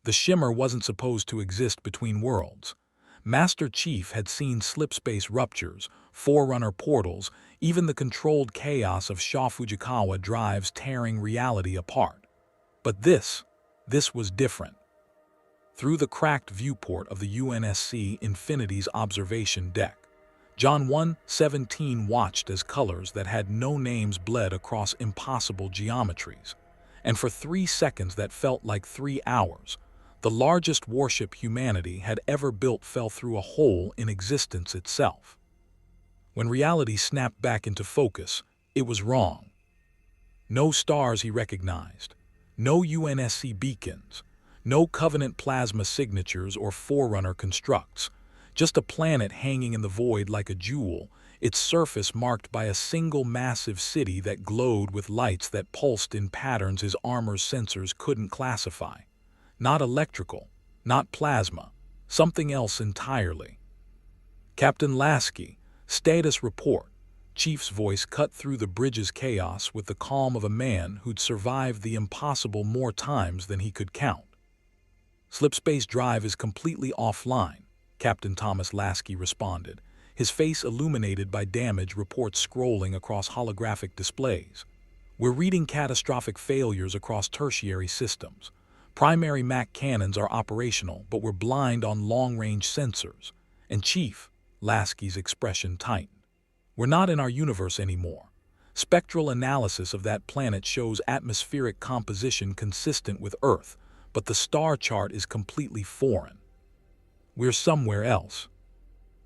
The shimmer wasn't supposed to exist between worlds. MasterChief had seen slipspace ruptures, forerunner portals, even the controlled chaos of Sha Fujikawa drives tearing reality apart. But this was different. Through the cracked viewport of the UNSC Infinity's observation deck, John 1:17 watched as colors that had no names bled across impossible geometries. And for 3 seconds that felt like 3 hours, the largest warship humanity had ever built fell through a hole in existence itself. When reality snapped back into focus, it was wrong. No stars he recognized, no UNSC beacons, no Covenant plasma signatures or Forerunner constructs, just a planet hanging in the void like a jewel, its surface marked by a single massive city that glowed with lights that pulsed in patterns his armor's sensors couldn't classify. Not electrical, not plasma, something else entirely. "Captain Lasky, status report." Chief's voice cut through the bridge's chaos with the calm of a man who'd survived the impossible more times than he could count. "Slipspace drive is completely offline," Captain Thomas Lasky responded, his face illuminated by damage reports scrolling across holographic displays. "We're reading catastrophic failures across tertiary systems. Primary MAC cannons are operational, but we're blind on long-range sensors. And Chief," Lasky's expression tightened, "we're not in our universe anymore. Spectral analysis of that planet shows atmospheric composition consistent with Earth, but the star chart is completely foreign. We're somewhere else."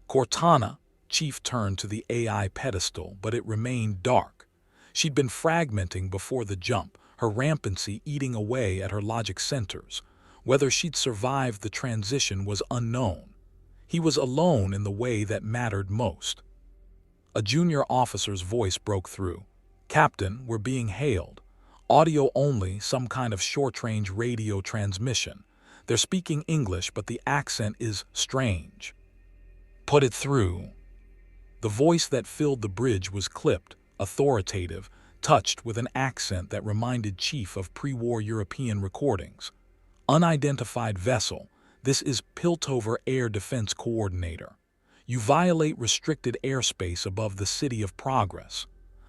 Cortana, Chief turned to the AI pedestal, but it remained dark. She'd been fragmenting before the jump, her rampancy eating away at her logic centers. Whether she'd survived the transition was unknown. He was alone in the way that mattered most. A junior officer's voice broke through. "Captain, we're being hailed. Audio only, some kind of short-range radio transmission. They're speaking English, but the accent is strange." "Put it through." The voice that filled the bridge was clipped, authoritative, touched with an accent that reminded Chief of pre-war European recordings. "Unidentified vessel, this is Piltover Air Defense Coordinator. You violate restricted airspace above the City of Progress.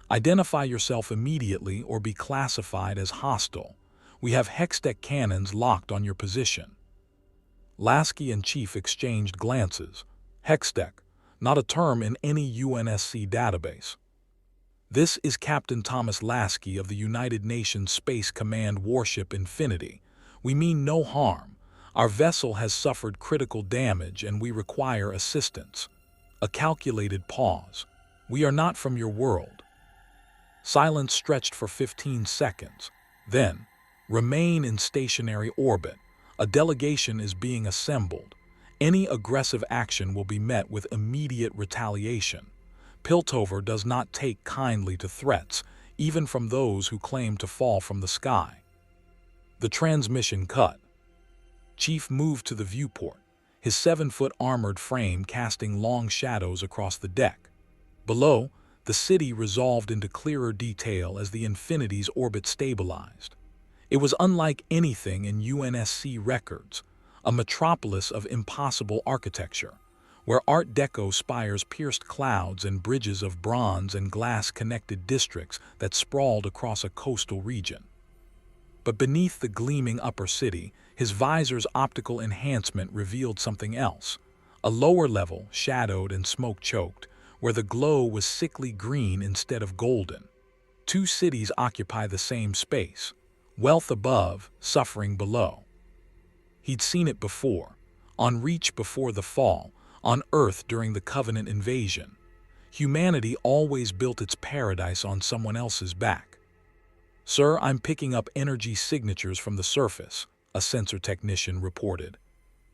Identify yourself immediately or be classified as hostile. We have Hextech cannons locked on your position." Lasky and Chief exchanged glances. Hextech, not a term in any UNSC database. "This is Captain Thomas Lasky of the United Nations Space Command warship Infinity. We mean no harm. Our vessel has suffered critical damage and we require assistance." A calculated pause. "We are not from your world." Silence stretched for 15 seconds. Then, "Remain in stationary orbit. A delegation is being assembled. Any aggressive action will be met with immediate retaliation. Piltover does not take kindly to threats, even from those who claim to fall from the sky." The transmission cut. Chief moved to the viewport, his 7-foot armored frame casting long shadows across the deck. Below, the city resolved into clearer detail as the Infinity's orbit stabilized. It was unlike anything in UNSC records, a metropolis of impossible architecture, where Art Deco spires pierced clouds and bridges of bronze and glass connected districts that sprawled across a coastal region. But beneath the gleaming upper city, his visor's optical enhancement revealed something else, a lower level, shadowed and smoke-choked, where the glow was sickly green instead of golden. Two cities occupy the same space, wealth above, suffering below. He'd seen it before, on Reach before the fall, on Earth during the Covenant invasion. Humanity always built its paradise on someone else's back. "Sir, I'm picking up energy signatures from the surface," a sensor technician reported.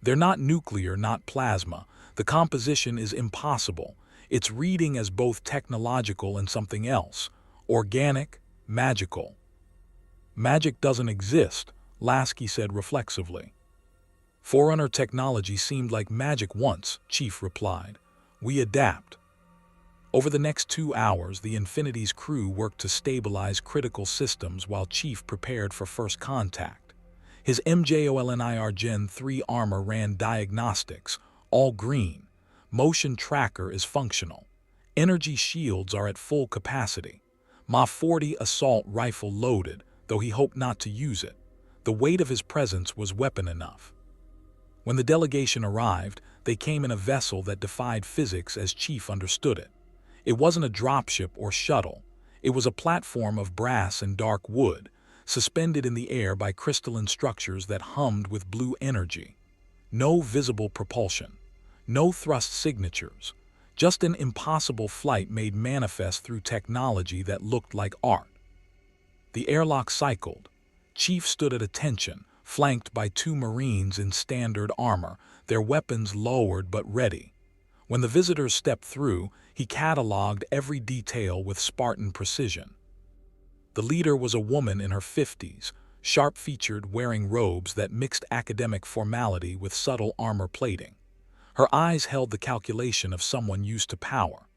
"They're not nuclear, not plasma. The composition is impossible. It's reading as both technological and something else. Organic, magical." "Magic doesn't exist," Lasky said reflexively. "Forerunner technology seemed like magic once," Chief replied. "We adapt." Over the next 2 hours, the Infinity's crew worked to stabilize critical systems while Chief prepared for first contact. His MJOLNIR Gen 3 armor ran diagnostics, all green. Motion tracker is functional. Energy shields are at full capacity. Ma-40 assault rifle loaded, though he hoped not to use it. The weight of his presence was weapon enough. When the delegation arrived, they came in a vessel that defied physics as Chief understood it. It wasn't a dropship or shuttle. It was a platform of brass and dark wood, suspended in the air by crystalline structures that hummed with blue energy. No visible propulsion, no thrust signatures, just an impossible flight made manifest through technology that looked like art. The airlock cycled. Chief stood at attention, flanked by 2 Marines in standard armor, their weapons lowered but ready. When the visitors stepped through, he cataloged every detail with Spartan precision. The leader was a woman in her 50s, sharp-featured, wearing robes that mixed academic formality with subtle armor plating. Her eyes held the calculation of someone used to power.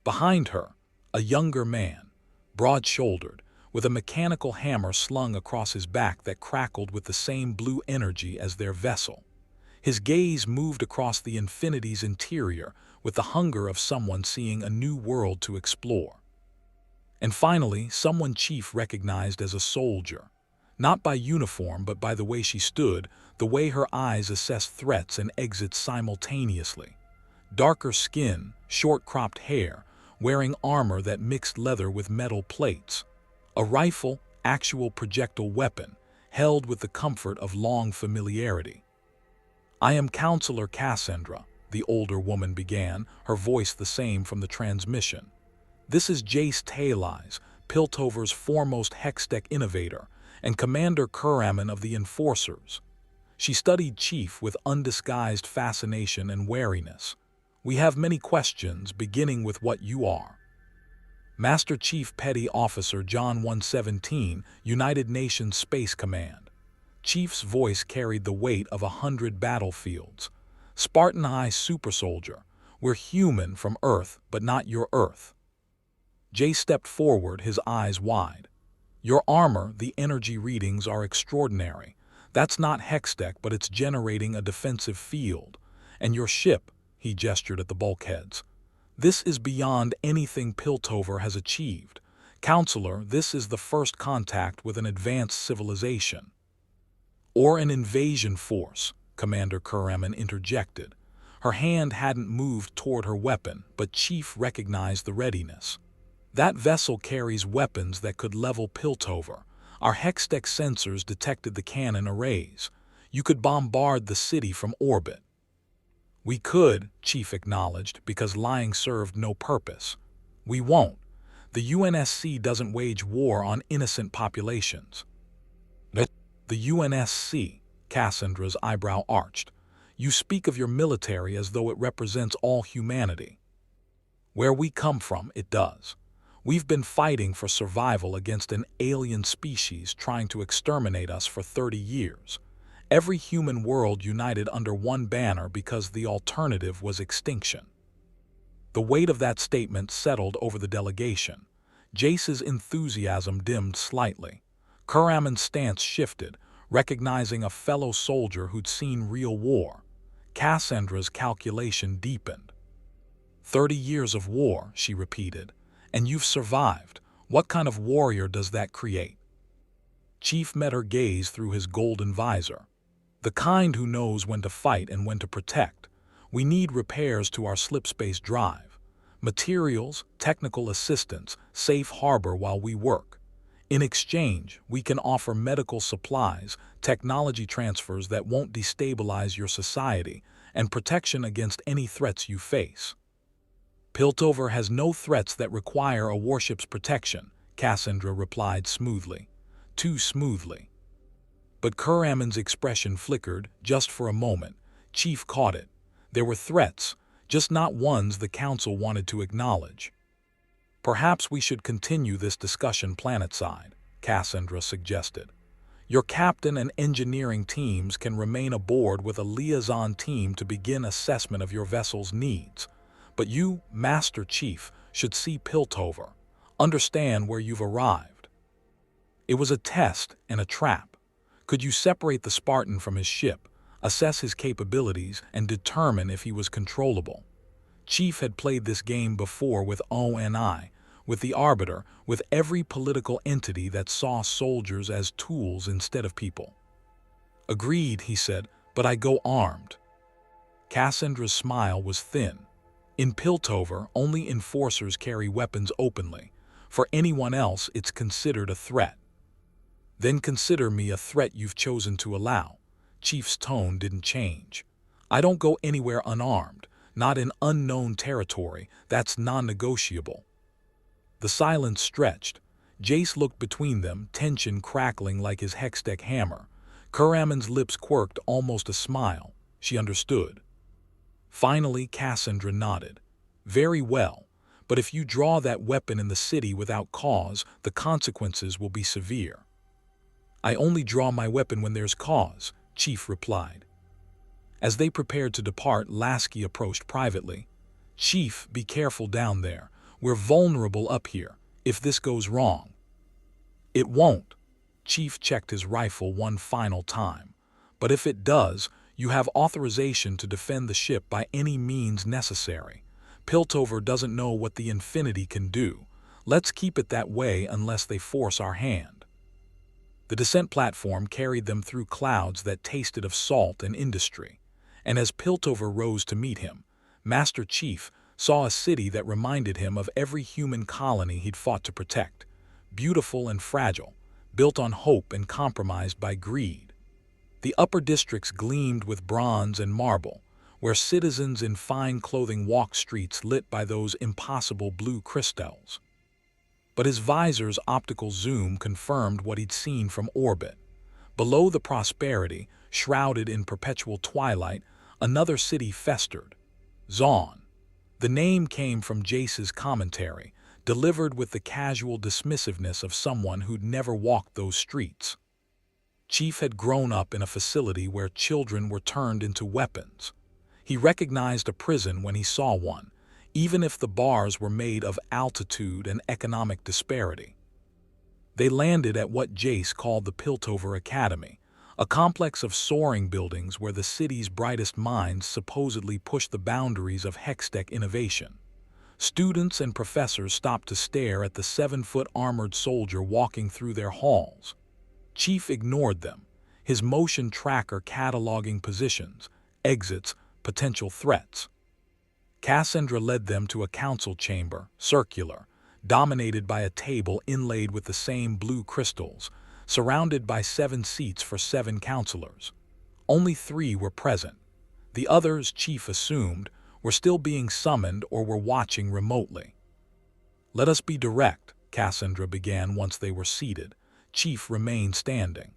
Behind her, a younger man, broad-shouldered, with a mechanical hammer slung across his back that crackled with the same blue energy as their vessel. His gaze moved across the Infinity's interior with the hunger of someone seeing a new world to explore. And finally, someone Chief recognized as a soldier. Not by uniform, but by the way she stood, the way her eyes assessed threats and exits simultaneously. Darker skin, short-cropped hair, wearing armor that mixed leather with metal plates. A rifle, actual projectile weapon, held with the comfort of long familiarity. "I am Counselor Cassandra," the older woman began, her voice the same from the transmission. "This is Jace Talais, Piltover's foremost Hextech innovator, and Commander Kuraman of the Enforcers." She studied Chief with undisguised fascination and wariness. "We have many questions, beginning with what you are." Master Chief Petty Officer John 117, United Nations Space Command. Chief's voice carried the weight of 100 battlefields. "Spartan High Super Soldier, we're human from Earth, but not your Earth." Jay stepped forward, his eyes wide. "Your armor, the energy readings are extraordinary. That's not Hextech, but it's generating a defensive field. And your ship," he gestured at the bulkheads. "This is beyond anything Piltover has achieved. Counselor, this is the first contact with an advanced civilization." "Or an invasion force," Commander Kuraman interjected. Her hand hadn't moved toward her weapon, but Chief recognized the readiness. "That vessel carries weapons that could level Piltover. Our Hextech sensors detected the cannon arrays. You could bombard the city from orbit." "We could," Chief acknowledged, "because lying served no purpose. We won't. The UNSC doesn't wage war on innocent populations." "The UNSC," Cassandra's eyebrow arched. "You speak of your military as though it represents all humanity." "Where we come from, it does. We've been fighting for survival against an alien species trying to exterminate us for 30 years. Every human world united under one banner because the alternative was extinction." The weight of that statement settled over the delegation. Jace's enthusiasm dimmed slightly. Kuraman's stance shifted, recognizing a fellow soldier who'd seen real war. Cassandra's calculation deepened. 30 years of war," she repeated. "And you've survived. What kind of warrior does that create?" Chief met her gaze through his golden visor. "The kind who knows when to fight and when to protect. We need repairs to our slipspace drive. Materials, technical assistance, safe harbor while we work. In exchange, we can offer medical supplies, technology transfers that won't destabilize your society, and protection against any threats you face." "Piltover has no threats that require a warship's protection," Cassandra replied smoothly. Too smoothly. But Kuraman's expression flickered, just for a moment. Chief caught it. There were threats, just not ones the Council wanted to acknowledge. "Perhaps we should continue this discussion planetside," Cassandra suggested. "Your captain and engineering teams can remain aboard with a liaison team to begin assessment of your vessel's needs. But you, Master Chief, should see Piltover, understand where you've arrived." It was a test and a trap. Could you separate the Spartan from his ship, assess his capabilities, and determine if he was controllable? Chief had played this game before with ONI, with the Arbiter, with every political entity that saw soldiers as tools instead of people. Agreed, he said, but I go armed. Cassandra's smile was thin. In Piltover, only enforcers carry weapons openly. For anyone else, it's considered a threat. Then consider me a threat you've chosen to allow. Chief's tone didn't change. I don't go anywhere unarmed, not in unknown territory. That's non-negotiable. The silence stretched. Jace looked between them, tension crackling like his Hextech hammer. Kuraman's lips quirked almost a smile. She understood. Finally, Cassandra nodded. Very well, but if you draw that weapon in the city without cause, the consequences will be severe. I only draw my weapon when there's cause, Chief replied. As they prepared to depart, Lasky approached privately. Chief, be careful down there. We're vulnerable up here, if this goes wrong. It won't. Chief checked his rifle one final time. But if it does, you have authorization to defend the ship by any means necessary. Piltover doesn't know what the Infinity can do. Let's keep it that way unless they force our hand. The descent platform carried them through clouds that tasted of salt and industry. And as Piltover rose to meet him, MasterChief saw a city that reminded him of every human colony he'd fought to protect. Beautiful and fragile, built on hope and compromised by greed. The upper districts gleamed with bronze and marble, where citizens in fine clothing walked streets lit by those impossible blue crystals. But his visor's optical zoom confirmed what he'd seen from orbit. Below the prosperity, shrouded in perpetual twilight, another city festered. Zaun. The name came from Jace's commentary, delivered with the casual dismissiveness of someone who'd never walked those streets. Chief had grown up in a facility where children were turned into weapons. He recognized a prison when he saw one, even if the bars were made of altitude and economic disparity. They landed at what Jace called the Piltover Academy, a complex of soaring buildings where the city's brightest minds supposedly pushed the boundaries of Hextech innovation. Students and professors stopped to stare at the 7-foot armored soldier walking through their halls. Chief ignored them, his motion tracker cataloging positions, exits, potential threats. Cassandra led them to a council chamber, circular, dominated by a table inlaid with the same blue crystals, surrounded by 7 seats for 7 counselors. Only 3 were present. The others, Chief assumed, were still being summoned or were watching remotely. Let us be direct, Cassandra began once they were seated. Chief remained standing.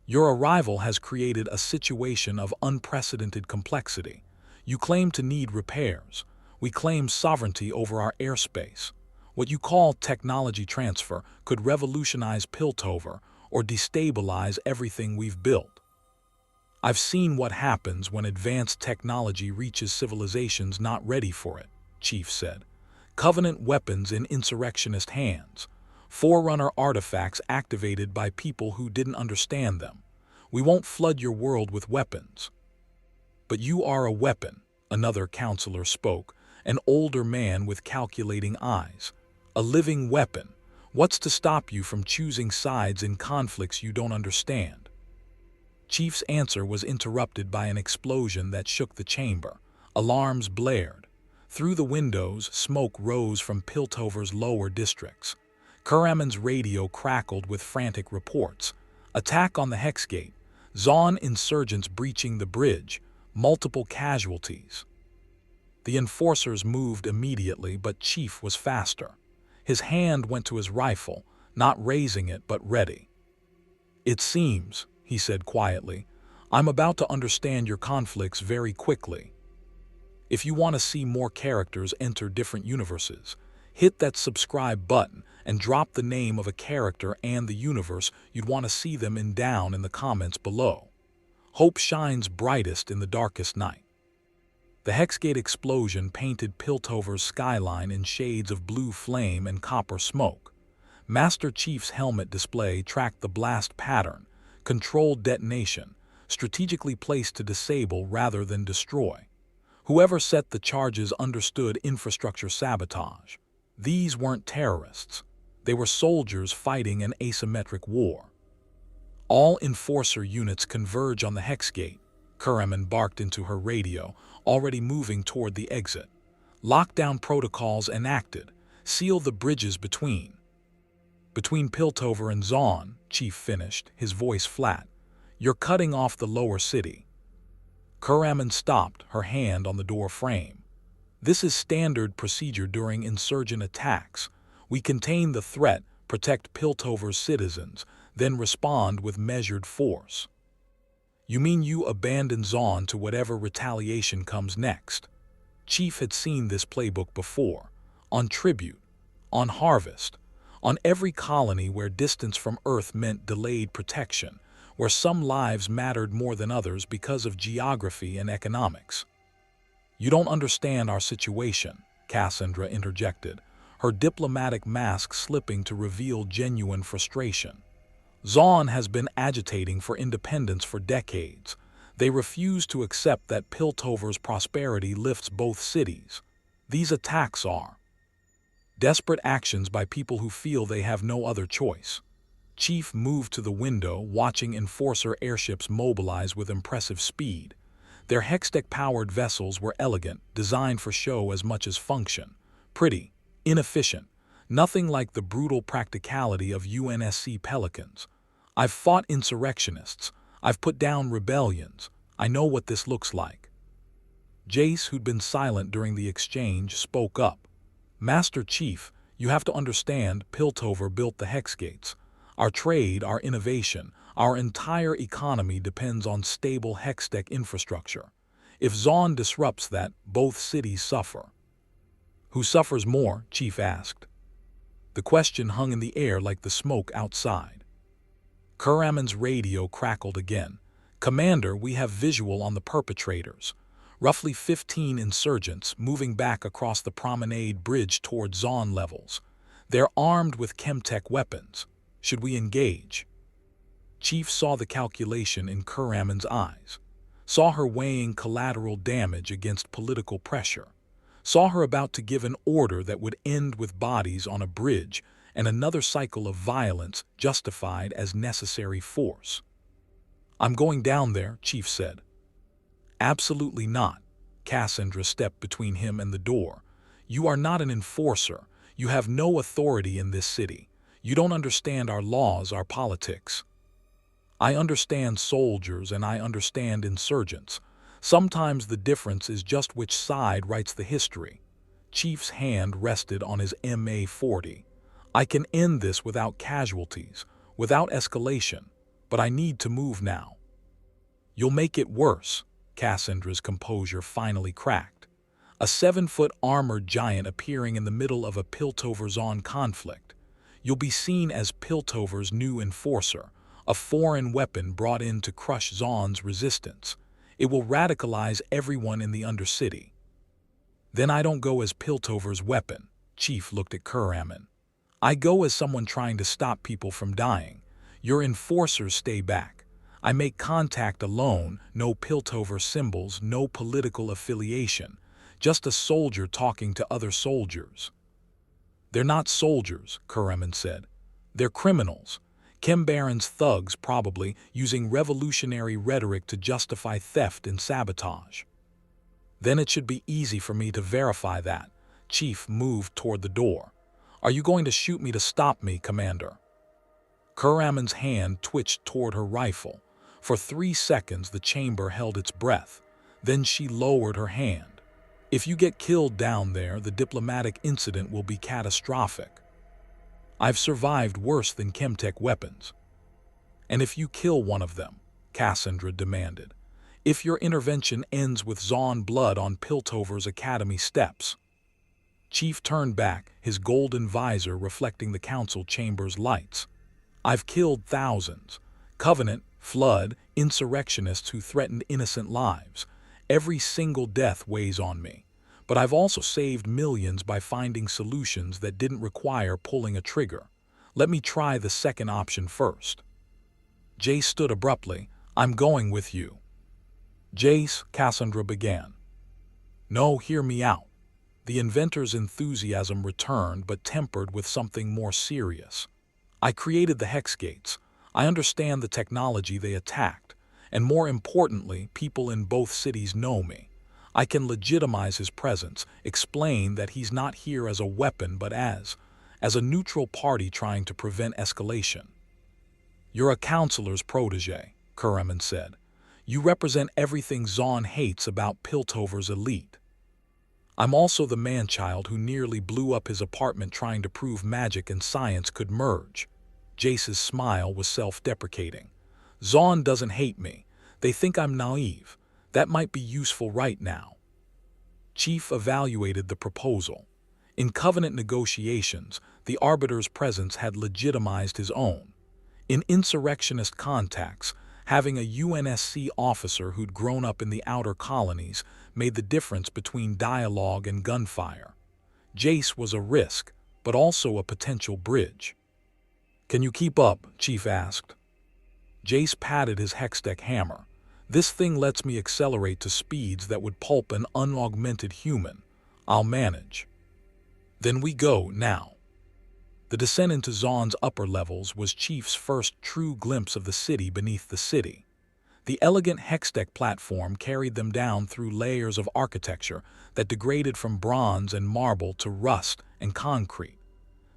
Your arrival has created a situation of unprecedented complexity. You claim to need repairs. We claim sovereignty over our airspace. What you call technology transfer could revolutionize Piltover or destabilize everything we've built. I've seen what happens when advanced technology reaches civilizations not ready for it, Chief said. Covenant weapons in insurrectionist hands. Forerunner artifacts activated by people who didn't understand them. We won't flood your world with weapons. But you are a weapon, another counselor spoke, an older man with calculating eyes. A living weapon. What's to stop you from choosing sides in conflicts you don't understand? Chief's answer was interrupted by an explosion that shook the chamber. Alarms blared. Through the windows, smoke rose from Piltover's lower districts. Kuraman's radio crackled with frantic reports. Attack on the Hexgate. Zaun insurgents breaching the bridge. Multiple casualties. The enforcers moved immediately, but Chief was faster. His hand went to his rifle, not raising it but ready. It seems, he said quietly, I'm about to understand your conflicts very quickly. If you want to see more characters enter different universes, hit that subscribe button and drop the name of a character and the universe you'd want to see them in down in the comments below. Hope shines brightest in the darkest night. The Hexgate explosion painted Piltover's skyline in shades of blue flame and copper smoke. MasterChief's helmet display tracked the blast pattern, Controlled detonation, strategically placed to disable rather than destroy. Whoever set the charges understood infrastructure sabotage. These weren't terrorists. They were soldiers fighting an asymmetric war. All Enforcer units converge on the Hex Gate. Kuraman barked into her radio, already moving toward the exit. Lockdown protocols enacted. Seal the bridges between. Between Piltover and Zaun, Chief finished, his voice flat. You're cutting off the lower city. Kuraman stopped, her hand on the door frame. This is standard procedure during insurgent attacks. We contain the threat, protect Piltover's citizens, then respond with measured force. You mean you abandon Zaun to whatever retaliation comes next? Chief had seen this playbook before. On Tribute, on Harvest, on every colony where distance from Earth meant delayed protection, where some lives mattered more than others because of geography and economics. You don't understand our situation, Cassandra interjected, her diplomatic mask slipping to reveal genuine frustration. Zaun has been agitating for independence for decades. They refuse to accept that Piltover's prosperity lifts both cities. These attacks are desperate actions by people who feel they have no other choice. Chief moved to the window, watching Enforcer airships mobilize with impressive speed. Their Hextech-powered vessels were elegant, designed for show as much as function. Pretty, inefficient, nothing like the brutal practicality of UNSC Pelicans. I've fought insurrectionists. I've put down rebellions. I know what this looks like. Jace, who'd been silent during the exchange, spoke up. Master Chief, you have to understand, Piltover built the Hex Gates. Our trade, our innovation, our entire economy depends on stable Hextech infrastructure. If Zaun disrupts that, both cities suffer. Who suffers more? Chief asked. The question hung in the air like the smoke outside. Kuraman's radio crackled again. Commander, we have visual on the perpetrators. Roughly 15 insurgents moving back across the promenade bridge toward Zaun levels. They're armed with chemtech weapons. Should we engage? Chief saw the calculation in Kuraman's eyes. Saw her weighing collateral damage against political pressure. Saw her about to give an order that would end with bodies on a bridge and another cycle of violence justified as necessary force. I'm going down there, Chief said. Absolutely not. Cassandra stepped between him and the door. You are not an enforcer. You have no authority in this city. You don't understand our laws, our politics. I understand soldiers and I understand insurgents. Sometimes the difference is just which side writes the history. Chief's hand rested on his MA-40. I can end this without casualties, without escalation, but I need to move now. You'll make it worse. Cassandra's composure finally cracked. A 7-foot armored giant appearing in the middle of a Piltover Zaun conflict. You'll be seen as Piltover's new enforcer, a foreign weapon brought in to crush Zaun's resistance. It will radicalize everyone in the undercity. Then I don't go as Piltover's weapon. Chief looked at Kuraman. I go as someone trying to stop people from dying. Your enforcers stay back. I make contact alone, no Piltover symbols, no political affiliation. Just a soldier talking to other soldiers. They're not soldiers, Kuraman said. They're criminals. Baron's thugs, probably, using revolutionary rhetoric to justify theft and sabotage. Then it should be easy for me to verify that. Chief moved toward the door. Are you going to shoot me to stop me, Commander? Kuraman's hand twitched toward her rifle. For 3 seconds the chamber held its breath. Then she lowered her hand. If you get killed down there, the diplomatic incident will be catastrophic. I've survived worse than chemtech weapons. And if you kill one of them, Cassandra demanded. If your intervention ends with Zaun blood on Piltover's academy steps. Chief turned back, his golden visor reflecting the council chamber's lights. I've killed thousands. Covenant, Flood, insurrectionists who threatened innocent lives. Every single death weighs on me. But I've also saved millions by finding solutions that didn't require pulling a trigger. Let me try the second option first. Jace stood abruptly. "I'm going with you." "Jace," Cassandra began. "No, hear me out." The inventor's enthusiasm returned, but tempered with something more serious. "I created the hex gates. I understand the technology they attacked, and more importantly, people in both cities know me. I can legitimize his presence, explain that he's not here as a weapon but as a neutral party trying to prevent escalation." "You're a counselor's protege," Kuraman said. "You represent everything Zaun hates about Piltover's elite." "I'm also the man-child who nearly blew up his apartment trying to prove magic and science could merge." Jace's smile was self-deprecating. "Zaun doesn't hate me. They think I'm naive. That might be useful right now." Chief evaluated the proposal. In Covenant negotiations, the Arbiter's presence had legitimized his own. In insurrectionist contacts, having a UNSC officer who'd grown up in the outer colonies made the difference between dialogue and gunfire. Jace was a risk, but also a potential bridge. "Can you keep up?" Chief asked. Jace patted his Hextech hammer. "This thing lets me accelerate to speeds that would pulp an unaugmented human. I'll manage." "Then we go now." The descent into Zaun's upper levels was Chief's first true glimpse of the city beneath the city. The elegant Hextech platform carried them down through layers of architecture that degraded from bronze and marble to rust and concrete.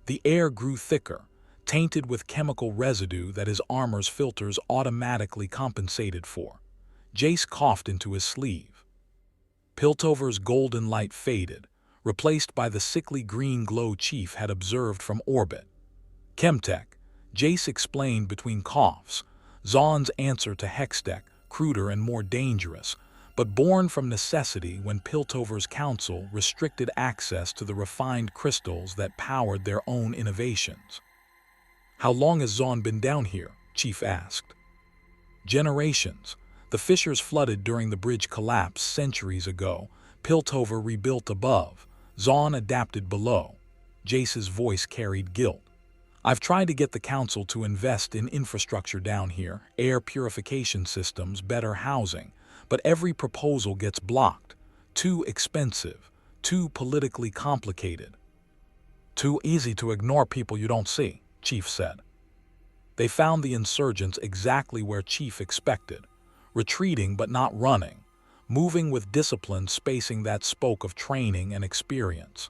The air grew thicker, tainted with chemical residue that his armor's filters automatically compensated for. Jace coughed into his sleeve. Piltover's golden light faded, replaced by the sickly green glow Chief had observed from orbit. "Chemtech," Jace explained between coughs, Zaun's answer to Hextech, cruder and more dangerous, but born from necessity when Piltover's council restricted access to the refined crystals that powered their own innovations. "How long has Zaun been down here?" Chief asked. "Generations. The fissures flooded during the bridge collapse centuries ago. Piltover rebuilt above. Zaun adapted below." Jace's voice carried guilt. "I've tried to get the council to invest in infrastructure down here, air purification systems, better housing, but every proposal gets blocked. Too expensive, too politically complicated." "Too easy to ignore people you don't see," Chief said. They found the insurgents exactly where Chief expected, retreating but not running, moving with disciplined spacing that spoke of training and experience.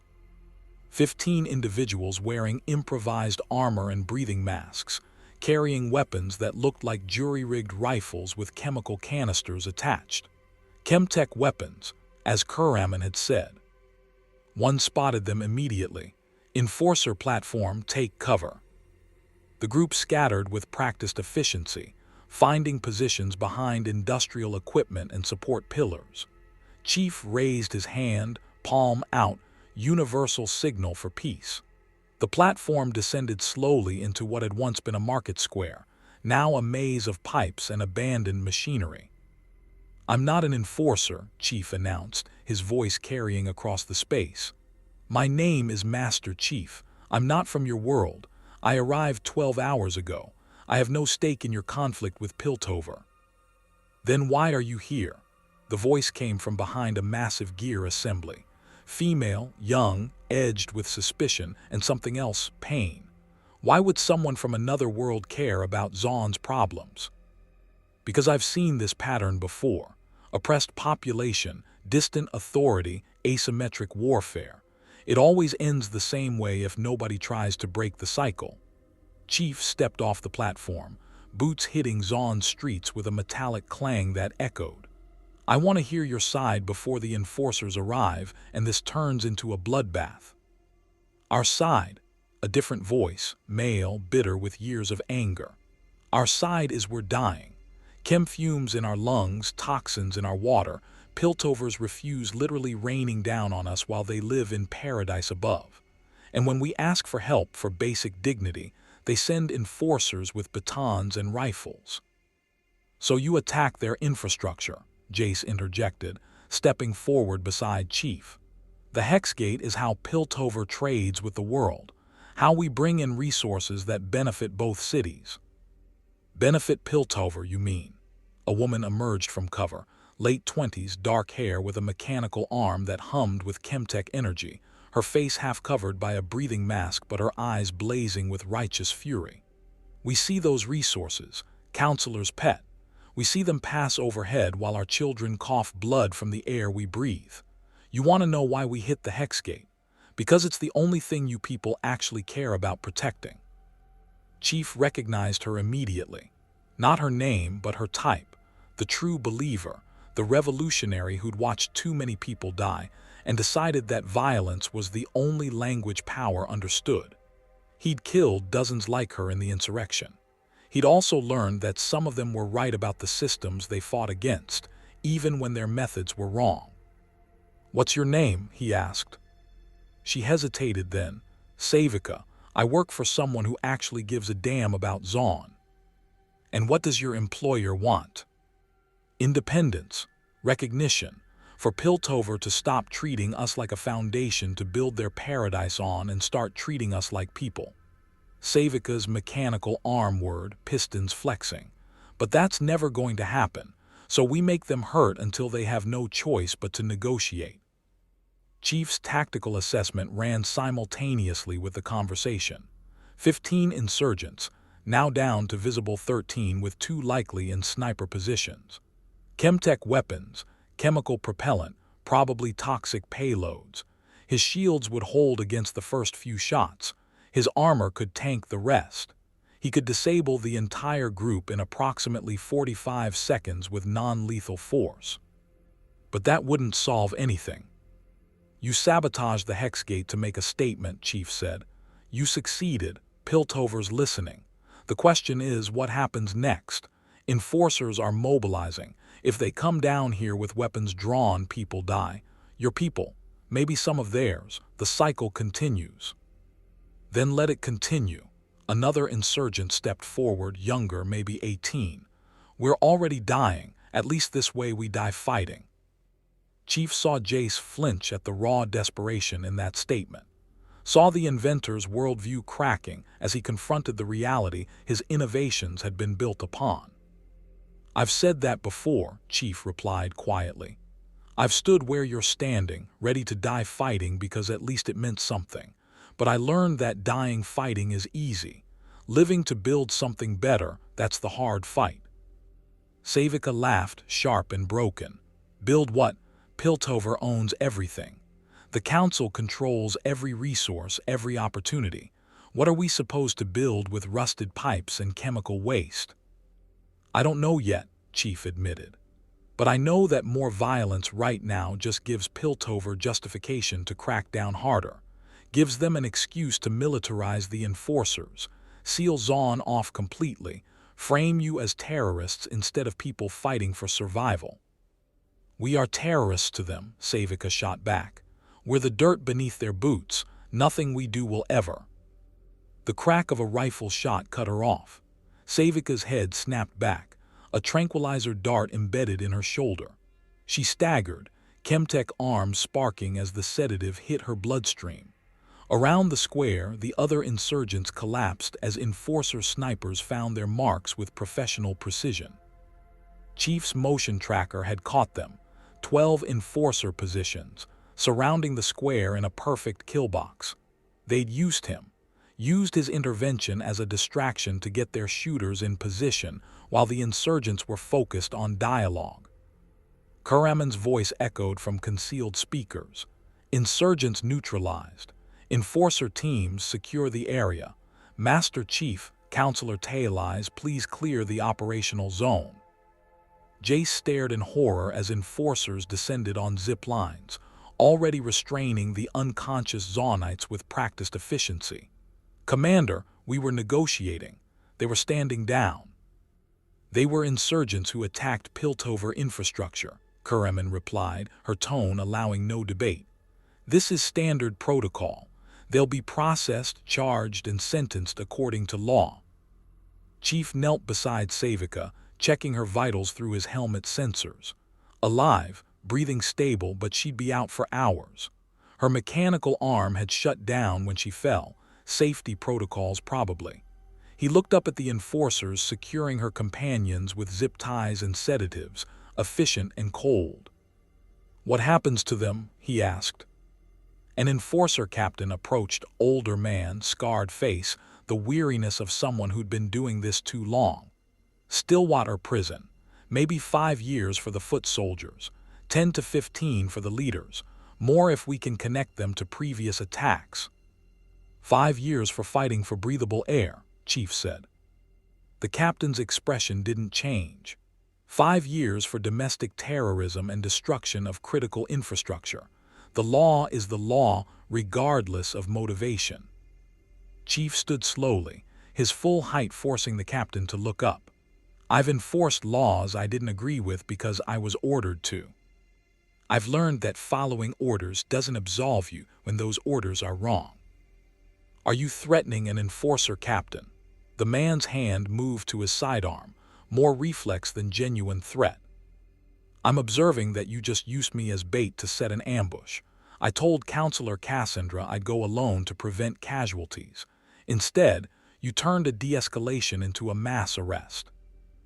15 individuals wearing improvised armor and breathing masks, carrying weapons that looked like jury-rigged rifles with chemical canisters attached. Chemtech weapons, as Kuraman had said. One spotted them immediately. "Enforcer platform, take cover." The group scattered with practiced efficiency, finding positions behind industrial equipment and support pillars. Chief raised his hand, palm out, universal signal for peace. The platform descended slowly into what had once been a market square, now a maze of pipes and abandoned machinery. "I'm not an enforcer," Chief announced, his voice carrying across the space. "My name is MasterChief. I'm not from your world. I arrived 12 hours ago. I have no stake in your conflict with Piltover." "Then why are you here?" The voice came from behind a massive gear assembly. Female, young, edged with suspicion, and something else, pain. "Why would someone from another world care about Zaun's problems?" "Because I've seen this pattern before. Oppressed population, distant authority, asymmetric warfare. It always ends the same way if nobody tries to break the cycle." Chief stepped off the platform, boots hitting Zaun's streets with a metallic clang that echoed. "I want to hear your side before the enforcers arrive and this turns into a bloodbath." "Our side," a different voice, male, bitter with years of anger. "Our side is we're dying. Chem fumes in our lungs, toxins in our water. Piltovers refuse literally raining down on us while they live in paradise above. And when we ask for help for basic dignity, they send enforcers with batons and rifles." "So you attack their infrastructure," Jace interjected, stepping forward beside Chief. "The Hexgate is how Piltover trades with the world, how we bring in resources that benefit both cities." Benefit Piltover, you mean? A woman emerged from cover, late 20s, dark hair with a mechanical arm that hummed with Chemtech energy, her face half covered by a breathing mask but her eyes blazing with righteous fury. We see those resources, counselor's pet. We see them pass overhead while our children cough blood from the air we breathe. You want to know why we hit the hex gate? Because it's the only thing you people actually care about protecting. Chief recognized her immediately. Not her name, but her type. The true believer, the revolutionary who'd watched too many people die and decided that violence was the only language power understood. He'd killed dozens like her in the insurrection. He'd also learned that some of them were right about the systems they fought against, even when their methods were wrong. "What's your name?" he asked. She hesitated then. "Savika, I work for someone who actually gives a damn about Zaun." "And what does your employer want?" "Independence, recognition, for Piltover to stop treating us like a foundation to build their paradise on and start treating us like people." Savika's mechanical arm word, pistons flexing. "But that's never going to happen, so we make them hurt until they have no choice but to negotiate." Chief's tactical assessment ran simultaneously with the conversation. 15 insurgents, now down to visible 13 with 2 likely in sniper positions. Chemtech weapons, chemical propellant, probably toxic payloads. His shields would hold against the first few shots. His armor could tank the rest. He could disable the entire group in approximately 45 seconds with non-lethal force. But that wouldn't solve anything. "You sabotaged the hex gate to make a statement," Chief said. "You succeeded. Piltover's listening. The question is, what happens next? Enforcers are mobilizing. If they come down here with weapons drawn, people die. Your people, maybe some of theirs. The cycle continues." "Then let it continue." Another insurgent stepped forward, younger, maybe 18. "We're already dying. At least this way we die fighting." Chief saw Jace flinch at the raw desperation in that statement. Saw the inventor's worldview cracking as he confronted the reality his innovations had been built upon. "I've said that before," Chief replied quietly. "I've stood where you're standing, ready to die fighting because at least it meant something. But I learned that dying fighting is easy. Living to build something better, that's the hard fight." Savika laughed, sharp and broken. "Build what? Piltover owns everything. The council controls every resource, every opportunity. What are we supposed to build with rusted pipes and chemical waste?" "I don't know yet," Chief admitted. "But I know that more violence right now just gives Piltover justification to crack down harder. Gives them an excuse to militarize the enforcers, seal Zaun off completely, frame you as terrorists instead of people fighting for survival." "We are terrorists to them," Savika shot back. "We're the dirt beneath their boots. Nothing we do will ever." The crack of a rifle shot cut her off. Savika's head snapped back, a tranquilizer dart embedded in her shoulder. She staggered, Chemtech arms sparking as the sedative hit her bloodstream. Around the square, the other insurgents collapsed as enforcer snipers found their marks with professional precision. Chief's motion tracker had caught them, 12 enforcer positions, surrounding the square in a perfect kill box. They'd used him, used his intervention as a distraction to get their shooters in position while the insurgents were focused on dialogue. Karaman's voice echoed from concealed speakers. "Insurgents neutralized. Enforcer teams secure the area. MasterChief, Counselor Tailize, please clear the operational zone." Jace stared in horror as enforcers descended on zip lines, already restraining the unconscious Zaunites with practiced efficiency. "Commander, we were negotiating." They were standing down. "They were insurgents who attacked Piltover infrastructure," Karaman replied, her tone allowing no debate. "This is standard protocol. They'll be processed, charged, and sentenced according to law." Chief knelt beside Savika, checking her vitals through his helmet sensors. Alive, breathing stable, but she'd be out for hours. Her mechanical arm had shut down when she fell, safety protocols probably. He looked up at the enforcers securing her companions with zip ties and sedatives, efficient and cold. "What happens to them?" he asked. An enforcer captain approached, older man, scarred face, the weariness of someone who'd been doing this too long. "Stillwater prison. Maybe 5 years for the foot soldiers, 10 to 15 for the leaders, more if we can connect them to previous attacks." 5 years for fighting for breathable air, Chief said. The captain's expression didn't change. 5 years for domestic terrorism and destruction of critical infrastructure. The law is the law, regardless of motivation. Chief stood slowly, his full height forcing the captain to look up. "I've enforced laws I didn't agree with because I was ordered to. I've learned that following orders doesn't absolve you when those orders are wrong." "Are you threatening an enforcer captain?" The man's hand moved to his sidearm, more reflex than genuine threat. "I'm observing that you just used me as bait to set an ambush. I told Counselor Cassandra I'd go alone to prevent casualties. Instead, you turned a de-escalation into a mass arrest."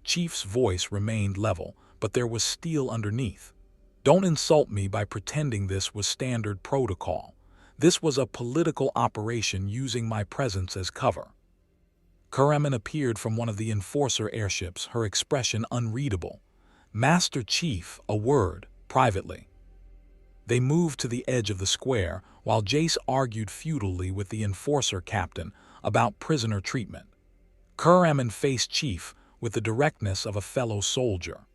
Chief's voice remained level, but there was steel underneath. "Don't insult me by pretending this was standard protocol. This was a political operation using my presence as cover." Karaman appeared from one of the enforcer airships, her expression unreadable. "Master Chief, a word, privately." They moved to the edge of the square, while Jace argued futilely with the enforcer captain about prisoner treatment. Karaman faced Chief with the directness of a fellow soldier.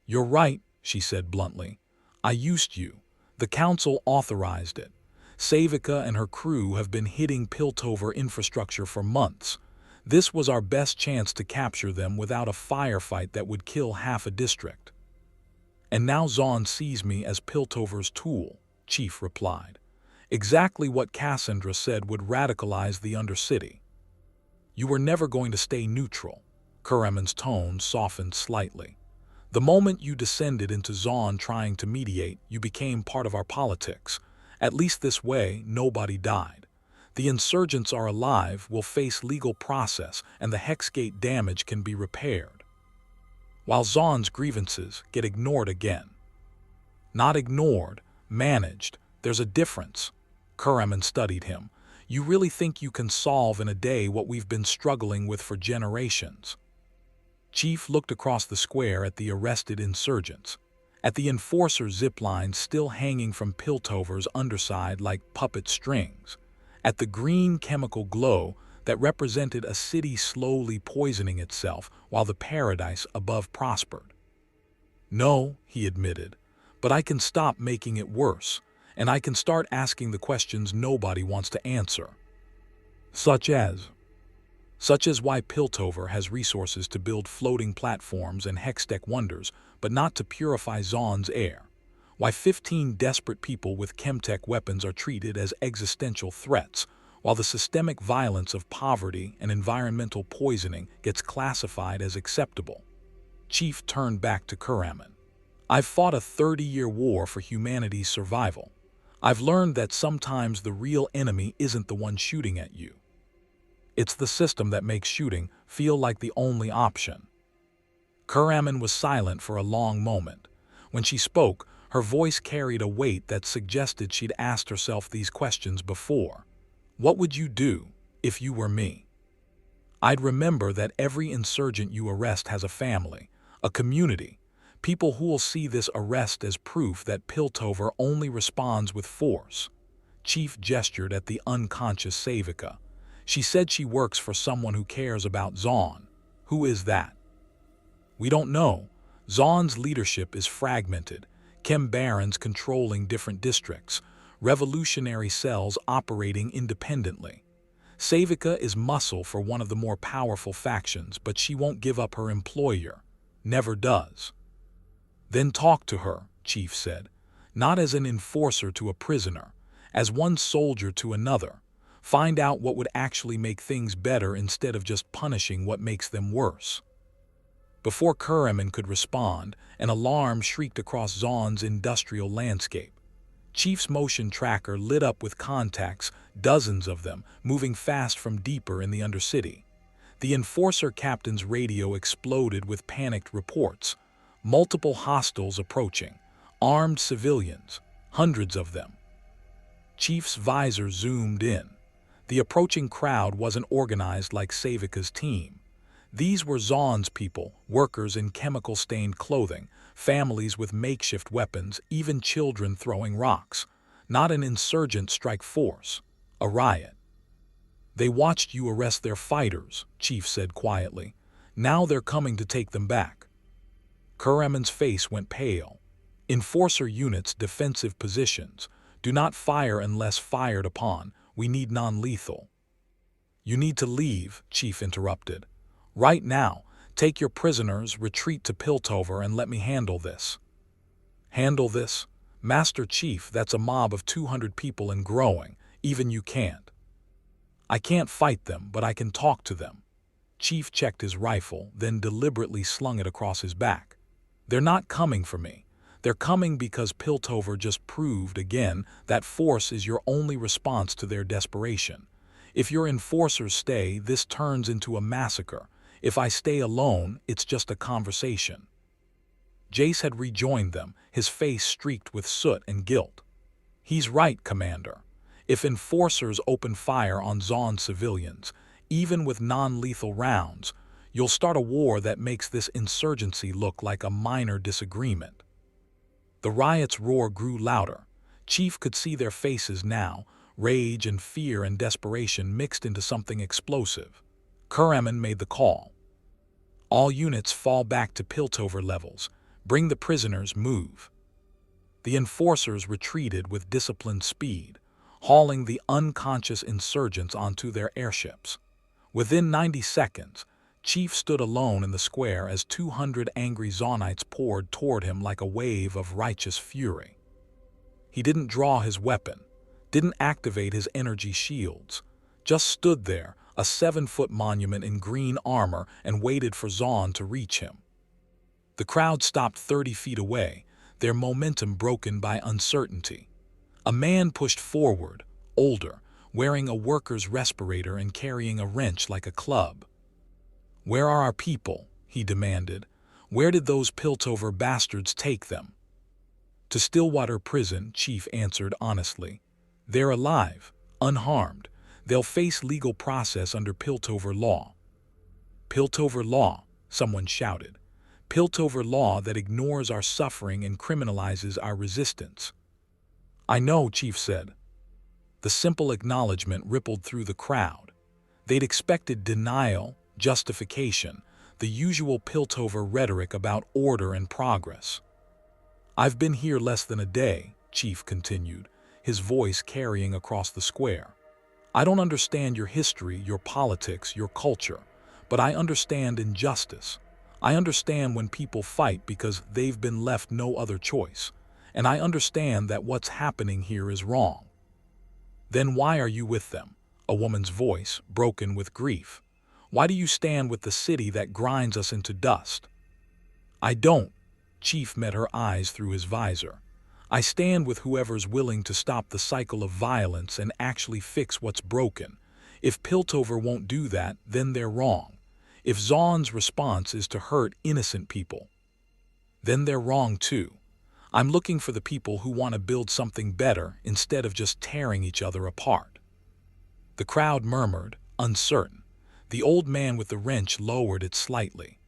"You're right," she said bluntly. "I used you. The council authorized it. Savica and her crew have been hitting Piltover infrastructure for months. This was our best chance to capture them without a firefight that would kill half a district." "And now Zaun sees me as Piltover's tool," Chief replied. "Exactly what Cassandra said would radicalize the undercity." "You were never going to stay neutral." Karaman's tone softened slightly. "The moment you descended into Zaun trying to mediate, you became part of our politics. At least this way, nobody died. The insurgents are alive, will face legal process, and the Hexgate damage can be repaired. While Zaun's grievances get ignored again." "Not ignored, managed. There's a difference." Karaman studied him. "You really think you can solve in a day what we've been struggling with for generations?" Chief looked across the square at the arrested insurgents, at the enforcer ziplines still hanging from Piltover's underside like puppet strings, at the green chemical glow that represented a city slowly poisoning itself while the paradise above prospered. "No," he admitted, "but I can stop making it worse, and I can start asking the questions nobody wants to answer." Such as why Piltover has resources to build floating platforms and Hextech wonders, but not to purify Zaun's air. Why 15 desperate people with chemtech weapons are treated as existential threats, while the systemic violence of poverty and environmental poisoning gets classified as acceptable. Chief turned back to Karaman. "I've fought a 30-year war for humanity's survival. I've learned that sometimes the real enemy isn't the one shooting at you. It's the system that makes shooting feel like the only option." Karaman was silent for a long moment. When she spoke, her voice carried a weight that suggested she'd asked herself these questions before. "What would you do if you were me?" "I'd remember that every insurgent you arrest has a family, a community, people who'll see this arrest as proof that Piltover only responds with force." Chief gestured at the unconscious Savica. "She said she works for someone who cares about Zaun. Who is that?" "We don't know. Zaun's leadership is fragmented, chem barons controlling different districts, revolutionary cells operating independently. Savica is muscle for one of the more powerful factions, but she won't give up her employer. Never does." "Then talk to her," Chief said. "Not as an enforcer to a prisoner, as one soldier to another. Find out what would actually make things better instead of just punishing what makes them worse." Before Karaman could respond, an alarm shrieked across Zaun's industrial landscape. Chief's motion tracker lit up with contacts, dozens of them, moving fast from deeper in the undercity. The enforcer captain's radio exploded with panicked reports. Multiple hostiles approaching. Armed civilians. Hundreds of them. Chief's visor zoomed in. The approaching crowd wasn't organized like Savika's team. These were Zaun's people, workers in chemical-stained clothing, families with makeshift weapons, even children throwing rocks. Not an insurgent strike force. A riot. "They watched you arrest their fighters," Chief said quietly. "Now they're coming to take them back." Kureman's face went pale. "Enforcer units, defensive positions. Do not fire unless fired upon. We need non-lethal." "You need to leave," Chief interrupted. "Right now. Take your prisoners, retreat to Piltover, and let me handle this." "Handle this? Master Chief, that's a mob of 200 people and growing. Even you can't." "I can't fight them, but I can talk to them." Chief checked his rifle, then deliberately slung it across his back. "They're not coming for me. They're coming because Piltover just proved again that force is your only response to their desperation. If your enforcers stay, this turns into a massacre. If I stay alone, it's just a conversation." Jace had rejoined them, his face streaked with soot and guilt. "He's right, Commander. If enforcers open fire on Zaun civilians, even with non-lethal rounds, you'll start a war that makes this insurgency look like a minor disagreement." The riot's roar grew louder. Chief could see their faces now, rage and fear and desperation mixed into something explosive. Kureman made the call. "All units fall back to Piltover levels. Bring the prisoners, move." The enforcers retreated with disciplined speed, hauling the unconscious insurgents onto their airships. Within 90 seconds, Chief stood alone in the square as 200 angry Zaunites poured toward him like a wave of righteous fury. He didn't draw his weapon, didn't activate his energy shields, just stood there, a 7-foot monument in green armor, and waited for Zaun to reach him. The crowd stopped 30 feet away, their momentum broken by uncertainty. A man pushed forward, older, wearing a worker's respirator and carrying a wrench like a club. "Where are our people?" he demanded. "Where did those Piltover bastards take them?" "To Stillwater Prison," Chief answered honestly. "They're alive, unharmed. They'll face legal process under Piltover law." "Piltover law," someone shouted. "Piltover law that ignores our suffering and criminalizes our resistance." "I know," Chief said. The simple acknowledgement rippled through the crowd. They'd expected denial, justification, the usual Piltover rhetoric about order and progress. "I've been here less than a day," Chief continued, his voice carrying across the square. "I don't understand your history, your politics, your culture, but I understand injustice. I understand when people fight because they've been left no other choice, and I understand that what's happening here is wrong." "Then why are you with them?" A woman's voice, broken with grief. "Why do you stand with the city that grinds us into dust?" "I don't." Chief met her eyes through his visor. "I stand with whoever's willing to stop the cycle of violence and actually fix what's broken. If Piltover won't do that, then they're wrong. If Zaun's response is to hurt innocent people, then they're wrong too. I'm looking for the people who want to build something better instead of just tearing each other apart." The crowd murmured, uncertain. The old man with the wrench lowered it slightly.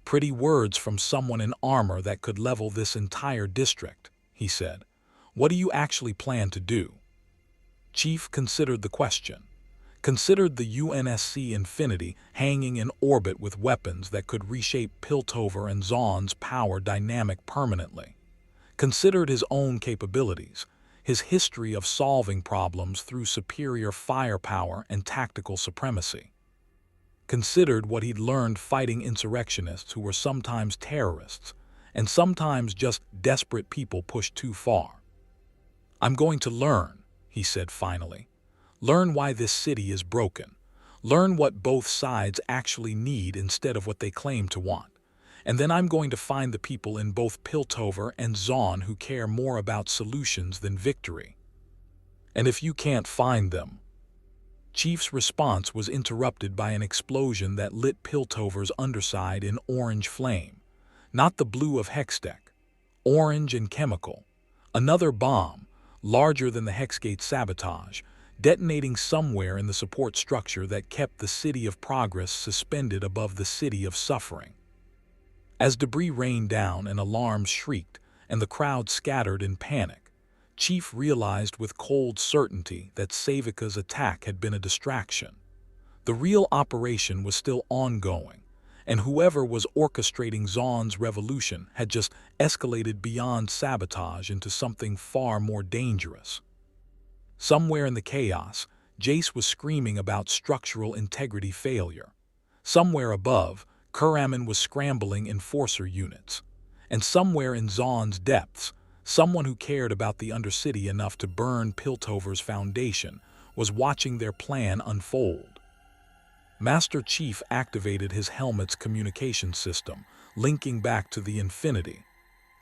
"Pretty words from someone in armor that could level this entire district," he said. "What do you actually plan to do?" Chief considered the question. Considered the UNSC Infinity hanging in orbit with weapons that could reshape Piltover and Zaun's power dynamic permanently. Considered his own capabilities, his history of solving problems through superior firepower and tactical supremacy. Considered what he'd learned fighting insurrectionists who were sometimes terrorists, and sometimes just desperate people pushed too far. "I'm going to learn," he said finally. "Learn why this city is broken. Learn what both sides actually need instead of what they claim to want. And then I'm going to find the people in both Piltover and Zaun who care more about solutions than victory. And if you can't find them..." Chief's response was interrupted by an explosion that lit Piltover's underside in orange flame. Not the blue of Hextech. Orange and chemical. Another bomb, larger than the Hexgate sabotage, detonating somewhere in the support structure that kept the city of progress suspended above the city of suffering. As debris rained down and alarms shrieked, and the crowd scattered in panic, Chief realized with cold certainty that Savika's attack had been a distraction. The real operation was still ongoing, and whoever was orchestrating Zaun's revolution had just escalated beyond sabotage into something far more dangerous. Somewhere in the chaos, Jace was screaming about structural integrity failure. Somewhere above, Kuraman was scrambling enforcer units. And somewhere in Zaun's depths, someone who cared about the undercity enough to burn Piltover's foundation was watching their plan unfold. MasterChief activated his helmet's communication system, linking back to the Infinity.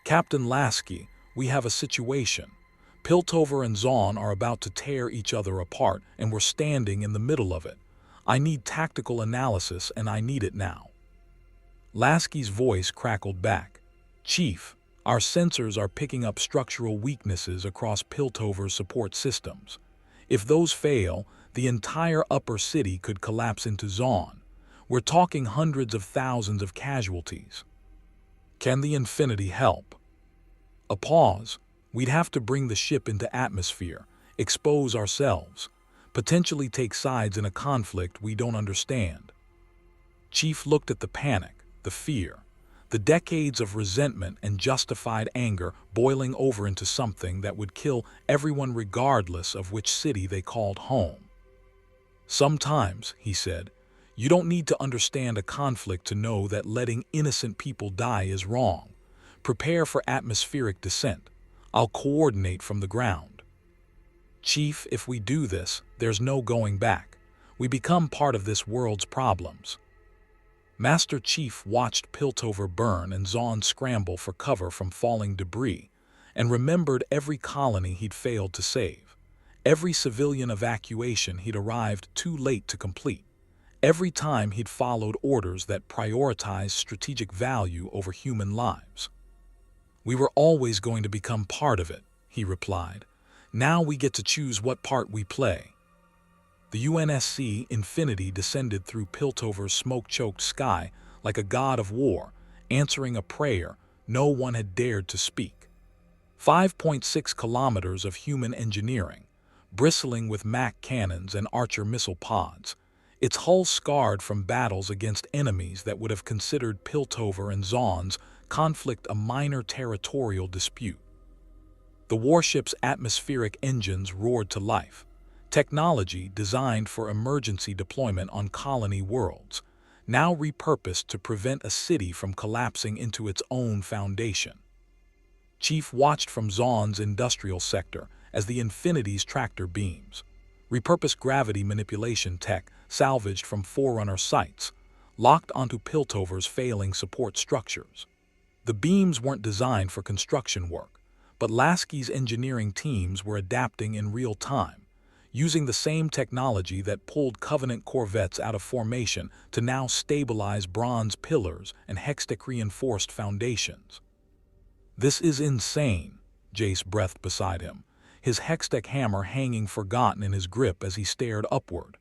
"Captain Lasky, we have a situation. Piltover and Zaun are about to tear each other apart, and we're standing in the middle of it. I need tactical analysis, and I need it now." Lasky's voice crackled back. "Chief, our sensors are picking up structural weaknesses across Piltover's support systems. If those fail, the entire upper city could collapse into Zaun. We're talking hundreds of thousands of casualties. Can the Infinity help?" A pause. "We'd have to bring the ship into atmosphere, expose ourselves, potentially take sides in a conflict we don't understand." Chief looked at the panic, the fear, the decades of resentment and justified anger boiling over into something that would kill everyone regardless of which city they called home. "Sometimes," he said, "you don't need to understand a conflict to know that letting innocent people die is wrong. Prepare for atmospheric descent. I'll coordinate from the ground." "Chief, if we do this, there's no going back. We become part of this world's problems." MasterChief watched Piltover burn and Zaun scramble for cover from falling debris, and remembered every colony he'd failed to save, every civilian evacuation he'd arrived too late to complete, every time he'd followed orders that prioritized strategic value over human lives. "We were always going to become part of it," he replied. "Now we get to choose what part we play." The UNSC Infinity descended through Piltover's smoke-choked sky like a god of war, answering a prayer no one had dared to speak. 5.6 kilometers of human engineering, bristling with MAC cannons and Archer missile pods, its hull scarred from battles against enemies that would have considered Piltover and Zaun's conflict a minor territorial dispute. The warship's atmospheric engines roared to life, technology designed for emergency deployment on colony worlds, now repurposed to prevent a city from collapsing into its own foundation. Chief watched from Zaun's industrial sector as the Infinity's tractor beams, repurposed gravity manipulation tech salvaged from Forerunner sites, locked onto Piltover's failing support structures. The beams weren't designed for construction work, but Lasky's engineering teams were adapting in real time, using the same technology that pulled Covenant corvettes out of formation to now stabilize bronze pillars and Hextech-reinforced foundations. "This is insane," Jace breathed beside him, his Hextech hammer hanging forgotten in his grip as he stared upward.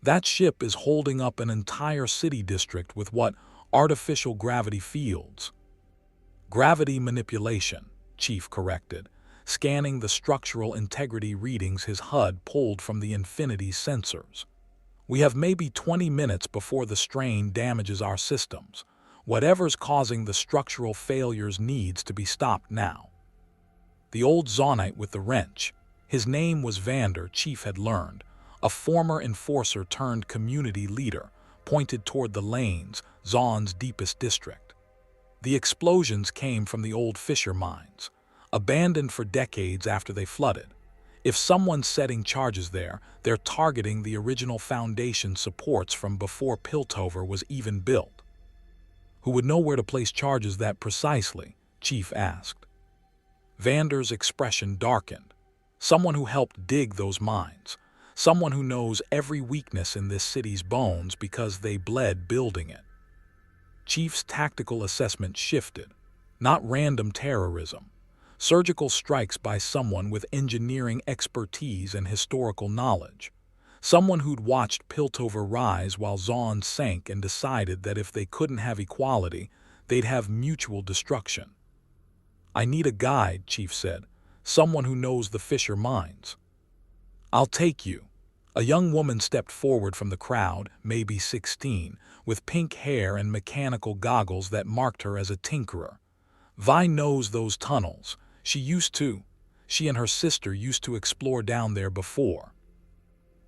"That ship is holding up an entire city district with what? Artificial gravity fields." "Gravity manipulation," Chief corrected, scanning the structural integrity readings his HUD pulled from the Infinity's sensors. "We have maybe 20 minutes before the strain damages our systems. Whatever's causing the structural failures needs to be stopped now." The old Zaunite with the wrench, his name was Vander, Chief had learned, a former enforcer turned community leader, pointed toward the lanes, Zaun's deepest district. The explosions came from the old fissure mines, abandoned for decades after they flooded. If someone's setting charges there, they're targeting the original foundation supports from before Piltover was even built. "Who would know where to place charges that precisely?" Chief asked. Vander's expression darkened. "Someone who helped dig those mines. Someone who knows every weakness in this city's bones because they bled building it. Chief's tactical assessment shifted. Not random terrorism. Surgical strikes by someone with engineering expertise and historical knowledge. Someone who'd watched Piltover rise while Zaun sank and decided that if they couldn't have equality, they'd have mutual destruction. "I need a guide," Chief said. "Someone who knows the Fisher mines." "I'll take you." A young woman stepped forward from the crowd, maybe 16, with pink hair and mechanical goggles that marked her as a tinkerer. "Vi knows those tunnels. She and her sister used to explore down there before."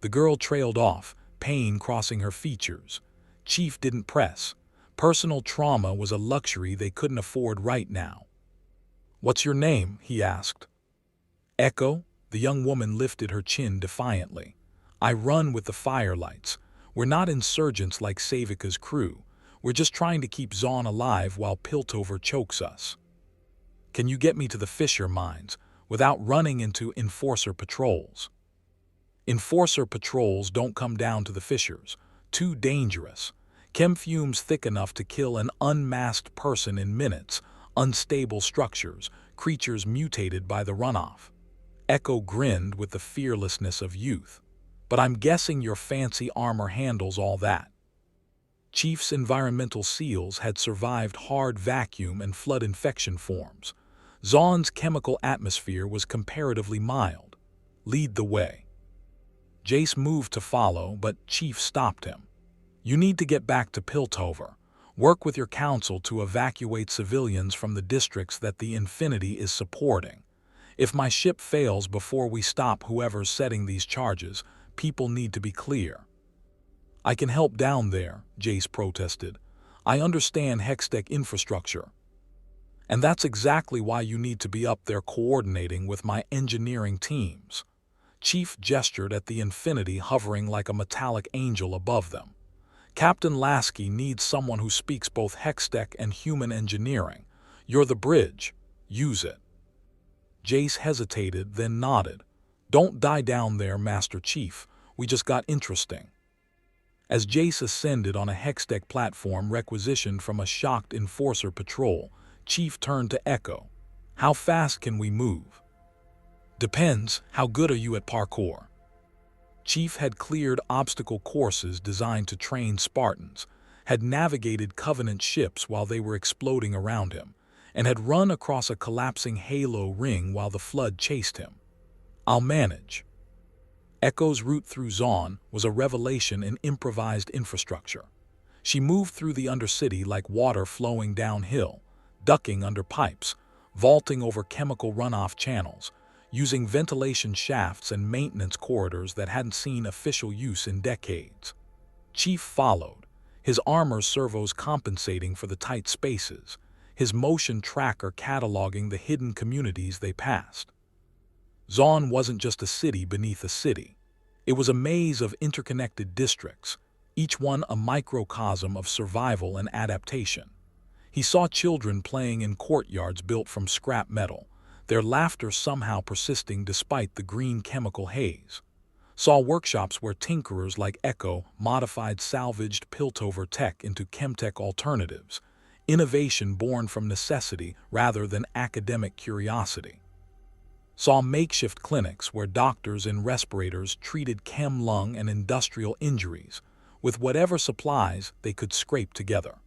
The girl trailed off, pain crossing her features. Chief didn't press. Personal trauma was a luxury they couldn't afford right now. "What's your name?" he asked. "Echo." The young woman lifted her chin defiantly. "I run with the firelights. We're not insurgents like Savika's crew. We're just trying to keep Zaun alive while Piltover chokes us." "Can you get me to the Fisher mines without running into enforcer patrols?" "Enforcer patrols don't come down to the fissures. Too dangerous. Chem fumes thick enough to kill an unmasked person in minutes. Unstable structures, creatures mutated by the runoff." Echo grinned with the fearlessness of youth. "But I'm guessing your fancy armor handles all that." Chief's environmental seals had survived hard vacuum and flood infection forms. Zaun's chemical atmosphere was comparatively mild. "Lead the way." Jace moved to follow, but Chief stopped him. "You need to get back to Piltover. Work with your council to evacuate civilians from the districts that the Infinity is supporting. If my ship fails before we stop whoever's setting these charges, people need to be clear." "I can help down there," Jace protested. "I understand Hextech infrastructure." "And that's exactly why you need to be up there coordinating with my engineering teams." Chief gestured at the Infinity hovering like a metallic angel above them. "Captain Lasky needs someone who speaks both Hextech and human engineering. You're the bridge. Use it." Jace hesitated, then nodded. "Don't die down there, Master Chief. We just got interesting." As Jace ascended on a Hextech platform requisitioned from a shocked enforcer patrol, Chief turned to Echo. "How fast can we move?" "Depends. How good are you at parkour?" Chief had cleared obstacle courses designed to train Spartans, had navigated Covenant ships while they were exploding around him, and had run across a collapsing halo ring while the flood chased him. "I'll manage." Echo's route through Zaun was a revelation in improvised infrastructure. She moved through the undercity like water flowing downhill, ducking under pipes, vaulting over chemical runoff channels, using ventilation shafts and maintenance corridors that hadn't seen official use in decades. Chief followed, his armor servos compensating for the tight spaces, his motion tracker cataloging the hidden communities they passed. Zaun wasn't just a city beneath a city. It was a maze of interconnected districts, each one a microcosm of survival and adaptation. He saw children playing in courtyards built from scrap metal, their laughter somehow persisting despite the green chemical haze. Saw workshops where tinkerers like Echo modified salvaged Piltover tech into chemtech alternatives, innovation born from necessity rather than academic curiosity. Saw makeshift clinics where doctors in respirators treated chem lung and industrial injuries with whatever supplies they could scrape together.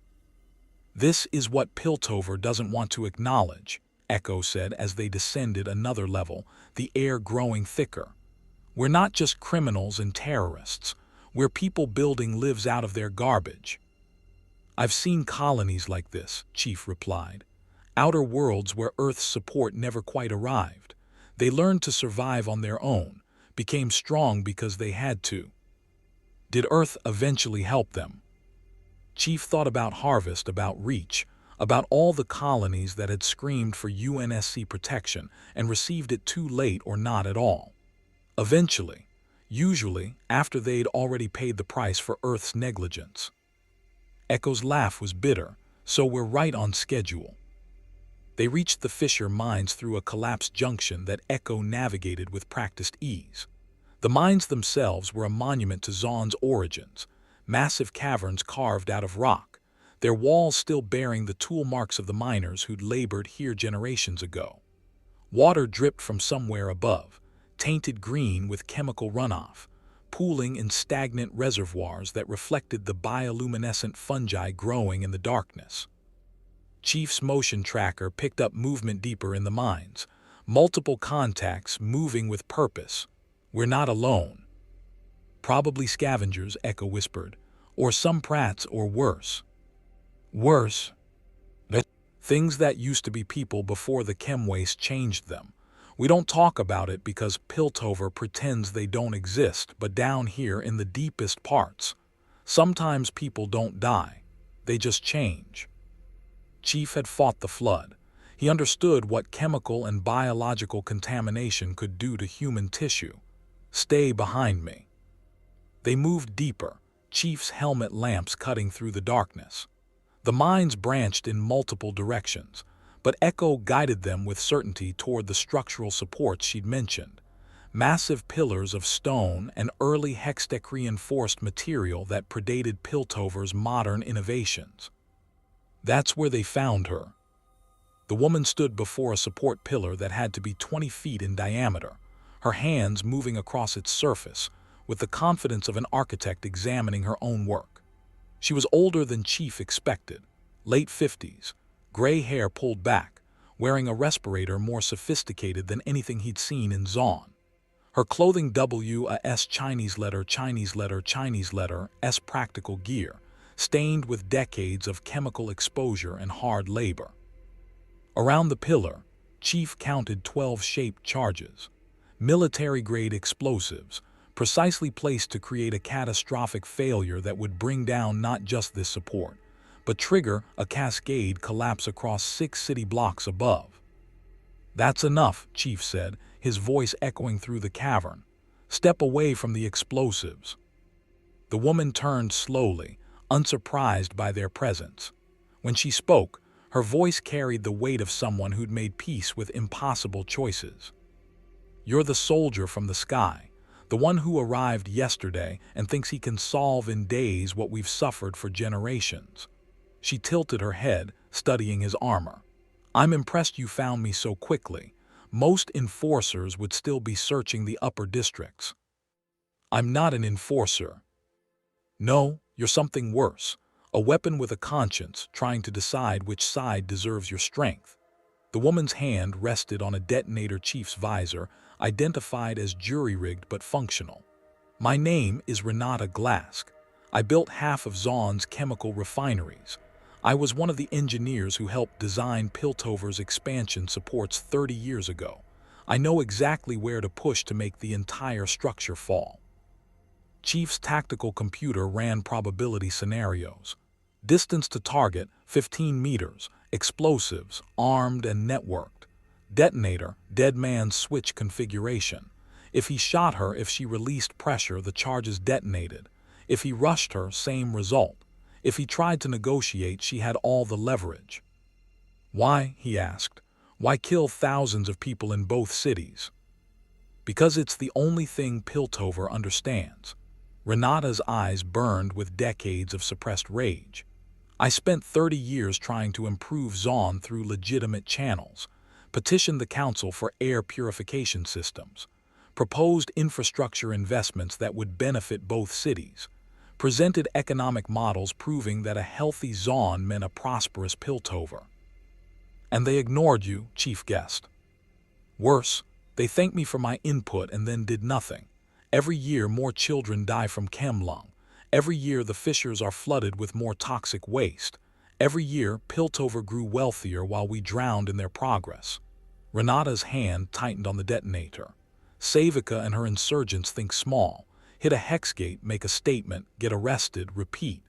"This is what Piltover doesn't want to acknowledge," Echo said as they descended another level, the air growing thicker. "We're not just criminals and terrorists. We're people building lives out of their garbage." "I've seen colonies like this," Chief replied. "Outer worlds where Earth's support never quite arrived. They learned to survive on their own, became strong because they had to." "Did Earth eventually help them?" Chief thought about Harvest, about Reach, about all the colonies that had screamed for UNSC protection and received it too late or not at all. "Eventually, usually after they'd already paid the price for Earth's negligence." Echo's laugh was bitter. "So we're right on schedule." They reached the Fisher mines through a collapsed junction that Echo navigated with practiced ease. The mines themselves were a monument to Zaun's origins, massive caverns carved out of rock, their walls still bearing the tool marks of the miners who'd labored here generations ago. Water dripped from somewhere above, tainted green with chemical runoff, pooling in stagnant reservoirs that reflected the bioluminescent fungi growing in the darkness. Chief's motion tracker picked up movement deeper in the mines, multiple contacts moving with purpose. "We're not alone." "Probably scavengers," Echo whispered, "or some prats or worse." "Worse?" "Things that used to be people before the chem waste changed them. We don't talk about it because Piltover pretends they don't exist, but down here in the deepest parts, sometimes people don't die. They just change." Chief had fought the flood. He understood what chemical and biological contamination could do to human tissue. "Stay behind me." They moved deeper, Chief's helmet lamps cutting through the darkness. The mines branched in multiple directions, but Echo guided them with certainty toward the structural supports she'd mentioned. Massive pillars of stone and early Hextech reinforced material that predated Piltover's modern innovations. That's where they found her. The woman stood before a support pillar that had to be 20 feet in diameter, her hands moving across its surface, with the confidence of an architect examining her own work. She was older than Chief expected, late 50s, gray hair pulled back, wearing a respirator more sophisticated than anything he'd seen in Zaun. Her clothing WAS Chinese letter, S practical gear, stained with decades of chemical exposure and hard labor. Around the pillar, Chief counted 12 shaped charges, military-grade explosives, precisely placed to create a catastrophic failure that would bring down not just this support, but trigger a cascade collapse across 6 city blocks above. "That's enough," Chief said, his voice echoing through the cavern. "Step away from the explosives." The woman turned slowly, unsurprised by their presence. When she spoke, her voice carried the weight of someone who'd made peace with impossible choices. "You're the soldier from the sky, the one who arrived yesterday and thinks he can solve in days what we've suffered for generations." She tilted her head, studying his armor. "I'm impressed you found me so quickly. Most enforcers would still be searching the upper districts." "I'm not an enforcer." "No, you're something worse. A weapon with a conscience, trying to decide which side deserves your strength." The woman's hand rested on a detonator Chief's visor, identified as jury-rigged but functional. "My name is Renata Glask. I built half of Zaun's chemical refineries. I was one of the engineers who helped design Piltover's expansion supports 30 years ago. I know exactly where to push to make the entire structure fall." Chief's tactical computer ran probability scenarios. Distance to target, 15 meters. Explosives, armed and networked. Detonator, dead man's switch configuration. If he shot her, if she released pressure, the charges detonated. If he rushed her, same result. If he tried to negotiate, she had all the leverage. "Why?" he asked. "Why kill thousands of people in both cities?" "Because it's the only thing Piltover understands." Renata's eyes burned with decades of suppressed rage. "I spent 30 years trying to improve Zaun through legitimate channels, petitioned the council for air purification systems, proposed infrastructure investments that would benefit both cities, presented economic models proving that a healthy Zaun meant a prosperous Piltover. And they ignored you," Chief guessed. "Worse, they thanked me for my input and then did nothing. Every year more children die from chem lung. Every year the fissures are flooded with more toxic waste. Every year Piltover grew wealthier while we drowned in their progress." Renata's hand tightened on the detonator. "Savica and her insurgents think small. Hit a hex gate, make a statement, get arrested, repeat.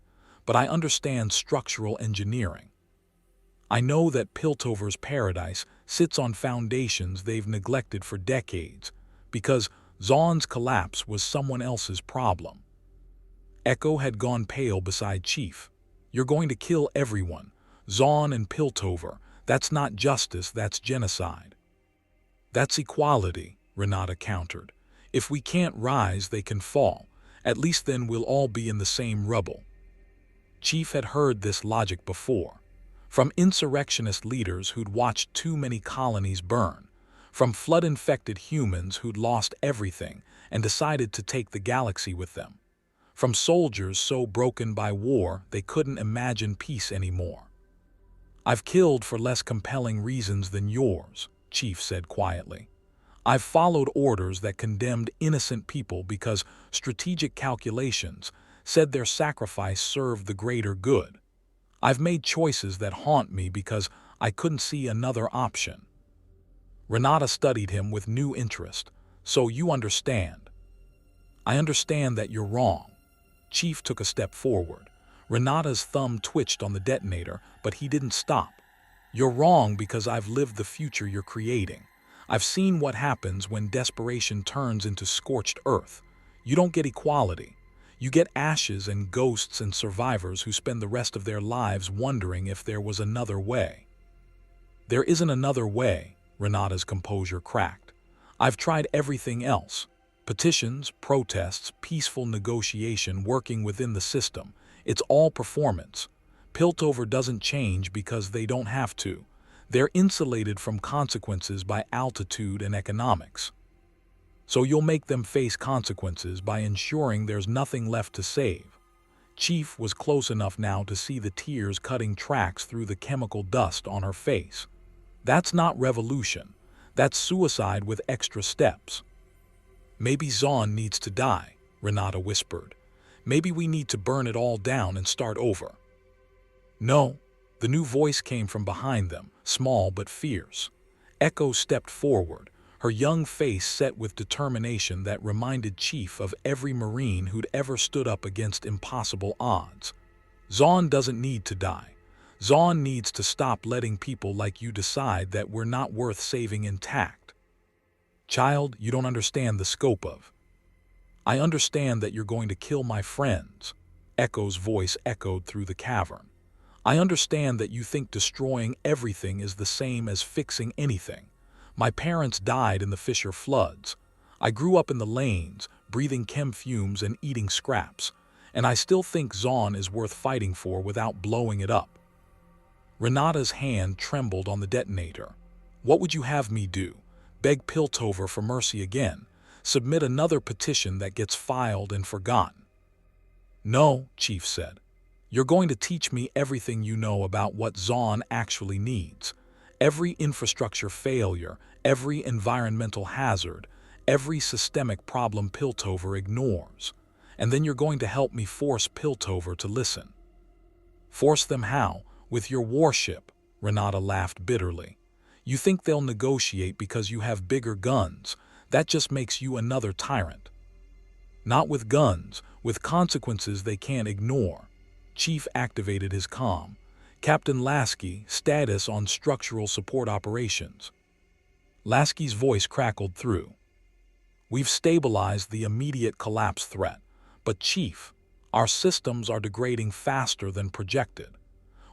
But I understand structural engineering. I know that Piltover's paradise sits on foundations they've neglected for decades, because Zaun's collapse was someone else's problem." Echo had gone pale beside Chief. "You're going to kill everyone. Zaun and Piltover. That's not justice, that's genocide." "That's equality," Renata countered. If we can't rise, they can fall. At least then we'll all be in the same rubble. Chief had heard this logic before, from insurrectionist leaders who'd watched too many colonies burn, from flood-infected humans who'd lost everything and decided to take the galaxy with them, from soldiers so broken by war they couldn't imagine peace anymore. "I've killed for less compelling reasons than yours," Chief said quietly. "I've followed orders that condemned innocent people because strategic calculations said their sacrifice served the greater good. I've made choices that haunt me because I couldn't see another option." Renata studied him with new interest. "So you understand." "I understand that you're wrong." Chief took a step forward. Renata's thumb twitched on the detonator, but he didn't stop. "You're wrong because I've lived the future you're creating. I've seen what happens when desperation turns into scorched earth. You don't get equality. You get ashes and ghosts and survivors who spend the rest of their lives wondering if there was another way." "There isn't another way," Renata's composure cracked. "I've tried everything else. Petitions, protests, peaceful negotiation, working within the system. It's all performance. Piltover doesn't change because they don't have to. They're insulated from consequences by altitude and economics. So you'll make them face consequences by ensuring there's nothing left to save." Chief was close enough now to see the tears cutting tracks through the chemical dust on her face. "That's not revolution. That's suicide with extra steps." "Maybe Zaun needs to die," Renata whispered. "Maybe we need to burn it all down and start over." "No." The new voice came from behind them, small but fierce. Echo stepped forward, her young face set with determination that reminded Chief of every Marine who'd ever stood up against impossible odds. "Zaun doesn't need to die. Zaun needs to stop letting people like you decide that we're not worth saving intact." "Child, you don't understand the scope of." "I understand that you're going to kill my friends." Echo's voice echoed through the cavern. "I understand that you think destroying everything is the same as fixing anything. My parents died in the Fisher floods. I grew up in the lanes, breathing chem fumes and eating scraps, and I still think Zaun is worth fighting for without blowing it up." Renata's hand trembled on the detonator. "What would you have me do? Beg Piltover for mercy again? Submit another petition that gets filed and forgotten?" "No," Chief said. "You're going to teach me everything you know about what Zaun actually needs. Every infrastructure failure, every environmental hazard, every systemic problem Piltover ignores. And then you're going to help me force Piltover to listen." "Force them how? With your warship?" Renata laughed bitterly. "You think they'll negotiate because you have bigger guns? That just makes you another tyrant." "Not with guns, with consequences they can't ignore." Chief activated his comm. "Captain Lasky, status on structural support operations." Lasky's voice crackled through. "We've stabilized the immediate collapse threat, but Chief, our systems are degrading faster than projected.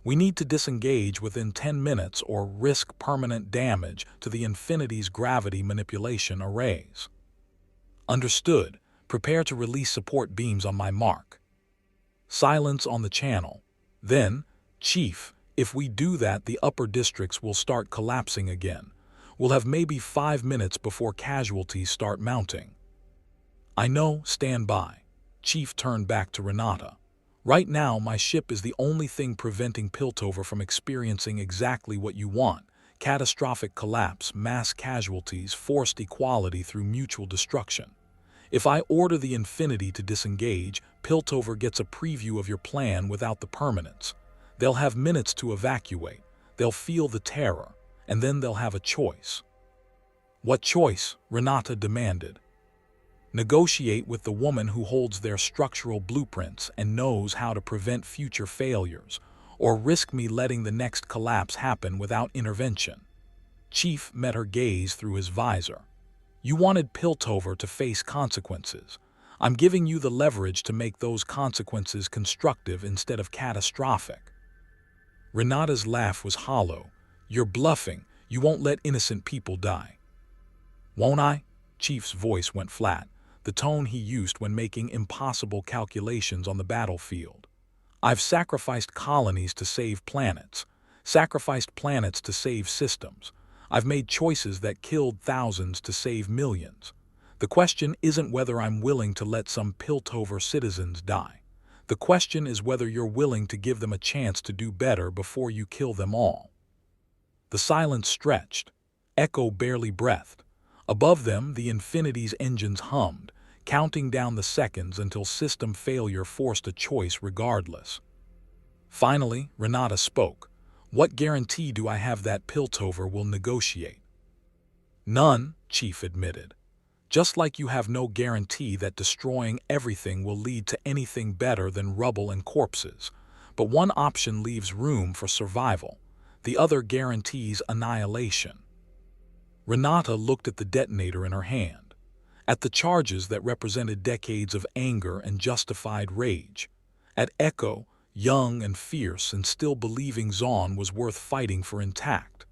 We need to disengage within 10 minutes or risk permanent damage to the Infinity's gravity manipulation arrays." "Understood. Prepare to release support beams on my mark." Silence on the channel. Then, "Chief, if we do that, the upper districts will start collapsing again. We'll have maybe 5 minutes before casualties start mounting." "I know, stand by." Chief turned back to Renata. "Right now, my ship is the only thing preventing Piltover from experiencing exactly what you want: catastrophic collapse, mass casualties, forced equality through mutual destruction. If I order the Infinity to disengage, Piltover gets a preview of your plan without the permanence. They'll have minutes to evacuate, they'll feel the terror, and then they'll have a choice." "What choice?" Renata demanded. "Negotiate with the woman who holds their structural blueprints and knows how to prevent future failures, or risk me letting the next collapse happen without intervention." Chief met her gaze through his visor. "You wanted Piltover to face consequences. I'm giving you the leverage to make those consequences constructive instead of catastrophic." Renata's laugh was hollow. "You're bluffing. You won't let innocent people die." "Won't I?" Chief's voice went flat, the tone he used when making impossible calculations on the battlefield. I've sacrificed colonies to save planets, sacrificed planets to save systems. I've made choices that killed thousands to save millions. The question isn't whether I'm willing to let some Piltover citizens die. The question is whether you're willing to give them a chance to do better before you kill them all. The silence stretched. Echo barely breathed. Above them, the Infinity's engines hummed, counting down the seconds until system failure forced a choice regardless. Finally, Renata spoke. What guarantee do I have that Piltover will negotiate? None, Chief admitted. Just like you have no guarantee that destroying everything will lead to anything better than rubble and corpses. But one option leaves room for survival. The other guarantees annihilation. Renata looked at the detonator in her hand, at the charges that represented decades of anger and justified rage, at Echo, young and fierce and still believing Zaun was worth fighting for intact,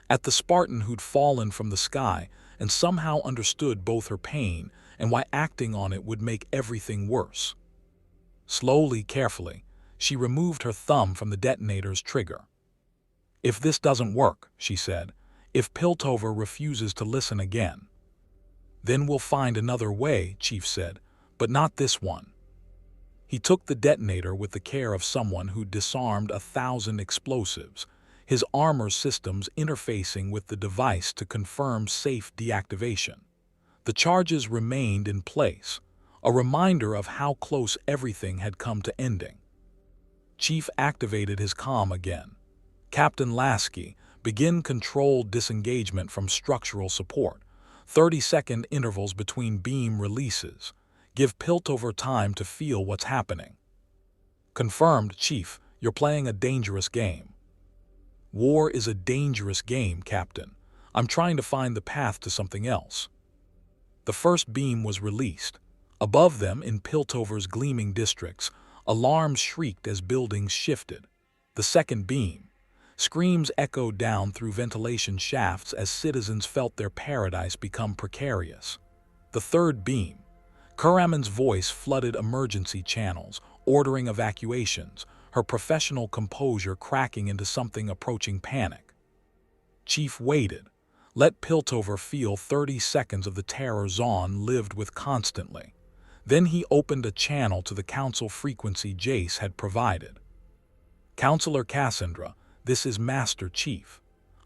at the Spartan who'd fallen from the sky and somehow understood both her pain and why acting on it would make everything worse. Slowly, carefully, she removed her thumb from the detonator's trigger. If this doesn't work, she said, if Piltover refuses to listen again, then we'll find another way, Chief said, but not this one. He took the detonator with the care of someone who disarmed 1,000 explosives, his armor systems interfacing with the device to confirm safe deactivation. The charges remained in place, a reminder of how close everything had come to ending. Chief activated his comm again. Captain Lasky, begin controlled disengagement from structural support. 30-second intervals between beam releases. Give Piltover time to feel what's happening. Confirmed, Chief, you're playing a dangerous game. War is a dangerous game, Captain. I'm trying to find the path to something else. The first beam was released. Above them, in Piltover's gleaming districts, alarms shrieked as buildings shifted. The second beam. Screams echoed down through ventilation shafts as citizens felt their paradise become precarious. The third beam. Kuraman's voice flooded emergency channels, ordering evacuations, her professional composure cracking into something approaching panic. Chief waited. Let Piltover feel 30 seconds of the terror Zaun lived with constantly. Then he opened a channel to the council frequency Jace had provided. Counselor Cassandra, this is MasterChief.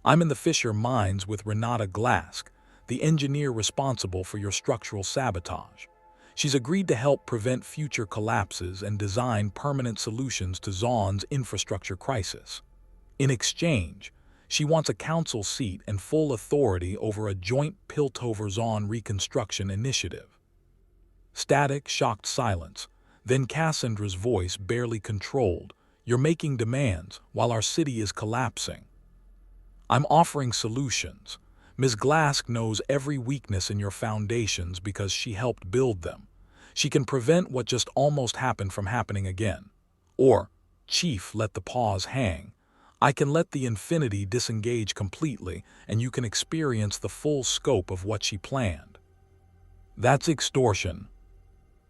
I'm in the Fisher mines with Renata Glask, the engineer responsible for your structural sabotage. She's agreed to help prevent future collapses and design permanent solutions to Zaun's infrastructure crisis. In exchange, she wants a council seat and full authority over a joint Piltover-Zaun reconstruction initiative. Static, shocked silence. Then Cassandra's voice, barely controlled. You're making demands while our city is collapsing. I'm offering solutions. Ms. Glask knows every weakness in your foundations because she helped build them. She can prevent what just almost happened from happening again. Or, Chief, let the pause hang. I can let the Infinity disengage completely and you can experience the full scope of what she planned. That's extortion.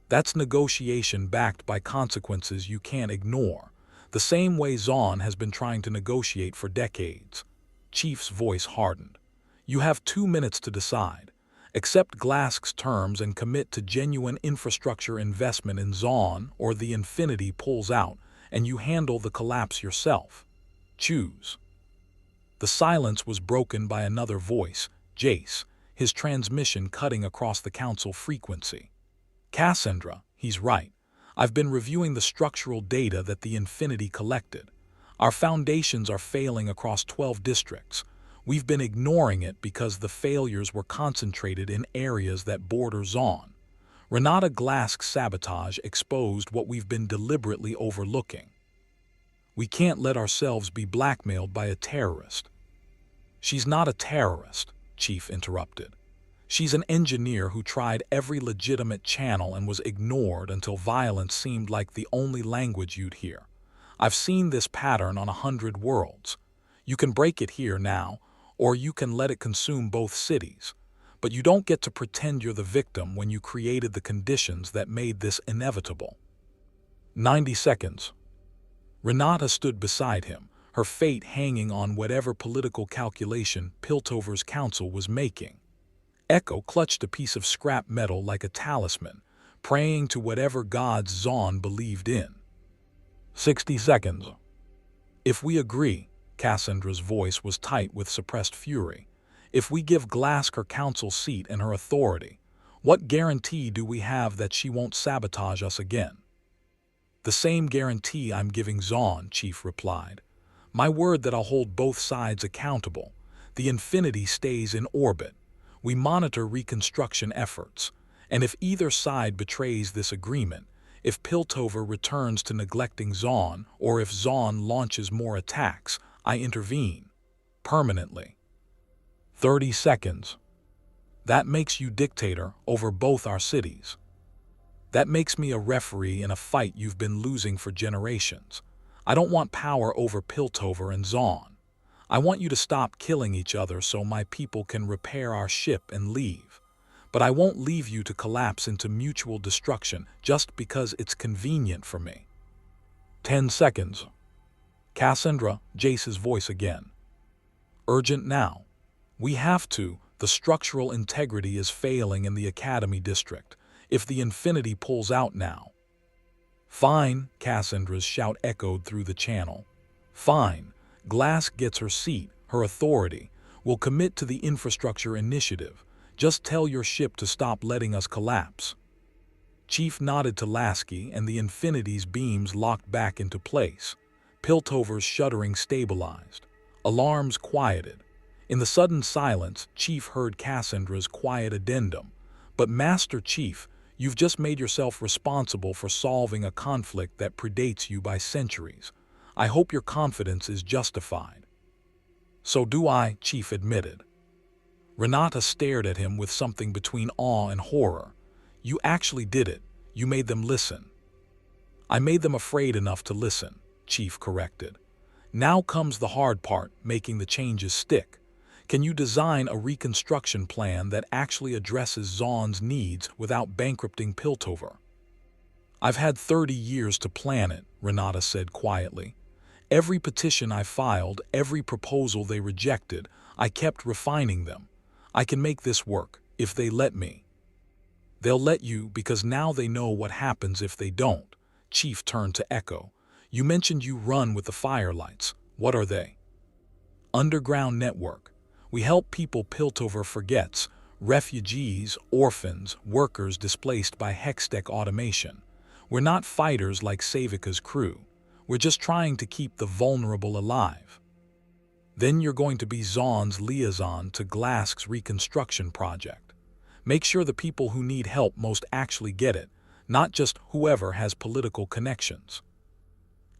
That's negotiation backed by consequences you can't ignore, the same way Zaun has been trying to negotiate for decades. Chief's voice hardened. You have 2 minutes to decide. Accept Glask's terms and commit to genuine infrastructure investment in Zaun, or the Infinity pulls out and you handle the collapse yourself. Choose. The silence was broken by another voice, Jace, his transmission cutting across the council frequency. Cassandra, he's right. I've been reviewing the structural data that the Infinity collected. Our foundations are failing across 12 districts. We've been ignoring it because the failures were concentrated in areas that border Zaun. Renata Glask's sabotage exposed what we've been deliberately overlooking. We can't let ourselves be blackmailed by a terrorist. She's not a terrorist, Chief interrupted. She's an engineer who tried every legitimate channel and was ignored until violence seemed like the only language you'd hear. I've seen this pattern on 100 worlds. You can break it here now, or you can let it consume both cities. but you don't get to pretend you're the victim when you created the conditions that made this inevitable. 90 seconds. Renata stood beside him, her fate hanging on whatever political calculation Piltover's council was making. Echo clutched a piece of scrap metal like a talisman, praying to whatever gods Zaun believed in. 60 seconds. If we agree, Cassandra's voice was tight with suppressed fury, if we give Glask her council seat and her authority, what guarantee do we have that she won't sabotage us again? The same guarantee I'm giving Zaun, Chief replied. My word that I'll hold both sides accountable. The Infinity stays in orbit. We monitor reconstruction efforts, and if either side betrays this agreement, if Piltover returns to neglecting Zaun, or if Zaun launches more attacks, I intervene. Permanently. 30 seconds. That makes you dictator over both our cities. That makes me a referee in a fight you've been losing for generations. I don't want power over Piltover and Zaun. I want you to stop killing each other so my people can repair our ship and leave. But I won't leave you to collapse into mutual destruction just because it's convenient for me. 10 seconds. Cassandra, Jace's voice again. Urgent now. We have to. The structural integrity is failing in the Academy District. If the Infinity pulls out now. Fine, Cassandra's shout echoed through the channel. Fine. Glask gets her seat, her authority. We'll commit to the infrastructure initiative. Just tell your ship to stop letting us collapse. Chief nodded to Lasky and the Infinity's beams locked back into place. Piltover's shuddering stabilized. Alarms quieted. In the sudden silence, Chief heard Cassandra's quiet addendum. But Master Chief, you've just made yourself responsible for solving a conflict that predates you by centuries. I hope your confidence is justified. So do I, Chief admitted. Renata stared at him with something between awe and horror. You actually did it. You made them listen. I made them afraid enough to listen, Chief corrected. Now comes the hard part, making the changes stick. Can you design a reconstruction plan that actually addresses Zaun's needs without bankrupting Piltover? I've had 30 years to plan it, Renata said quietly. Every petition I filed, every proposal they rejected, I kept refining them. I can make this work, if they let me. They'll let you because now they know what happens if they don't. Chief turned to Echo. You mentioned you run with the firelights. What are they? Underground network. We help people Piltover forgets, refugees, orphans, workers displaced by Hextech automation. We're not fighters like Savika's crew. We're just trying to keep the vulnerable alive. Then you're going to be Zaun's liaison to Glask's reconstruction project. Make sure the people who need help most actually get it, not just whoever has political connections.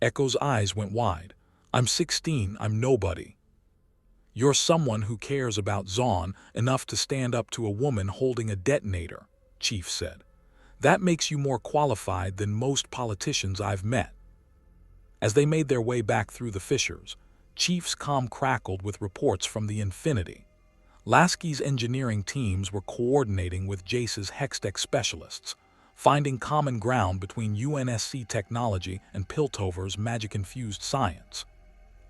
Echo's eyes went wide. I'm 16, I'm nobody. You're someone who cares about Zaun enough to stand up to a woman holding a detonator, Chief said. That makes you more qualified than most politicians I've met. As they made their way back through the fissures, Chief's comm crackled with reports from the Infinity. Lasky's engineering teams were coordinating with Jace's Hextech specialists, finding common ground between UNSC technology and Piltover's magic-infused science.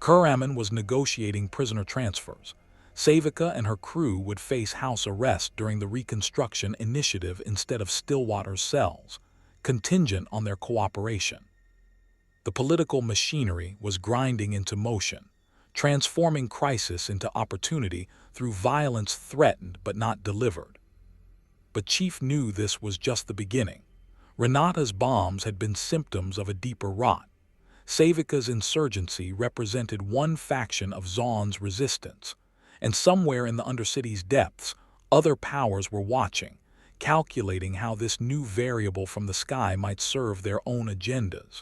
Kuraman was negotiating prisoner transfers. Savika and her crew would face house arrest during the reconstruction initiative instead of Stillwater's cells, contingent on their cooperation. The political machinery was grinding into motion, transforming crisis into opportunity through violence threatened but not delivered. But Chief knew this was just the beginning. Renata's bombs had been symptoms of a deeper rot. Savika's insurgency represented one faction of Zaun's resistance, and somewhere in the Undercity's depths, other powers were watching, calculating how this new variable from the sky might serve their own agendas.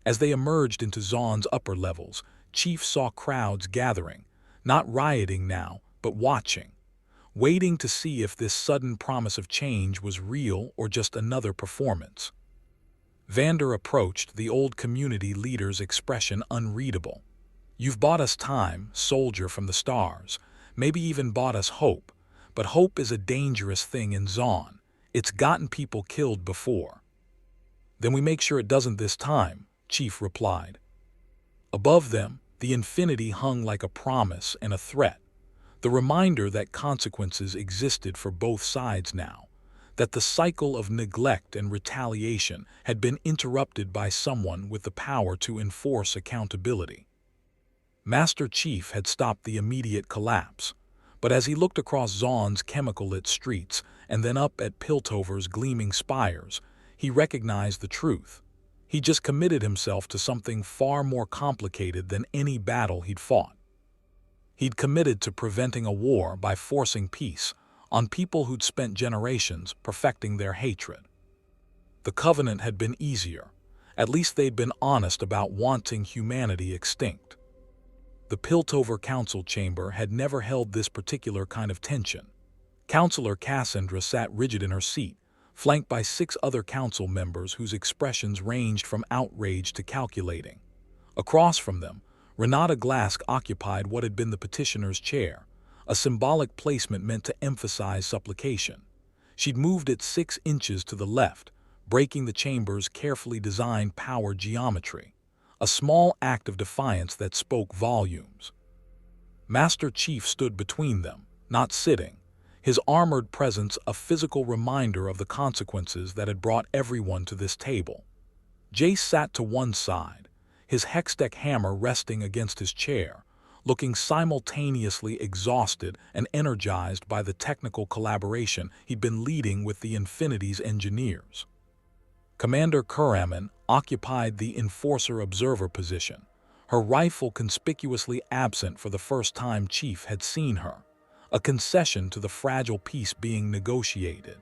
As they emerged into Zaun's upper levels, Chief saw crowds gathering, not rioting now, but watching, waiting to see if this sudden promise of change was real or just another performance. Vander approached, the old community leader's expression unreadable. You've bought us time, soldier from the stars, maybe even bought us hope, but hope is a dangerous thing in Zaun. It's gotten people killed before. Then we make sure it doesn't this time, Chief replied. Above them, the Infinity hung like a promise and a threat, the reminder that consequences existed for both sides now, that the cycle of neglect and retaliation had been interrupted by someone with the power to enforce accountability. MasterChief had stopped the immediate collapse, but as he looked across Zaun's chemical-lit streets and then up at Piltover's gleaming spires, he recognized the truth. He just committed himself to something far more complicated than any battle he'd fought. He'd committed to preventing a war by forcing peace on people who'd spent generations perfecting their hatred. The Covenant had been easier. At least they'd been honest about wanting humanity extinct. The Piltover Council chamber had never held this particular kind of tension. Councillor Cassandra sat rigid in her seat, flanked by 6 other council members whose expressions ranged from outrage to calculating. Across from them, Renata Glask occupied what had been the petitioner's chair, a symbolic placement meant to emphasize supplication. She'd moved it 6 inches to the left, breaking the chamber's carefully designed power geometry, a small act of defiance that spoke volumes. MasterChief stood between them, not sitting, his armored presence a physical reminder of the consequences that had brought everyone to this table. Jace sat to one side, his Hextech hammer resting against his chair, looking simultaneously exhausted and energized by the technical collaboration he'd been leading with the Infinity's engineers. Commander Kuraman occupied the Enforcer-Observer position, her rifle conspicuously absent for the first time Chief had seen her, a concession to the fragile peace being negotiated.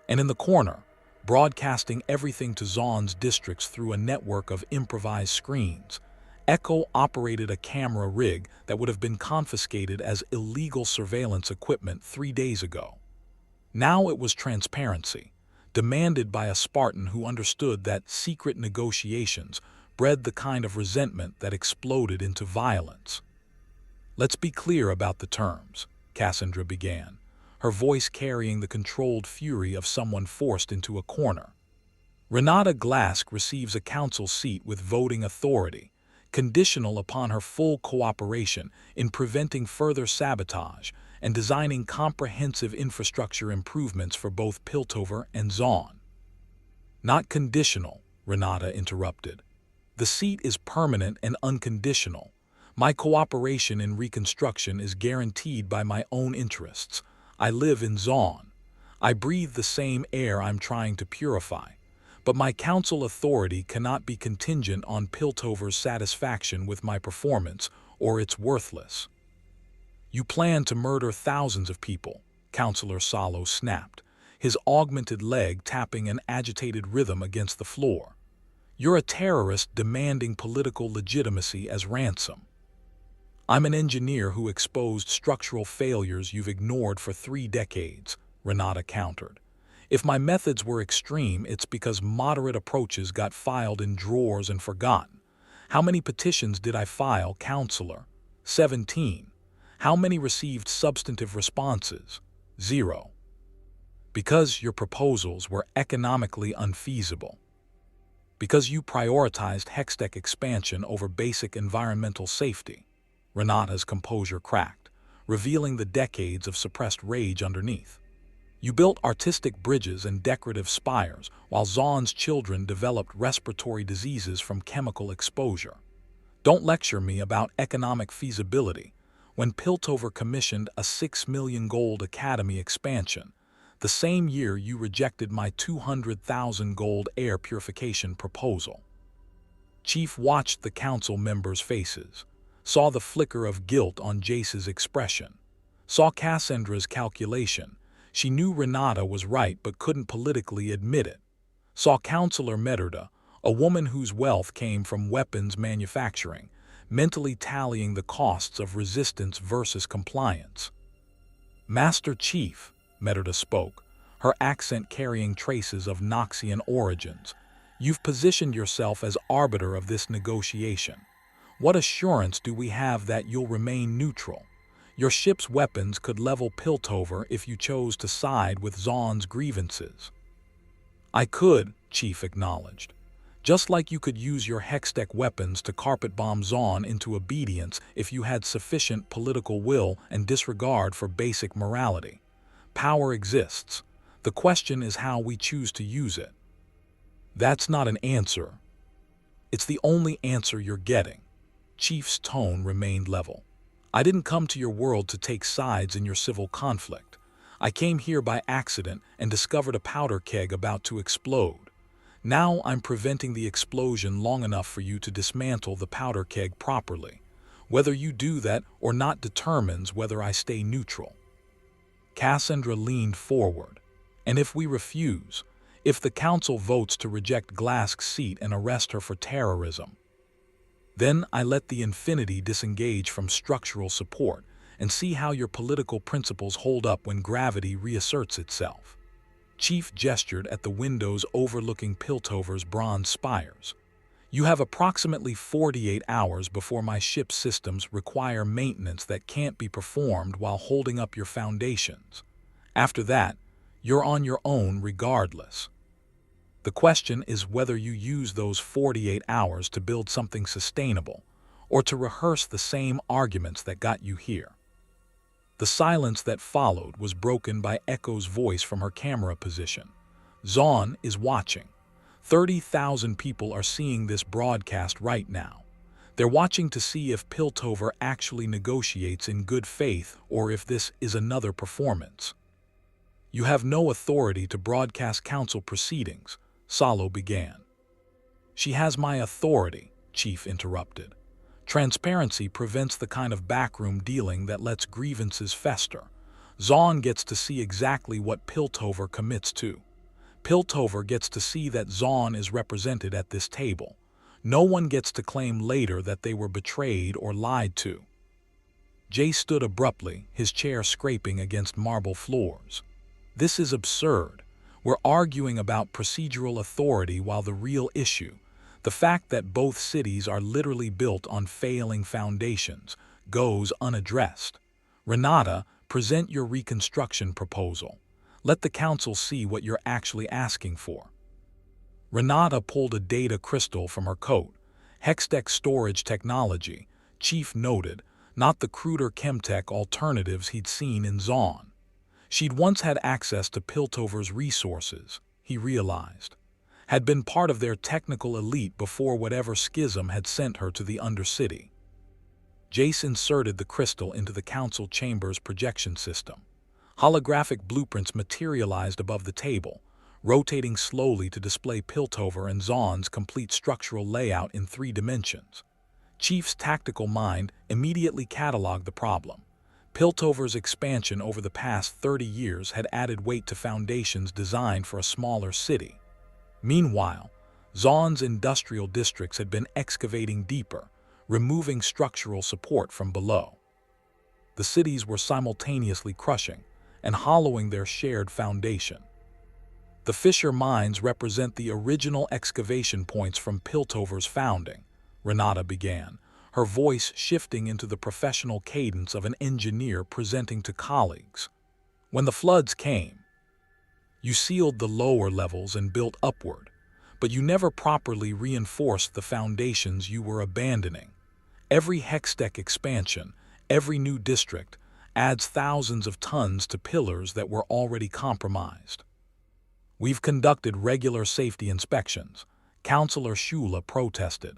And in the corner, broadcasting everything to Zaun's districts through a network of improvised screens, Echo operated a camera rig that would have been confiscated as illegal surveillance equipment 3 days ago. Now it was transparency, demanded by a Spartan who understood that secret negotiations bred the kind of resentment that exploded into violence. "Let's be clear about the terms," Cassandra began, her voice carrying the controlled fury of someone forced into a corner. Renata Glask receives a council seat with voting authority, conditional upon her full cooperation in preventing further sabotage and designing comprehensive infrastructure improvements for both Piltover and Zaun. "Not conditional," Renata interrupted. "The seat is permanent and unconditional. My cooperation in reconstruction is guaranteed by my own interests. I live in Zaun. I breathe the same air I'm trying to purify. But my council authority cannot be contingent on Piltover's satisfaction with my performance, or it's worthless." "You plan to murder thousands of people," Councillor Salo snapped, his augmented leg tapping an agitated rhythm against the floor. "You're a terrorist demanding political legitimacy as ransom." "I'm an engineer who exposed structural failures you've ignored for 3 decades, Renata countered. "If my methods were extreme, it's because moderate approaches got filed in drawers and forgotten. How many petitions did I file, Counselor? 17. How many received substantive responses? 0. Because your proposals were economically unfeasible. Because you prioritized Hextech expansion over basic environmental safety." Renata's composure cracked, revealing the decades of suppressed rage underneath. "You built artistic bridges and decorative spires while Zaun's children developed respiratory diseases from chemical exposure. Don't lecture me about economic feasibility. When Piltover commissioned a 6 million gold academy expansion, the same year you rejected my 200,000 gold air purification proposal." Chief watched the council members' faces, saw the flicker of guilt on Jace's expression, saw Cassandra's calculation. She knew Renata was right but couldn't politically admit it. Saw Councillor Medurda, a woman whose wealth came from weapons manufacturing, mentally tallying the costs of resistance versus compliance. "MasterChief," Medurda spoke, her accent carrying traces of Noxian origins, "you've positioned yourself as arbiter of this negotiation. What assurance do we have that you'll remain neutral? Your ship's weapons could level Piltover if you chose to side with Zaun's grievances. I could, Chief acknowledged. Just like you could use your Hextech weapons to carpet bomb Zaun into obedience if you had sufficient political will and disregard for basic morality. Power exists. The question is how we choose to use it. That's not an answer. It's the only answer you're getting. Chief's tone remained level. I didn't come to your world to take sides in your civil conflict. I came here by accident and discovered a powder keg about to explode. Now I'm preventing the explosion long enough for you to dismantle the powder keg properly. Whether you do that or not determines whether I stay neutral. Cassandra leaned forward. And if we refuse, if the council votes to reject Glask's seat and arrest her for terrorism, then I let the Infinity disengage from structural support and see how your political principles hold up when gravity reasserts itself. Chief gestured at the windows overlooking Piltover's bronze spires. You have approximately 48 hours before my ship's systems require maintenance that can't be performed while holding up your foundations. After that, you're on your own regardless. The question is whether you use those 48 hours to build something sustainable or to rehearse the same arguments that got you here. The silence that followed was broken by Echo's voice from her camera position. Zaun is watching. 30,000 people are seeing this broadcast right now. They're watching to see if Piltover actually negotiates in good faith or if this is another performance. You have no authority to broadcast council proceedings, Salo began. She has my authority, Chief interrupted. Transparency prevents the kind of backroom dealing that lets grievances fester. Zaun gets to see exactly what Piltover commits to. Piltover gets to see that Zaun is represented at this table. No one gets to claim later that they were betrayed or lied to. Jay stood abruptly, his chair scraping against marble floors. This is absurd. We're arguing about procedural authority while the real issue, the fact that both cities are literally built on failing foundations, goes unaddressed. Renata, present your reconstruction proposal. Let the council see what you're actually asking for. Renata pulled a data crystal from her coat. Hextech storage technology, Chief noted, not the cruder chemtech alternatives he'd seen in Zaun. She'd once had access to Piltover's resources, he realized, had been part of their technical elite before whatever schism had sent her to the undercity. Jace inserted the crystal into the council chamber's projection system. Holographic blueprints materialized above the table, rotating slowly to display Piltover and Zaun's complete structural layout in 3 dimensions. Chief's tactical mind immediately cataloged the problem. Piltover's expansion over the past 30 years had added weight to foundations designed for a smaller city. Meanwhile, Zaun's industrial districts had been excavating deeper, removing structural support from below. The cities were simultaneously crushing and hollowing their shared foundation. The fissure mines represent the original excavation points from Piltover's founding, Renata began, her voice shifting into the professional cadence of an engineer presenting to colleagues. When the floods came, you sealed the lower levels and built upward, but you never properly reinforced the foundations you were abandoning. Every Hextech expansion, every new district, adds thousands of tons to pillars that were already compromised. We've conducted regular safety inspections, Councillor Shula protested.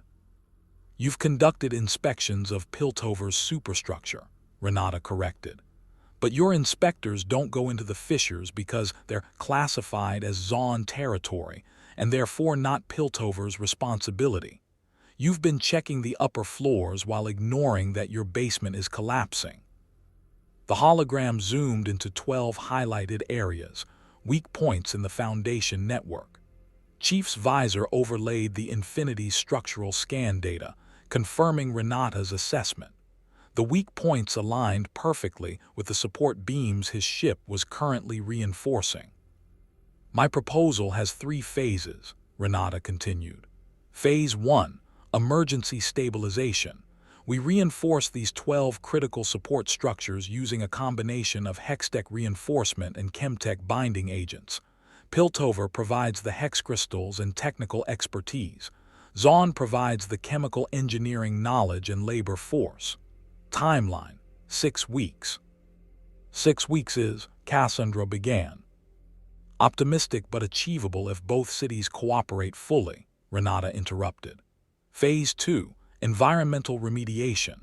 You've conducted inspections of Piltover's superstructure, Renata corrected. But your inspectors don't go into the fissures because they're classified as Zaun territory and therefore not Piltover's responsibility. You've been checking the upper floors while ignoring that your basement is collapsing. The hologram zoomed into 12 highlighted areas, weak points in the foundation network. Chief's visor overlaid the Infinity's structural scan data, confirming Renata's assessment. The weak points aligned perfectly with the support beams his ship was currently reinforcing. My proposal has 3 phases, Renata continued. Phase 1, emergency stabilization. We reinforce these 12 critical support structures using a combination of Hextech reinforcement and Chemtech binding agents. Piltover provides the hex crystals and technical expertise. Zaun provides the chemical engineering knowledge and labor force. Timeline: 6 weeks. 6 weeks is, Cassandra began. Optimistic but achievable if both cities cooperate fully, Renata interrupted. Phase 2, environmental remediation.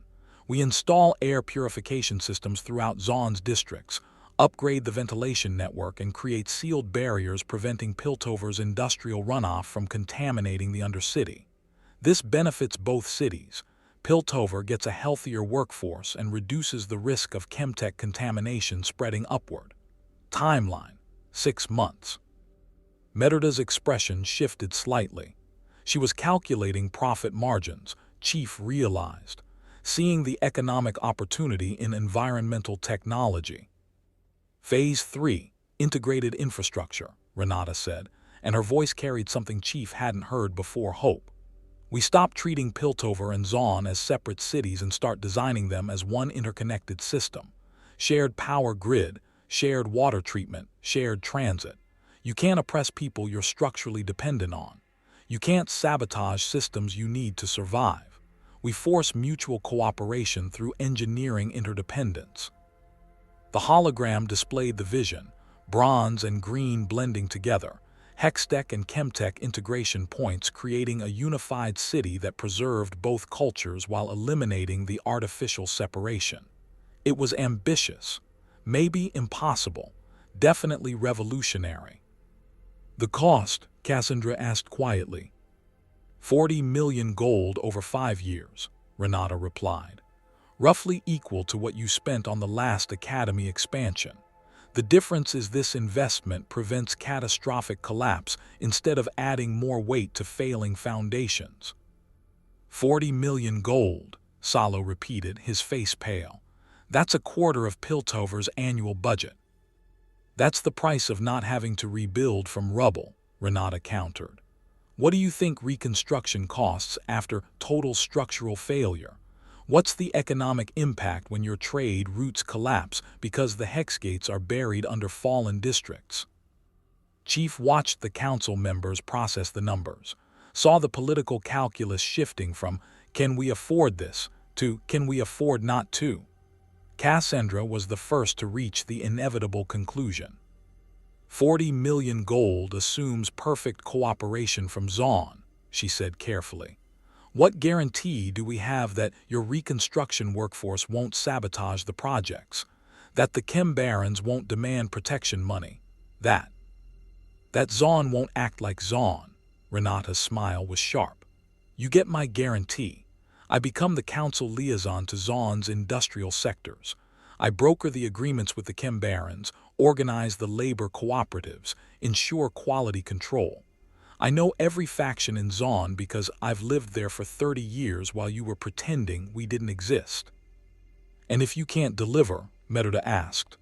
We install air purification systems throughout Zaun's districts, upgrade the ventilation network, and create sealed barriers preventing Piltover's industrial runoff from contaminating the undercity. This benefits both cities. Piltover gets a healthier workforce and reduces the risk of Chemtech contamination spreading upward. Timeline: 6 months. Merida's expression shifted slightly. She was calculating profit margins, Chief realized, seeing the economic opportunity in environmental technology. Phase 3, integrated infrastructure, Renata said, and her voice carried something Chief hadn't heard before: hope. We stop treating Piltover and Zaun as separate cities and start designing them as one interconnected system. Shared power grid, shared water treatment, shared transit. You can't oppress people you're structurally dependent on. You can't sabotage systems you need to survive. We force mutual cooperation through engineering interdependence. The hologram displayed the vision, bronze and green blending together, Hextech and Chemtech integration points creating a unified city that preserved both cultures while eliminating the artificial separation. It was ambitious, maybe impossible, definitely revolutionary. The cost, Cassandra asked quietly. 40 million gold over 5 years, Renata replied. Roughly equal to what you spent on the last academy expansion. The difference is this investment prevents catastrophic collapse instead of adding more weight to failing foundations. 40 million gold, Salo repeated, his face pale. That's a quarter of Piltover's annual budget. That's the price of not having to rebuild from rubble, Renata countered. What do you think reconstruction costs after total structural failure? What's the economic impact when your trade routes collapse because the hex gates are buried under fallen districts? Chief watched the council members process the numbers, saw the political calculus shifting from "can we afford this" to "can we afford not to?" Cassandra was the first to reach the inevitable conclusion. 40 million gold assumes perfect cooperation from Zaun, she said carefully. What guarantee do we have that your reconstruction workforce won't sabotage the projects? That the Chem Barons won't demand protection money? That Zaun won't act like Zaun? Renata's smile was sharp. You get my guarantee. I become the council liaison to Zaun's industrial sectors. I broker the agreements with the Chem Barons, organize the labor cooperatives, ensure quality control. I know every faction in Zaun because I've lived there for 30 years while you were pretending we didn't exist. And if you can't deliver, Merida asked,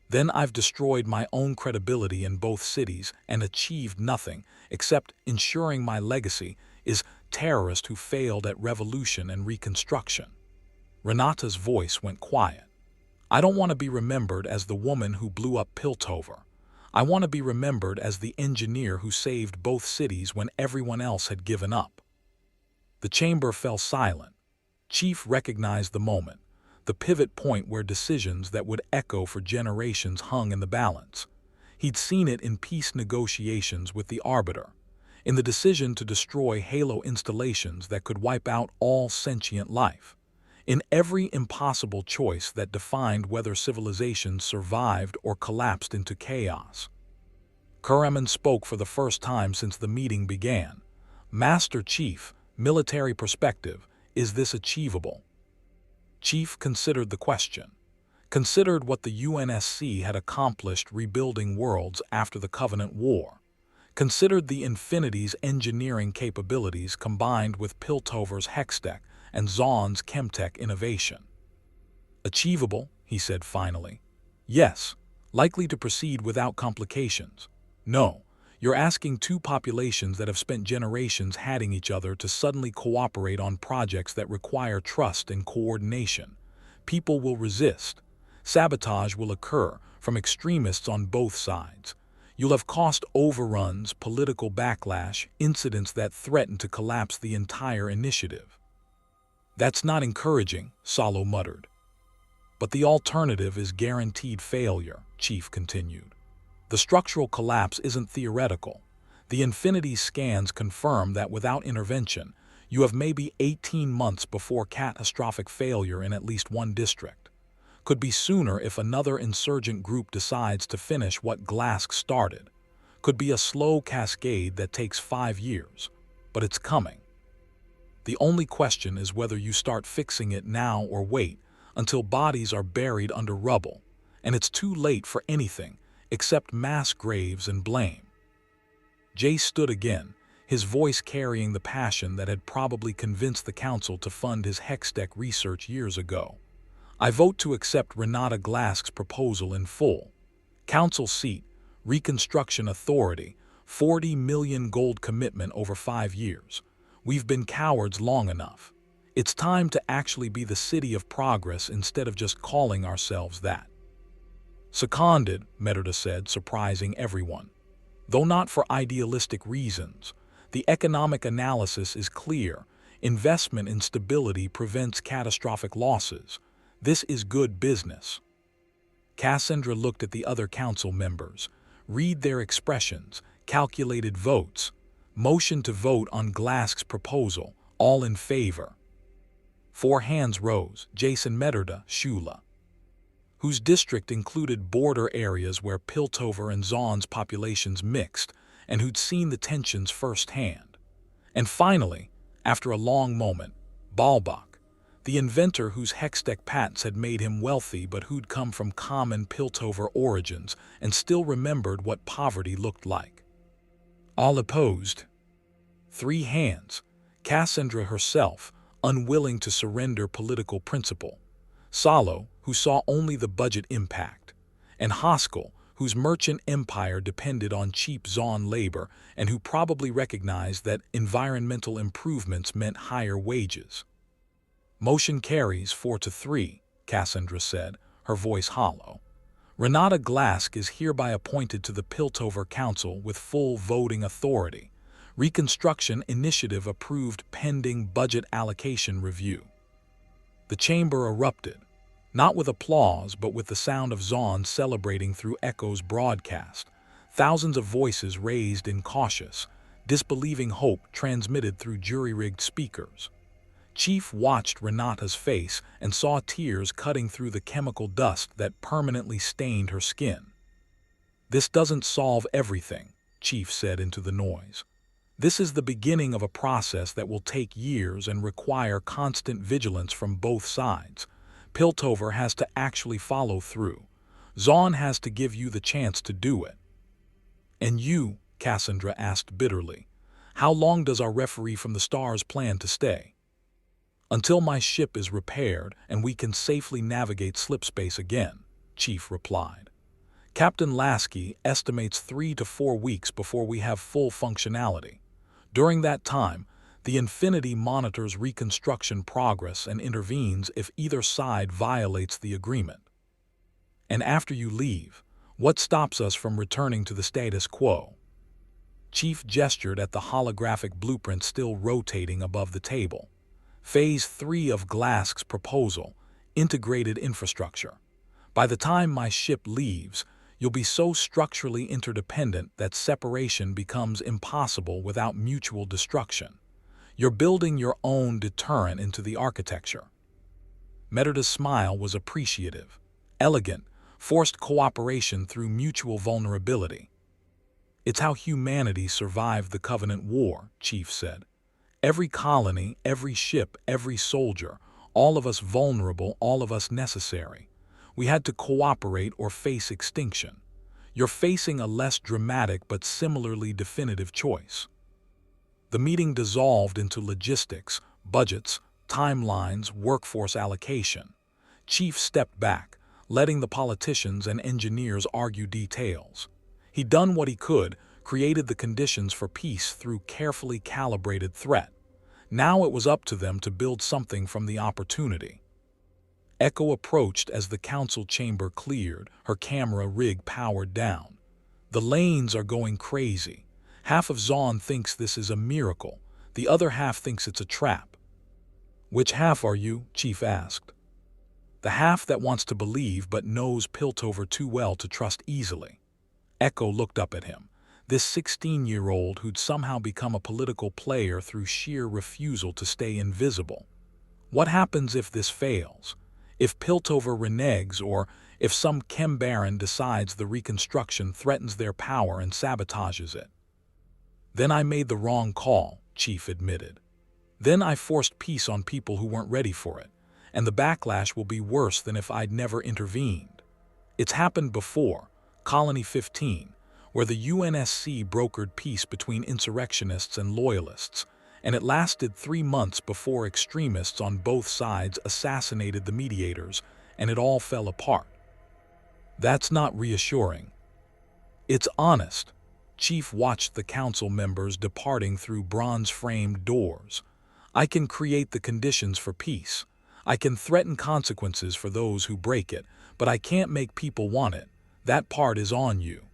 then I've destroyed my own credibility in both cities and achieved nothing except ensuring my legacy is terrorist who failed at revolution and reconstruction. Renata's voice went quiet. I don't want to be remembered as the woman who blew up Piltover. I want to be remembered as the engineer who saved both cities when everyone else had given up. The chamber fell silent. Chief recognized the moment, the pivot point where decisions that would echo for generations hung in the balance. He'd seen it in peace negotiations with the Arbiter, in the decision to destroy Halo installations that could wipe out all sentient life, in every impossible choice that defined whether civilizations survived or collapsed into chaos. Kuraman spoke for the first time since the meeting began. Master Chief, military perspective, is this achievable? Chief considered the question, considered what the UNSC had accomplished rebuilding worlds after the Covenant War, considered the Infinity's engineering capabilities combined with Piltover's Hextech and Zaun's Chemtech innovation. Achievable, he said finally. Yes. Likely to proceed without complications. No. You're asking two populations that have spent generations hating each other to suddenly cooperate on projects that require trust and coordination. People will resist. Sabotage will occur from extremists on both sides. You'll have cost overruns, political backlash, incidents that threaten to collapse the entire initiative. That's not encouraging, Salo muttered. But the alternative is guaranteed failure, Chief continued. The structural collapse isn't theoretical. The Infinity scans confirm that without intervention, you have maybe 18 months before catastrophic failure in at least one district. Could be sooner if another insurgent group decides to finish what Glask started. Could be a slow cascade that takes 5 years, but it's coming. The only question is whether you start fixing it now or wait until bodies are buried under rubble, and it's too late for anything except mass graves and blame. Jay stood again, his voice carrying the passion that had probably convinced the council to fund his Hextech research years ago. I vote to accept Renata Glask's proposal in full. Council seat, Reconstruction Authority, 40 million gold commitment over 5 years. We've been cowards long enough. It's time to actually be the city of progress instead of just calling ourselves that. Seconded, Merida said, surprising everyone. Though not for idealistic reasons, the economic analysis is clear. Investment in stability prevents catastrophic losses. This is good business. Cassandra looked at the other council members. Read their expressions, calculated votes. Motion to vote on Glask's proposal, all in favor. 4 hands rose, Jason Merida, Shula, whose district included border areas where Piltover and Zaun's populations mixed, and who'd seen the tensions firsthand. And finally, after a long moment, Balbach, the inventor whose Hextech patents had made him wealthy but who'd come from common Piltover origins and still remembered what poverty looked like. All opposed. 3 hands, Cassandra herself, unwilling to surrender political principle. Salo, who saw only the budget impact, and Haskell, whose merchant empire depended on cheap Zaun labor and who probably recognized that environmental improvements meant higher wages. Motion carries 4-3, Cassandra said, her voice hollow. Renata Glask is hereby appointed to the Piltover Council with full voting authority. Reconstruction initiative approved pending budget allocation review. The chamber erupted, not with applause but with the sound of Zaun celebrating through Echo's broadcast. Thousands of voices raised in cautious, disbelieving hope transmitted through jury-rigged speakers. Chief watched Renata's face and saw tears cutting through the chemical dust that permanently stained her skin. This doesn't solve everything, Chief said into the noise. This is the beginning of a process that will take years and require constant vigilance from both sides. Piltover has to actually follow through. Zaun has to give you the chance to do it. And you, Cassandra asked bitterly, how long does our referee from the stars plan to stay? Until my ship is repaired and we can safely navigate slipspace again, Chief replied. Captain Lasky estimates 3 to 4 weeks before we have full functionality. During that time, the Infinity monitors reconstruction progress and intervenes if either side violates the agreement. And after you leave, what stops us from returning to the status quo? Chief gestured at the holographic blueprint still rotating above the table. Phase 3 of Glask's proposal, integrated infrastructure. By the time my ship leaves, you'll be so structurally interdependent that separation becomes impossible without mutual destruction. You're building your own deterrent into the architecture. Merida's smile was appreciative, elegant, forced cooperation through mutual vulnerability. It's how humanity survived the Covenant War, Chief said. Every colony, every ship, every soldier, all of us vulnerable, all of us necessary. We had to cooperate or face extinction. You're facing a less dramatic but similarly definitive choice. The meeting dissolved into logistics, budgets, timelines, workforce allocation. Chief stepped back, letting the politicians and engineers argue details. He'd done what he could, created the conditions for peace through carefully calibrated threat. Now it was up to them to build something from the opportunity. Echo approached as the council chamber cleared, her camera rig powered down. The lanes are going crazy. Half of Zaun thinks this is a miracle. The other half thinks it's a trap. "Which half are you?" Chief asked. "The half that wants to believe but knows Piltover too well to trust easily." Echo looked up at him. This 16-year-old who'd somehow become a political player through sheer refusal to stay invisible. What happens if this fails? If Piltover reneges, or if some chem baron decides the reconstruction threatens their power and sabotages it? "Then I made the wrong call," Chief admitted. "Then I forced peace on people who weren't ready for it, and the backlash will be worse than if I'd never intervened. It's happened before, Colony 15, where the UNSC brokered peace between insurrectionists and loyalists, and it lasted 3 months before extremists on both sides assassinated the mediators, and it all fell apart." "That's not reassuring." "It's honest." Chief watched the council members departing through bronze-framed doors. "I can create the conditions for peace. I can threaten consequences for those who break it, but I can't make people want it. That part is on you."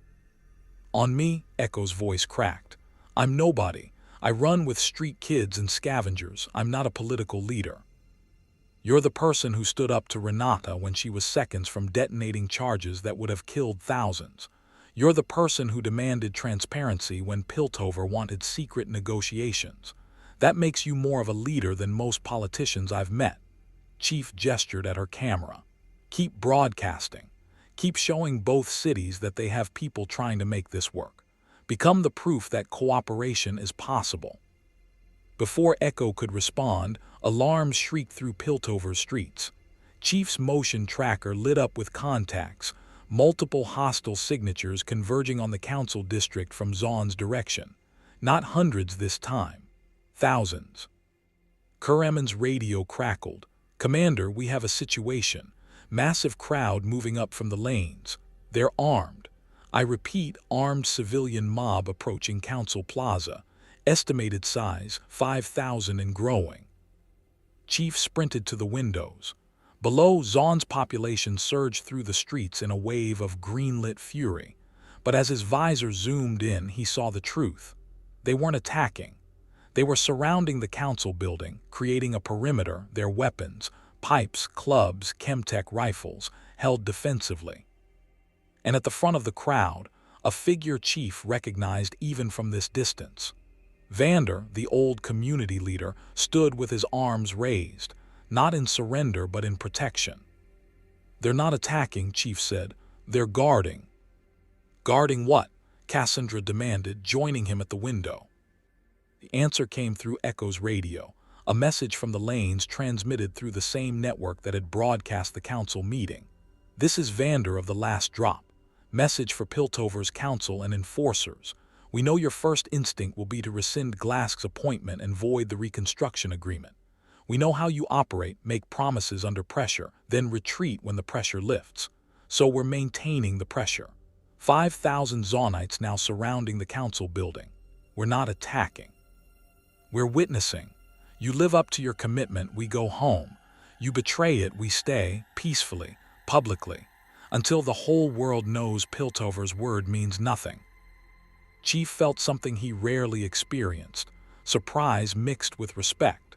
"On me?" Echo's voice cracked. "I'm nobody. I run with street kids and scavengers. I'm not a political leader." "You're the person who stood up to Renata when she was seconds from detonating charges that would have killed thousands. You're the person who demanded transparency when Piltover wanted secret negotiations. That makes you more of a leader than most politicians I've met." Chief gestured at her camera. "Keep broadcasting. Keep showing both cities that they have people trying to make this work. Become the proof that cooperation is possible." Before Echo could respond, alarms shrieked through Piltover's streets. Chief's motion tracker lit up with contacts, multiple hostile signatures converging on the council district from Zaun's direction. Not hundreds this time. Thousands. Kureman's radio crackled. "Commander, we have a situation. Massive crowd moving up from the lanes. They're armed. I repeat, armed civilian mob approaching Council Plaza. Estimated size, 5,000 and growing." Chief sprinted to the windows. Below, Zaun's population surged through the streets in a wave of green-lit fury. But as his visor zoomed in, he saw the truth. They weren't attacking. They were surrounding the council building, creating a perimeter, their weapons, pipes, clubs, chemtech rifles, held defensively. And at the front of the crowd, a figure Chief recognized even from this distance. Vander, the old community leader, stood with his arms raised, not in surrender but in protection. "They're not attacking," Chief said. "They're guarding." "Guarding what?" Cassandra demanded, joining him at the window. The answer came through Echo's radio, a message from the lanes transmitted through the same network that had broadcast the council meeting. "This is Vander of the Last Drop. Message for Piltover's council and enforcers. We know your first instinct will be to rescind Glask's appointment and void the reconstruction agreement. We know how you operate, make promises under pressure, then retreat when the pressure lifts. So we're maintaining the pressure. 5,000 Zaunites now surrounding the council building. We're not attacking. We're witnessing. You live up to your commitment, we go home. You betray it, we stay, peacefully, publicly, until the whole world knows Piltover's word means nothing." Chief felt something he rarely experienced, surprise mixed with respect.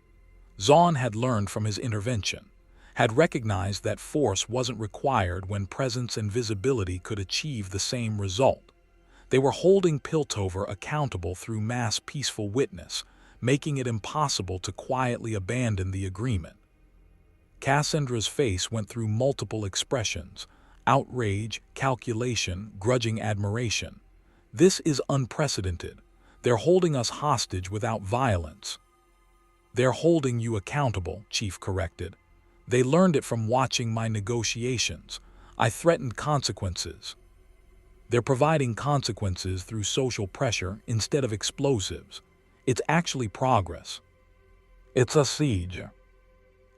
Zaun had learned from his intervention, had recognized that force wasn't required when presence and visibility could achieve the same result. They were holding Piltover accountable through mass peaceful witness, making it impossible to quietly abandon the agreement. Cassandra's face went through multiple expressions: outrage, calculation, grudging admiration. "This is unprecedented. They're holding us hostage without violence." "They're holding you accountable," Chief corrected. "They learned it from watching my negotiations. I threatened consequences. They're providing consequences through social pressure instead of explosives. It's actually progress. It's a siege.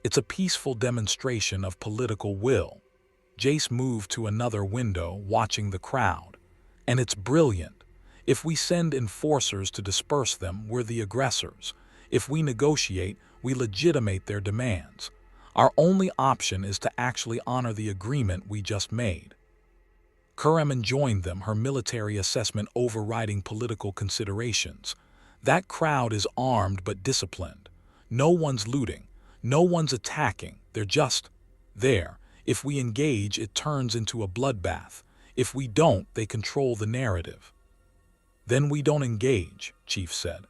It's a peaceful demonstration of political will." Jace moved to another window, watching the crowd. "And it's brilliant. If we send enforcers to disperse them, we're the aggressors. If we negotiate, we legitimate their demands. Our only option is to actually honor the agreement we just made. Kurem joined them, her military assessment overriding political considerations. That crowd is armed but disciplined. No one's looting. No one's attacking. They're just there. If we engage, it turns into a bloodbath. If we don't, they control the narrative. Then we don't engage, Chief said.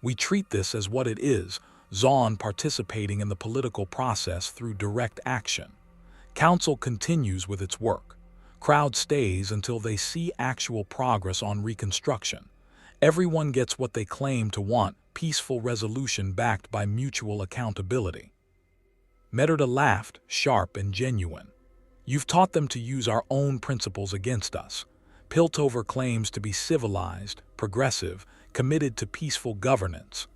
We treat this as what it is, Zaun participating in the political process through direct action. Council continues with its work. Crowd stays until they see actual progress on reconstruction. Everyone gets what they claim to want, peaceful resolution backed by mutual accountability. Merida laughed, sharp and genuine. You've taught them to use our own principles against us. Piltover claims to be civilized, progressive, committed to peaceful governance.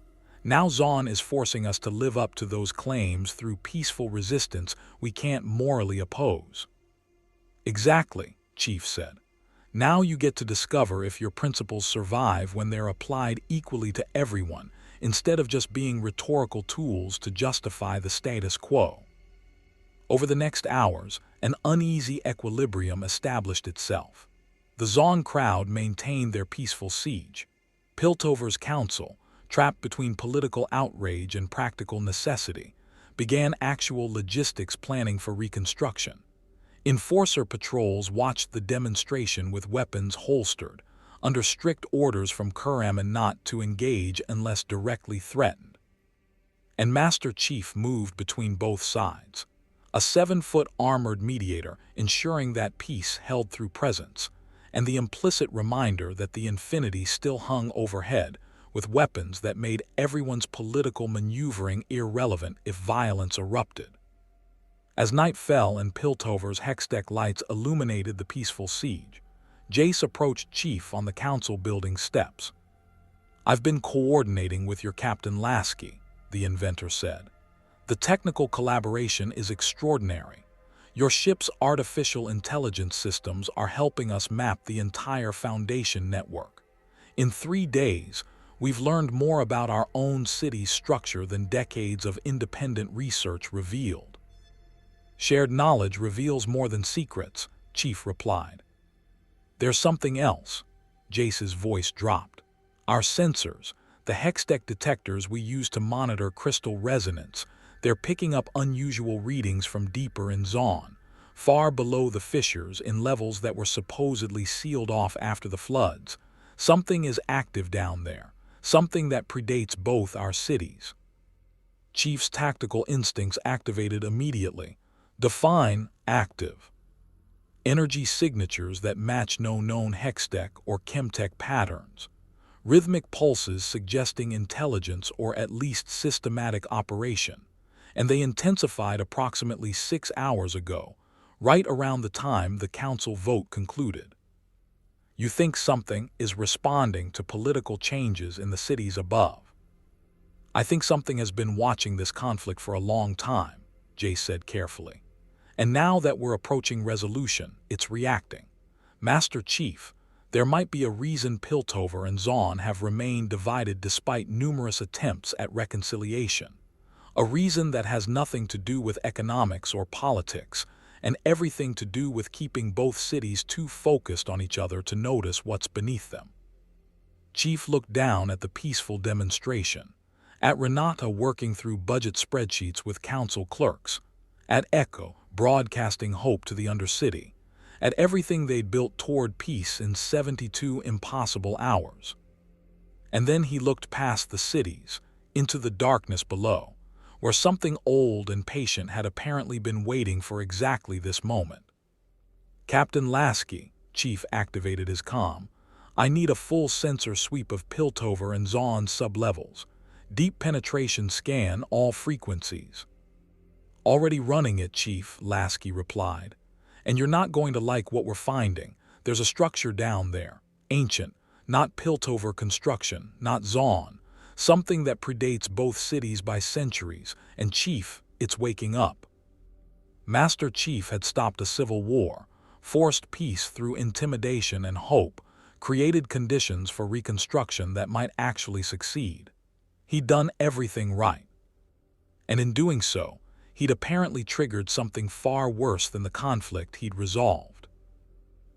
Now Zaun is forcing us to live up to those claims through peaceful resistance we can't morally oppose. Exactly, Chief said. Now you get to discover if your principles survive when they're applied equally to everyone, instead of just being rhetorical tools to justify the status quo. Over the next hours, an uneasy equilibrium established itself. The Zaun crowd maintained their peaceful siege. Piltover's council, trapped between political outrage and practical necessity, began actual logistics planning for reconstruction. Enforcer patrols watched the demonstration with weapons holstered, under strict orders from Kurem not to engage unless directly threatened. And MasterChief moved between both sides, a 7-foot armored mediator ensuring that peace held through presence, and the implicit reminder that the Infinity still hung overhead, with weapons that made everyone's political maneuvering irrelevant if violence erupted. As night fell and Piltover's Hextech lights illuminated the peaceful siege, Jace approached Chief on the council building steps. "I've been coordinating with your Captain Lasky," the inventor said. "The technical collaboration is extraordinary. Your ship's artificial intelligence systems are helping us map the entire Foundation network. In 3 days, we've learned more about our own city's structure than decades of independent research revealed." "Shared knowledge reveals more than secrets," Chief replied. "There's something else." Jace's voice dropped. "Our sensors, the Hextech detectors we use to monitor crystal resonance, they're picking up unusual readings from deeper in Zaun, far below the fissures in levels that were supposedly sealed off after the floods. Something is active down there, something that predates both our cities." Chief's tactical instincts activated immediately. "Define active." "Energy signatures that match no known Hextech or Chemtech patterns. Rhythmic pulses suggesting intelligence or at least systematic operation. And they intensified approximately 6 hours ago, right around the time the council vote concluded." "You think something is responding to political changes in the cities above?" "I think something has been watching this conflict for a long time," Jace said carefully. "And now that we're approaching resolution, it's reacting. Master Chief, there might be a reason Piltover and Zaun have remained divided despite numerous attempts at reconciliation. A reason that has nothing to do with economics or politics, and everything to do with keeping both cities too focused on each other to notice what's beneath them." Chief looked down at the peaceful demonstration, at Renata working through budget spreadsheets with council clerks, at Echo broadcasting hope to the undercity, at everything they'd built toward peace in 72 impossible hours. And then he looked past the cities, into the darkness below, where something old and patient had apparently been waiting for exactly this moment. "Captain Lasky," Chief activated his comm, "I need a full sensor sweep of Piltover and Zaun sublevels. Deep penetration scan all frequencies." "Already running it, Chief," Lasky replied. "And you're not going to like what we're finding. There's a structure down there, ancient, not Piltover construction, not Zaun. Something that predates both cities by centuries, and Chief, it's waking up." Master Chief had stopped a civil war, forced peace through intimidation and hope, created conditions for reconstruction that might actually succeed. He'd done everything right. And in doing so, he'd apparently triggered something far worse than the conflict he'd resolved.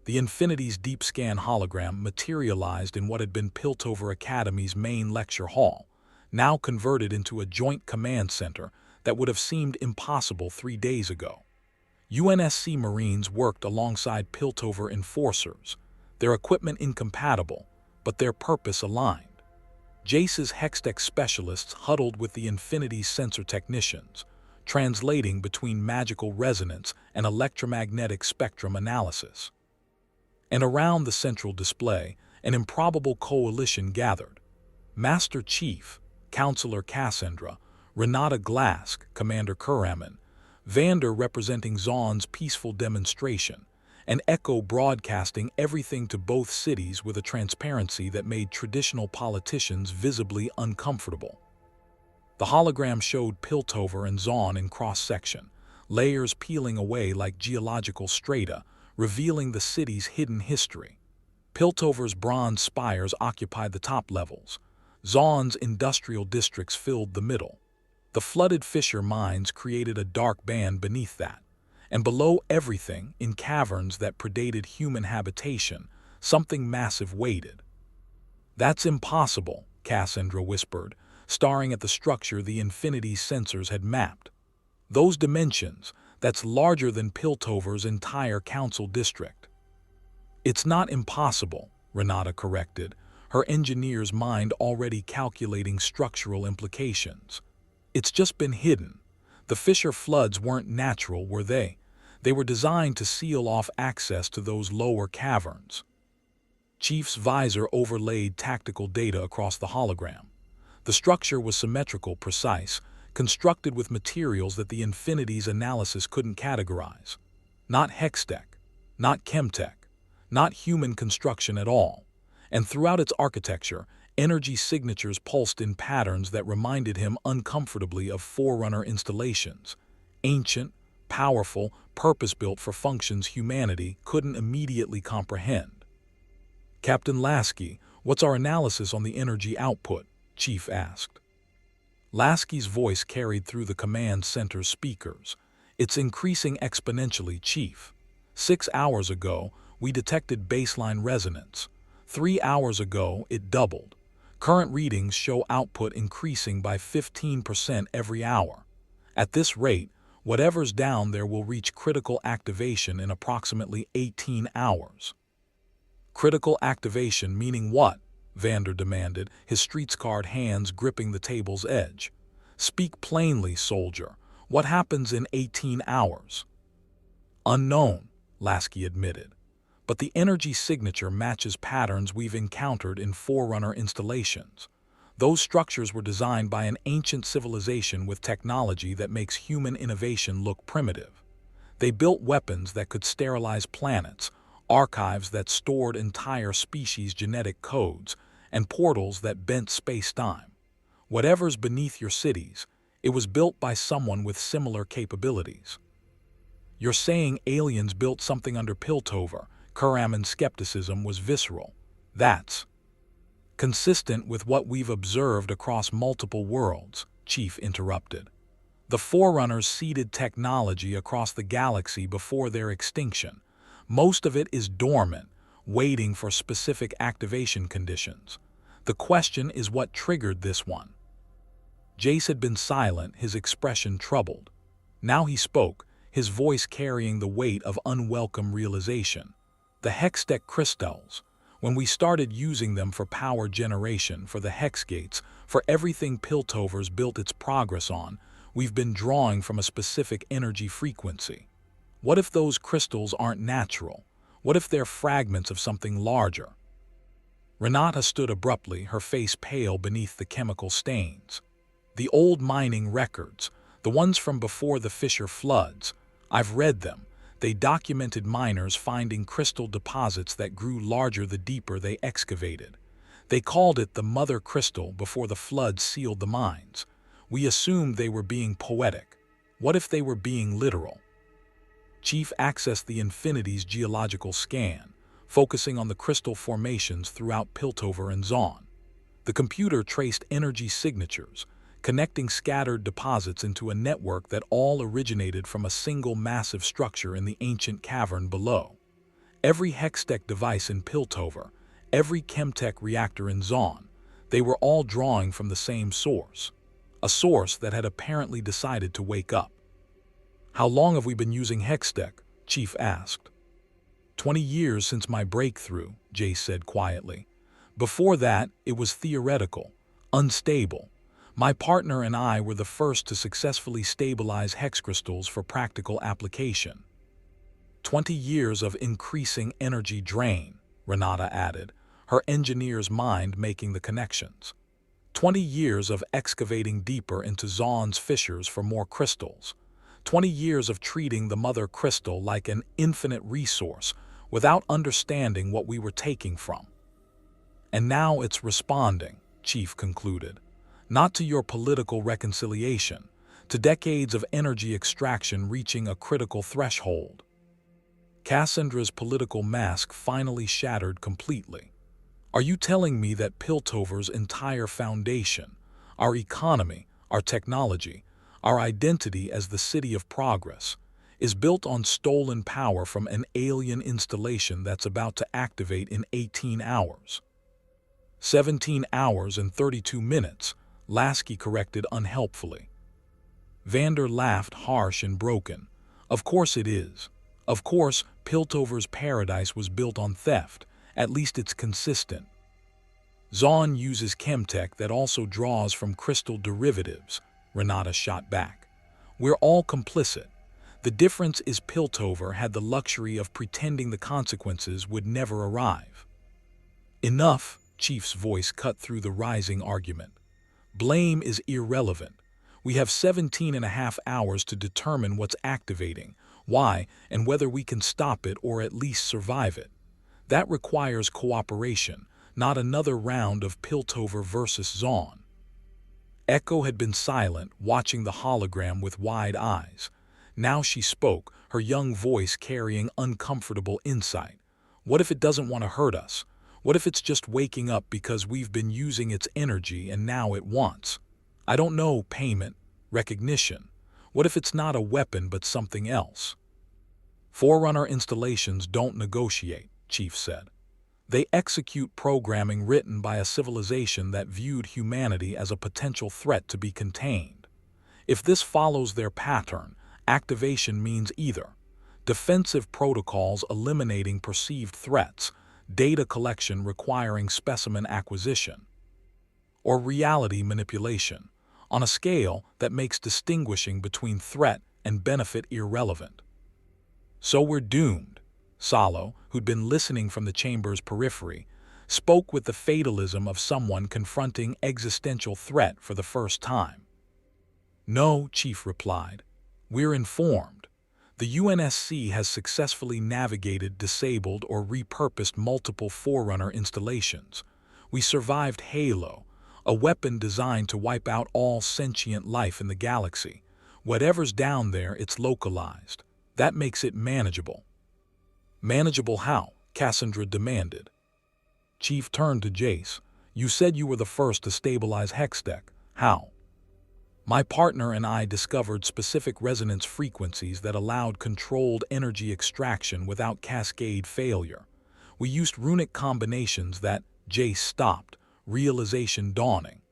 The Infinity's deep scan hologram materialized in what had been Piltover Academy's main lecture hall, now converted into a joint command center that would have seemed impossible 3 days ago. UNSC Marines worked alongside Piltover enforcers, their equipment incompatible, but their purpose aligned. Jace's Hextech specialists huddled with the Infinity's sensor technicians, translating between magical resonance and electromagnetic spectrum analysis. And around the central display, an improbable coalition gathered. MasterChief, Counselor Cassandra, Renata Glask, Commander Kuraman, Vander representing Zaun's peaceful demonstration, and Echo broadcasting everything to both cities with a transparency that made traditional politicians visibly uncomfortable. The hologram showed Piltover and Zaun in cross-section, layers peeling away like geological strata, revealing the city's hidden history. Piltover's bronze spires occupied the top levels. Zaun's industrial districts filled the middle. The flooded fissure mines created a dark band beneath that, and below everything, in caverns that predated human habitation, something massive waited. "That's impossible," Cassandra whispered, staring at the structure the Infinity's sensors had mapped. "Those dimensions, that's larger than Piltover's entire council district." "It's not impossible," Renata corrected, her engineer's mind already calculating structural implications. "It's just been hidden. The fissure floods weren't natural, were they? They were designed to seal off access to those lower caverns." Chief's visor overlaid tactical data across the hologram. The structure was symmetrical, precise, constructed with materials that the Infinity's analysis couldn't categorize. Not Hextech, not Chemtech, not human construction at all. And throughout its architecture, energy signatures pulsed in patterns that reminded him uncomfortably of Forerunner installations. Ancient, powerful, purpose-built for functions humanity couldn't immediately comprehend. "Captain Lasky, what's our analysis on the energy output?" Chief asked. Lasky's voice carried through the command center's speakers. "It's increasing exponentially, Chief. 6 hours ago, we detected baseline resonance. 3 hours ago, it doubled. Current readings show output increasing by 15% every hour. At this rate, whatever's down there will reach critical activation in approximately 18 hours. "Critical activation meaning what?" Vander demanded, his street-scarred hands gripping the table's edge. "Speak plainly, soldier. What happens in 18 hours? "Unknown," Lasky admitted. "But the energy signature matches patterns we've encountered in Forerunner installations. Those structures were designed by an ancient civilization with technology that makes human innovation look primitive. They built weapons that could sterilize planets, archives that stored entire species' genetic codes, and portals that bent space-time. Whatever's beneath your cities, it was built by someone with similar capabilities." "You're saying aliens built something under Piltover?" Kuraman's skepticism was visceral. "That's consistent with what we've observed across multiple worlds," Chief interrupted. "The Forerunners seeded technology across the galaxy before their extinction. Most of it is dormant, waiting for specific activation conditions. The question is what triggered this one." Jace had been silent, his expression troubled. Now he spoke, his voice carrying the weight of unwelcome realization. "The Hextech crystals. When we started using them for power generation, for the hex gates, for everything Piltover's built its progress on, we've been drawing from a specific energy frequency. What if those crystals aren't natural? What if they're fragments of something larger?" Renata stood abruptly, her face pale beneath the chemical stains. "The old mining records, the ones from before the fissure floods, I've read them. They documented miners finding crystal deposits that grew larger the deeper they excavated. They called it the mother crystal before the flood sealed the mines. We assumed they were being poetic. What if they were being literal?" Chief accessed the Infinity's geological scan, focusing on the crystal formations throughout Piltover and Zaun. The computer traced energy signatures, connecting scattered deposits into a network that all originated from a single massive structure in the ancient cavern below. Every Hextech device in Piltover, every Chemtech reactor in Zaun, they were all drawing from the same source, a source that had apparently decided to wake up. "How long have we been using Hextech?" Chief asked. 20 years since my breakthrough, Jace said quietly. Before that, it was theoretical, unstable. My partner and I were the first to successfully stabilize hex crystals for practical application. 20 years of increasing energy drain, Renata added, her engineer's mind making the connections. 20 years of excavating deeper into Zaun's fissures for more crystals. 20 years of treating the mother crystal like an infinite resource without understanding what we were taking from. And now it's responding, Chief concluded. Not to your political reconciliation, to decades of energy extraction reaching a critical threshold. Cassandra's political mask finally shattered completely. Are you telling me that Piltover's entire foundation, our economy, our technology, our identity as the city of progress, is built on stolen power from an alien installation that's about to activate in 18 hours? 17 hours and 32 minutes, Lasky corrected unhelpfully. Vander laughed harsh and broken. Of course it is. Of course, Piltover's paradise was built on theft. At least it's consistent. Zaun uses Chemtech that also draws from crystal derivatives, Renata shot back. We're all complicit. The difference is Piltover had the luxury of pretending the consequences would never arrive. Enough, Chief's voice cut through the rising argument. Blame is irrelevant. We have 17.5 hours to determine what's activating, why, and whether we can stop it or at least survive it. That requires cooperation, not another round of Piltover versus Zaun. Echo had been silent, watching the hologram with wide eyes. Now she spoke, her young voice carrying uncomfortable insight. What if it doesn't want to hurt us? What if it's just waking up because we've been using its energy and now it wants? I don't know, payment, recognition. What if it's not a weapon but something else? Forerunner installations don't negotiate, Chief said. They execute programming written by a civilization that viewed humanity as a potential threat to be contained. If this follows their pattern, activation means either defensive protocols eliminating perceived threats, data collection requiring specimen acquisition, or reality manipulation, on a scale that makes distinguishing between threat and benefit irrelevant. So we're doomed, Salo, who'd been listening from the chamber's periphery, spoke with the fatalism of someone confronting existential threat for the first time. No, Chief replied. We're informed. The UNSC has successfully navigated, disabled, or repurposed multiple Forerunner installations. We survived Halo, a weapon designed to wipe out all sentient life in the galaxy. Whatever's down there, it's localized. That makes it manageable. Manageable how? Cassandra demanded. Chief turned to Jace. You said you were the first to stabilize Hextech. How? My partner and I discovered specific resonance frequencies that allowed controlled energy extraction without cascade failure. We used runic combinations that, Jace stopped, realization dawning.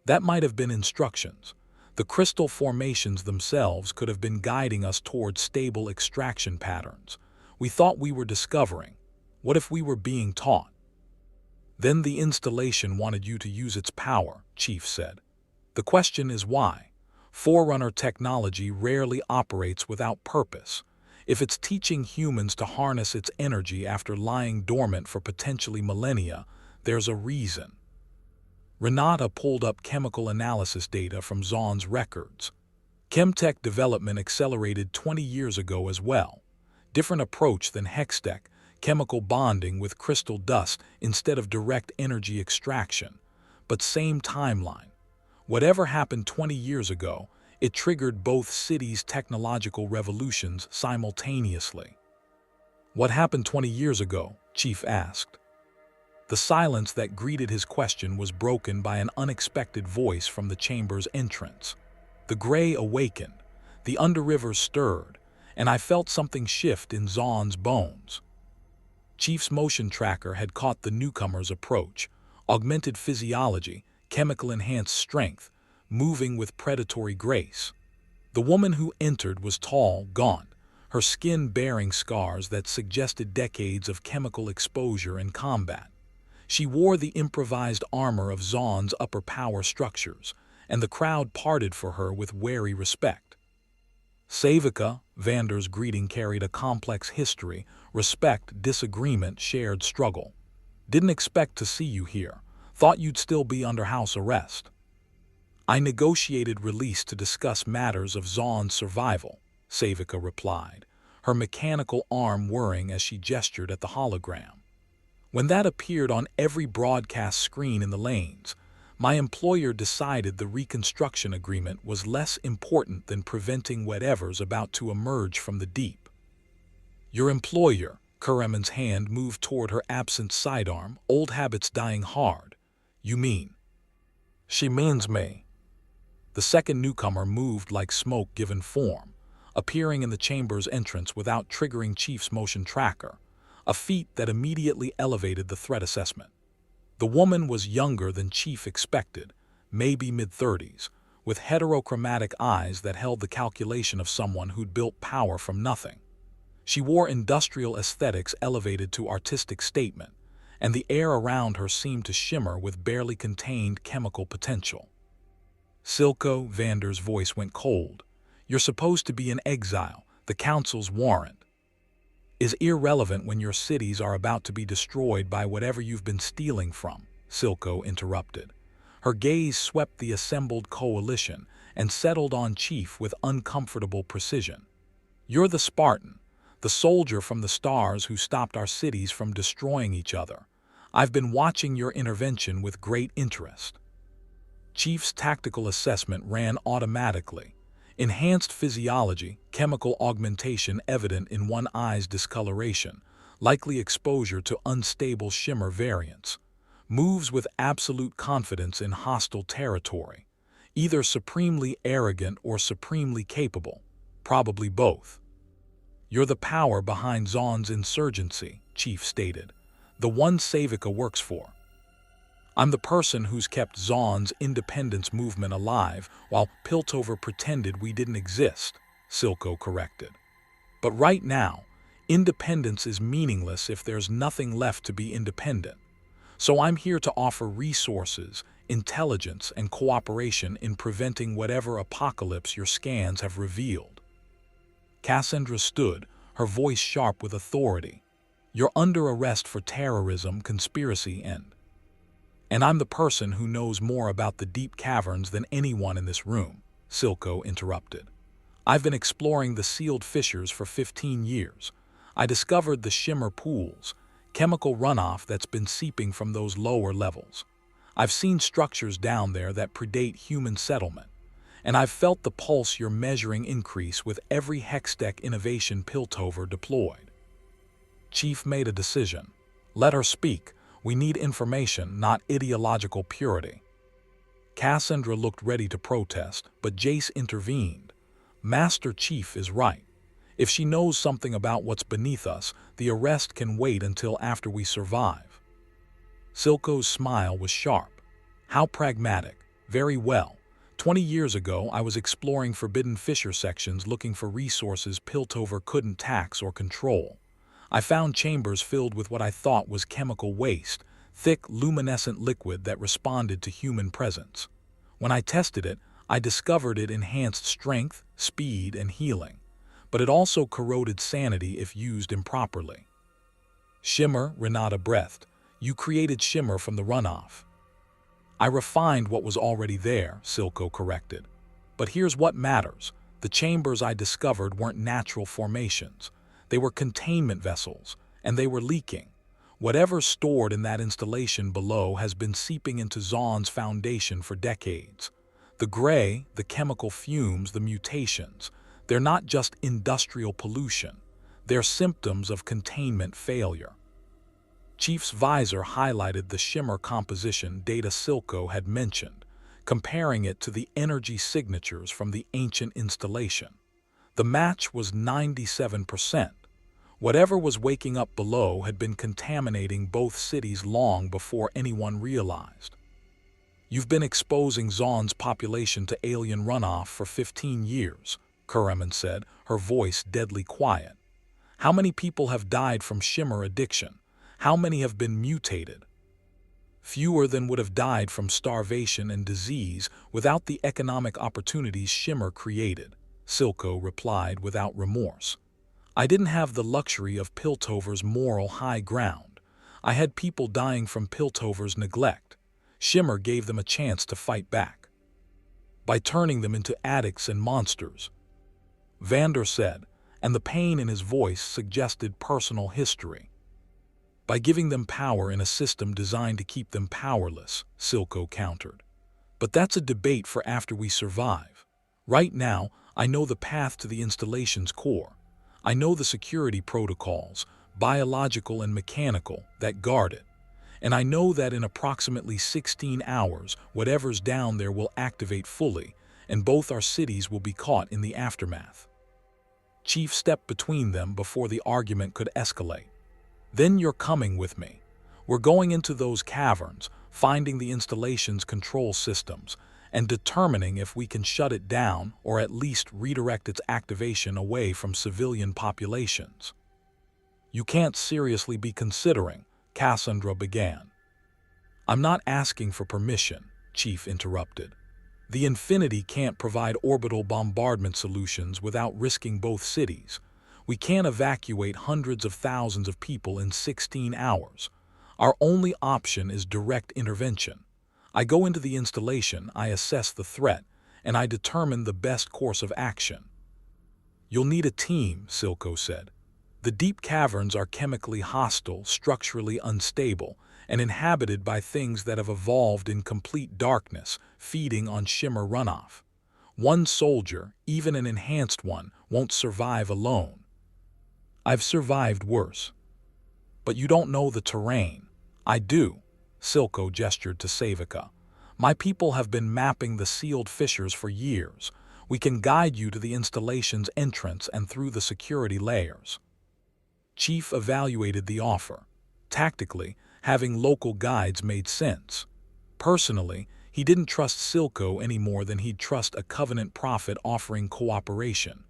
That might have been instructions. The crystal formations themselves could have been guiding us towards stable extraction patterns. We thought we were discovering. What if we were being taught? Then the installation wanted you to use its power, Chief said. The question is why? Forerunner technology rarely operates without purpose. If it's teaching humans to harness its energy after lying dormant for potentially millennia, there's a reason. Renata pulled up chemical analysis data from Zaun's records. Chemtech development accelerated 20 years ago as well. Different approach than Hextech, chemical bonding with crystal dust instead of direct energy extraction, but same timeline. Whatever happened 20 years ago, it triggered both cities' technological revolutions simultaneously. What happened 20 years ago? Chief asked. The silence that greeted his question was broken by an unexpected voice from the chamber's entrance. The gray awakened, the underrivers stirred, and I felt something shift in Zaun's bones. Chief's motion tracker had caught the newcomer's approach, augmented physiology, chemical-enhanced strength, moving with predatory grace. The woman who entered was tall, gaunt, her skin bearing scars that suggested decades of chemical exposure and combat. She wore the improvised armor of Zaun's upper power structures, and the crowd parted for her with wary respect. Savika, Vander's greeting carried a complex history: respect, disagreement, shared struggle. Didn't expect to see you here. Thought you'd still be under house arrest. I negotiated release to discuss matters of Zaun's survival, Savika replied, her mechanical arm whirring as she gestured at the hologram. When that appeared on every broadcast screen in the lanes, my employer decided the reconstruction agreement was less important than preventing whatever's about to emerge from the deep. Your employer, Kureman's hand moved toward her absent sidearm, old habits dying hard. You mean? She means me. The second newcomer moved like smoke given form, appearing in the chamber's entrance without triggering Chief's motion tracker, a feat that immediately elevated the threat assessment. The woman was younger than Chief expected, maybe mid-30s, with heterochromatic eyes that held the calculation of someone who'd built power from nothing. She wore industrial aesthetics elevated to artistic statement, and the air around her seemed to shimmer with barely contained chemical potential. Silko, Vander's voice went cold. You're supposed to be in exile, the council's warrant. Is irrelevant when your cities are about to be destroyed by whatever you've been stealing from, Silko interrupted. Her gaze swept the assembled coalition and settled on Chief with uncomfortable precision. You're the Spartan, the soldier from the stars who stopped our cities from destroying each other. I've been watching your intervention with great interest. Chief's tactical assessment ran automatically. Enhanced physiology, chemical augmentation evident in one eye's discoloration, likely exposure to unstable shimmer variants. Moves with absolute confidence in hostile territory. Either supremely arrogant or supremely capable. Probably both. You're the power behind Zaun's insurgency, Chief stated. The one Savika works for. I'm the person who's kept Zaun's independence movement alive while Piltover pretended we didn't exist, Silko corrected. But right now, independence is meaningless if there's nothing left to be independent. So I'm here to offer resources, intelligence, and cooperation in preventing whatever apocalypse your scans have revealed. Cassandra stood, her voice sharp with authority. You're under arrest for terrorism, conspiracy, and I'm the person who knows more about the deep caverns than anyone in this room, Silko interrupted. I've been exploring the sealed fissures for 15 years. I discovered the shimmer pools, chemical runoff that's been seeping from those lower levels. I've seen structures down there that predate human settlement, and I've felt the pulse you're measuring increase with every Hextech innovation Piltover deployed. Chief made a decision. Let her speak. We need information, not ideological purity. Cassandra looked ready to protest, but Jace intervened. MasterChief is right. If she knows something about what's beneath us, the arrest can wait until after we survive. Silko's smile was sharp. How pragmatic. Very well. 20 years ago, I was exploring forbidden fissure sections looking for resources Piltover couldn't tax or control. I found chambers filled with what I thought was chemical waste, thick, luminescent liquid that responded to human presence. When I tested it, I discovered it enhanced strength, speed, and healing, but it also corroded sanity if used improperly. Shimmer, Renata breathed. You created shimmer from the runoff. I refined what was already there, Silko corrected. But here's what matters. The chambers I discovered weren't natural formations. They were containment vessels, and they were leaking. Whatever's stored in that installation below has been seeping into Zaun's foundation for decades. The gray, the chemical fumes, the mutations, they're not just industrial pollution. They're symptoms of containment failure. Chief's visor highlighted the shimmer composition data Silco had mentioned, comparing it to the energy signatures from the ancient installation. The match was 97%. Whatever was waking up below had been contaminating both cities long before anyone realized. "You've been exposing Zaun's population to alien runoff for 15 years, Kureman said, her voice deadly quiet. "How many people have died from shimmer addiction? How many have been mutated?" "Fewer than would have died from starvation and disease without the economic opportunities shimmer created," Silco replied without remorse. "I didn't have the luxury of Piltover's moral high ground. I had people dying from Piltover's neglect. Shimmer gave them a chance to fight back by turning them into addicts and monsters," Vander said, and the pain in his voice suggested personal history. "By giving them power in a system designed to keep them powerless," Silco countered. "But that's a debate for after we survive. Right now, I know the path to the installation's core. I know the security protocols, biological and mechanical, that guard it. And I know that in approximately 16 hours, whatever's down there will activate fully, and both our cities will be caught in the aftermath." Chief stepped between them before the argument could escalate. "Then you're coming with me. We're going into those caverns, finding the installation's control systems, and determining if we can shut it down or at least redirect its activation away from civilian populations." "You can't seriously be considering," Cassandra began. "I'm not asking for permission," Chief interrupted. "The Infinity can't provide orbital bombardment solutions without risking both cities. We can't evacuate hundreds of thousands of people in 16 hours. Our only option is direct intervention. I go into the installation, I assess the threat, and I determine the best course of action." "You'll need a team," Silco said. "The deep caverns are chemically hostile, structurally unstable, and inhabited by things that have evolved in complete darkness, feeding on shimmer runoff. One soldier, even an enhanced one, won't survive alone." "I've survived worse." "But you don't know the terrain." "I do." Silco gestured to Savica. "My people have been mapping the sealed fissures for years. We can guide you to the installation's entrance and through the security layers." Chief evaluated the offer. Tactically, having local guides made sense. Personally, he didn't trust Silco any more than he'd trust a Covenant prophet offering cooperation.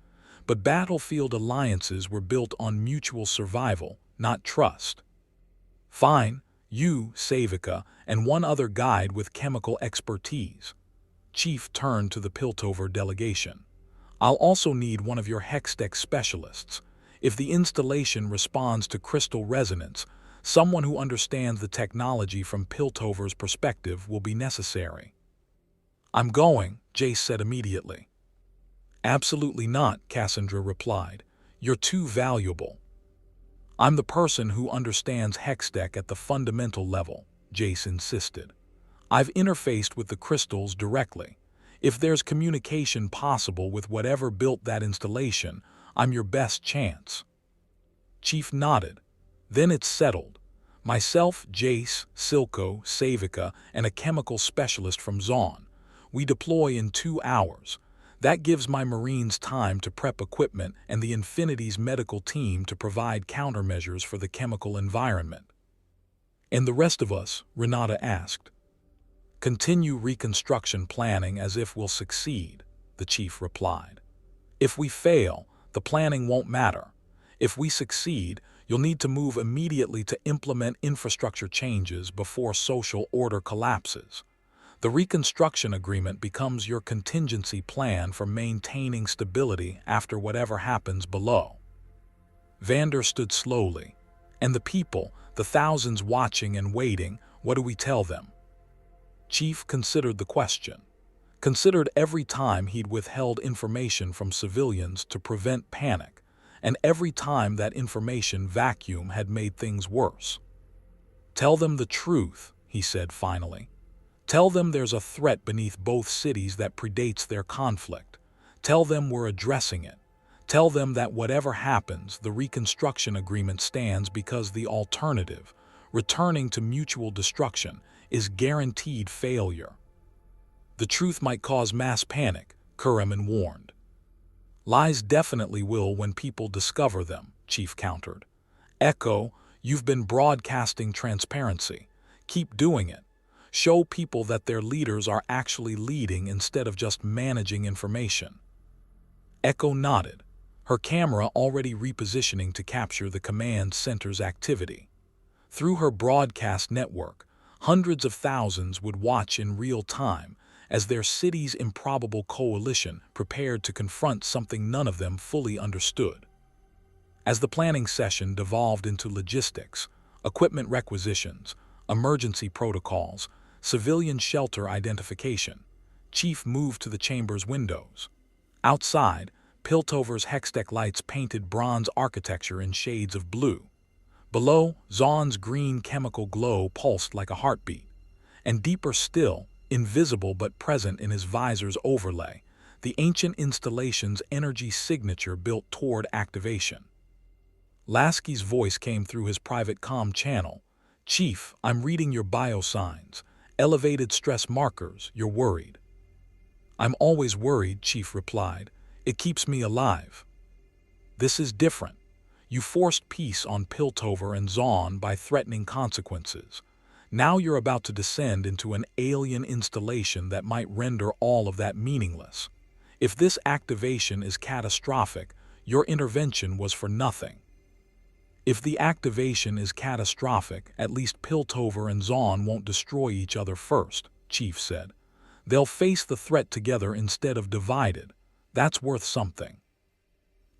But battlefield alliances were built on mutual survival, not trust. "Fine. You, Savica, and one other guide with chemical expertise." Chief turned to the Piltover delegation. "I'll also need one of your Hextech specialists. If the installation responds to crystal resonance, someone who understands the technology from Piltover's perspective will be necessary." "I'm going," Jace said immediately. "Absolutely not," Cassandra replied. "You're too valuable." "I'm the person who understands Hextech at the fundamental level," Jace insisted. "I've interfaced with the crystals directly. If there's communication possible with whatever built that installation, I'm your best chance." Chief nodded. "Then it's settled. Myself, Jace, Silco, Savica, and a chemical specialist from Zaun. We deploy in 2 hours. That gives my Marines time to prep equipment and the Infinity's medical team to provide countermeasures for the chemical environment." "And the rest of us?" Renata asked. "Continue reconstruction planning as if we'll succeed," the chief replied. "If we fail, the planning won't matter. If we succeed, you'll need to move immediately to implement infrastructure changes before social order collapses. The reconstruction agreement becomes your contingency plan for maintaining stability after whatever happens below." Vander stood slowly. "And the people, the thousands watching and waiting, what do we tell them?" Chief considered the question. Considered every time he'd withheld information from civilians to prevent panic, and every time that information vacuum had made things worse. "Tell them the truth," he said finally. "Tell them there's a threat beneath both cities that predates their conflict. Tell them we're addressing it. Tell them that whatever happens, the reconstruction agreement stands because the alternative, Returning to mutual destruction is guaranteed failure. The truth might cause mass panic, Kurraman warned. Lies definitely will when people discover them, Chief countered. Echo, you've been broadcasting transparency. Keep doing it. Show people that their leaders are actually leading instead of just managing information. Echo nodded, her camera already repositioning to capture the command center's activity. Through her broadcast network, hundreds of thousands would watch in real time as their city's improbable coalition prepared to confront something none of them fully understood. As the planning session devolved into logistics, equipment requisitions, emergency protocols, civilian shelter identification, Chief moved to the chamber's windows. Outside, Piltover's Hextech lights painted bronze architecture in shades of blue. Below, Zaun's green chemical glow pulsed like a heartbeat. And deeper still, invisible but present in his visor's overlay, the ancient installation's energy signature built toward activation. Lasky's voice came through his private comm channel. Chief, I'm reading your biosigns. Elevated stress markers, you're worried. I'm always worried, Chief replied. It keeps me alive. This is different. You forced peace on Piltover and Zaun by threatening consequences. Now you're about to descend into an alien installation that might render all of that meaningless. If this activation is catastrophic, your intervention was for nothing. If the activation is catastrophic, at least Piltover and Zaun won't destroy each other first, Chief said. They'll face the threat together instead of divided. That's worth something.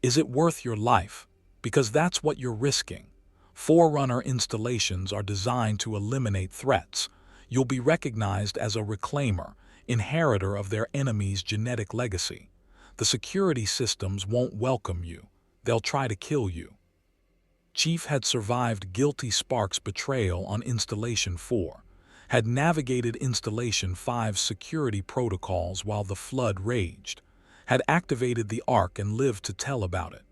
Is it worth your life? Because that's what you're risking. Forerunner installations are designed to eliminate threats. You'll be recognized as a reclaimer, inheritor of their enemy's genetic legacy. The security systems won't welcome you. They'll try to kill you. Chief had survived Guilty Spark's betrayal on Installation 4, had navigated Installation 5's security protocols while the flood raged, had activated the Ark and lived to tell about it.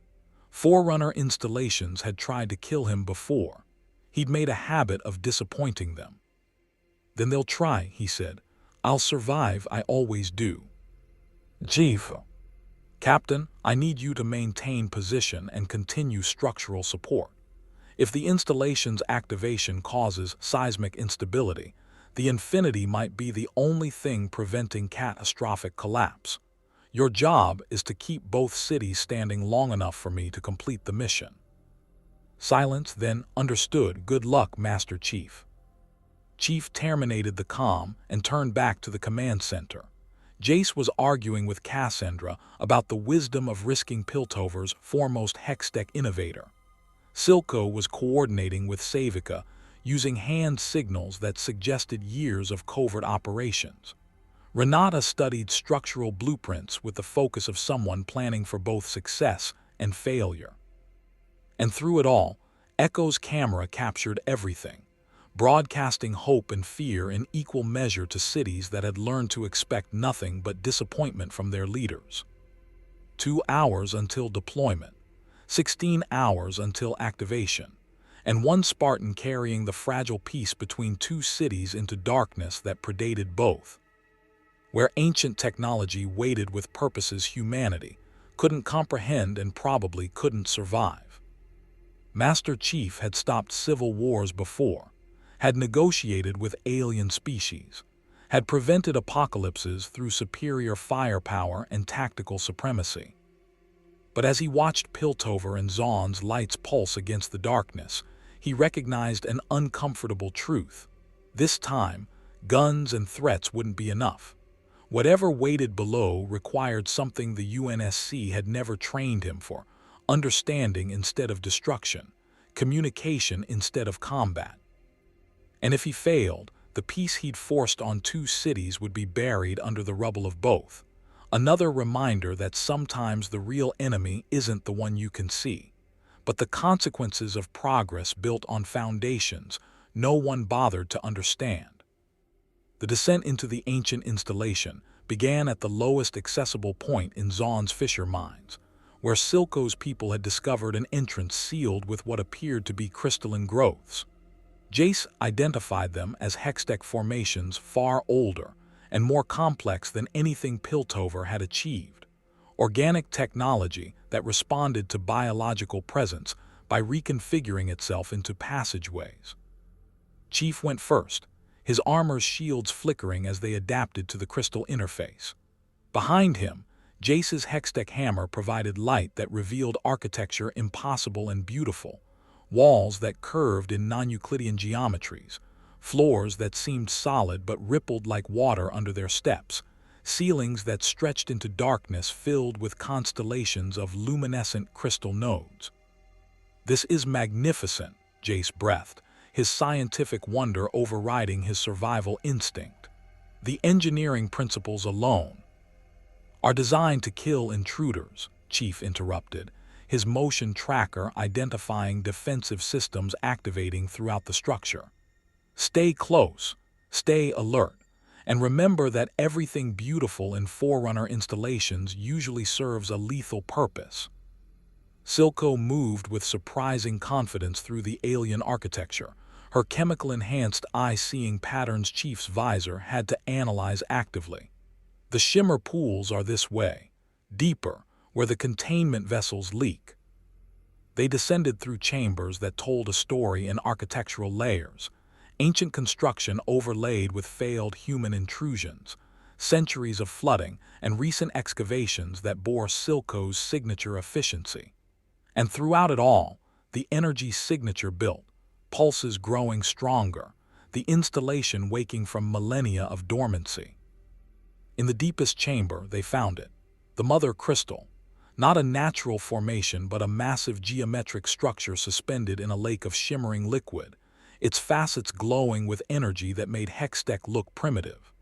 Forerunner installations had tried to kill him before. He'd made a habit of disappointing them. Then they'll try, he said. I'll survive, I always do. Chief. Captain, I need you to maintain position and continue structural support. If the installation's activation causes seismic instability, the Infinity might be the only thing preventing catastrophic collapse. Your job is to keep both cities standing long enough for me to complete the mission. Silence, then understood. Good luck, Master Chief. Chief terminated the comm and turned back to the command center. Jace was arguing with Cassandra about the wisdom of risking Piltover's foremost Hextech innovator. Silco was coordinating with Savica, using hand signals that suggested years of covert operations. Renata studied structural blueprints with the focus of someone planning for both success and failure. And through it all, Echo's camera captured everything, broadcasting hope and fear in equal measure to cities that had learned to expect nothing but disappointment from their leaders. 2 hours until deployment, 16 hours until activation, and one Spartan carrying the fragile peace between two cities into darkness that predated both. Where ancient technology waited with purposes humanity couldn't comprehend and probably couldn't survive. Master Chief had stopped civil wars before, had negotiated with alien species, had prevented apocalypses through superior firepower and tactical supremacy. But as he watched Piltover and Zaun's lights pulse against the darkness, he recognized an uncomfortable truth. This time, guns and threats wouldn't be enough. Whatever waited below required something the UNSC had never trained him for: understanding instead of destruction, communication instead of combat. And if he failed, the peace he'd forced on two cities would be buried under the rubble of both. Another reminder that sometimes the real enemy isn't the one you can see, but the consequences of progress built on foundations no one bothered to understand. The descent into the ancient installation began at the lowest accessible point in Zaun's fissure mines, where Silco's people had discovered an entrance sealed with what appeared to be crystalline growths. Jace identified them as Hextech formations far older and more complex than anything Piltover had achieved. Organic technology that responded to biological presence by reconfiguring itself into passageways. Chief went first, his armor's shields flickering as they adapted to the crystal interface. Behind him, Jace's Hextech hammer provided light that revealed architecture impossible and beautiful, walls that curved in non-Euclidean geometries, floors that seemed solid but rippled like water under their steps, ceilings that stretched into darkness filled with constellations of luminescent crystal nodes. "This is magnificent," Jace breathed, his scientific wonder overriding his survival instinct. "The engineering principles alone are designed to kill intruders," Chief interrupted, his motion tracker identifying defensive systems activating throughout the structure. "Stay close, stay alert, and remember that everything beautiful in Forerunner installations usually serves a lethal purpose." Silco moved with surprising confidence through the alien architecture, her chemical-enhanced eye seeing patterns Chief's visor had to analyze actively. "The shimmer pools are this way, deeper, where the containment vessels leak." They descended through chambers that told a story in architectural layers, ancient construction overlaid with failed human intrusions, centuries of flooding, and recent excavations that bore Silco's signature efficiency. And throughout it all, the energy signature built, pulses growing stronger, the installation waking from millennia of dormancy. In the deepest chamber, they found it, the mother crystal, not a natural formation but a massive geometric structure suspended in a lake of shimmering liquid, its facets glowing with energy that made Hextech look primitive.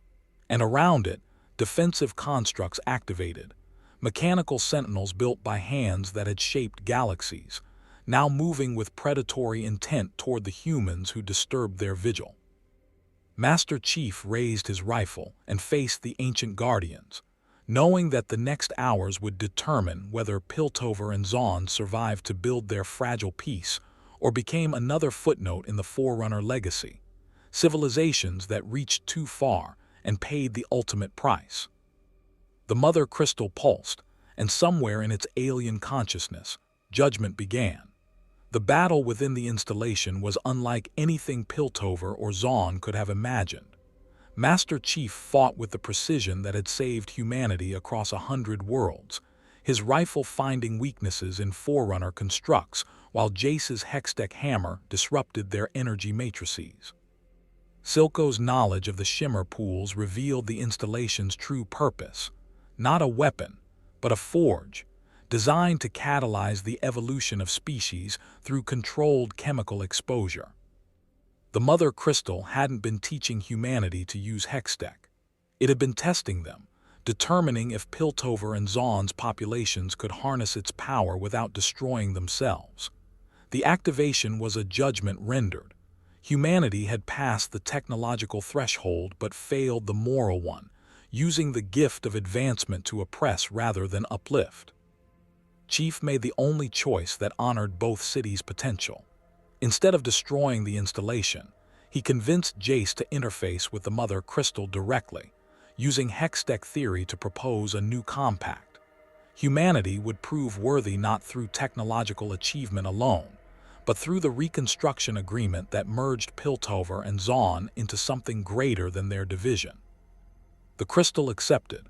And around it, defensive constructs activated, mechanical sentinels built by hands that had shaped galaxies, now moving with predatory intent toward the humans who disturbed their vigil. MasterChief raised his rifle and faced the ancient guardians, knowing that the next hours would determine whether Piltover and Zaun survived to build their fragile peace or became another footnote in the Forerunner legacy, civilizations that reached too far and paid the ultimate price. The mother crystal pulsed, and somewhere in its alien consciousness, judgment began. The battle within the installation was unlike anything Piltover or Zaun could have imagined. MasterChief fought with the precision that had saved humanity across 100 worlds, his rifle finding weaknesses in Forerunner constructs, while Jace's Hextech hammer disrupted their energy matrices. Silco's knowledge of the shimmer pools revealed the installation's true purpose, not a weapon, but a forge, designed to catalyze the evolution of species through controlled chemical exposure. The mother crystal hadn't been teaching humanity to use Hextech. It had been testing them, determining if Piltover and Zaun's populations could harness its power without destroying themselves. The activation was a judgment rendered. Humanity had passed the technological threshold but failed the moral one, using the gift of advancement to oppress rather than uplift. Chief made the only choice that honored both cities' potential. Instead of destroying the installation, he convinced Jace to interface with the mother crystal directly, using Hextech theory to propose a new compact. Humanity would prove worthy not through technological achievement alone, but through the reconstruction agreement that merged Piltover and Zaun into something greater than their division. The crystal accepted.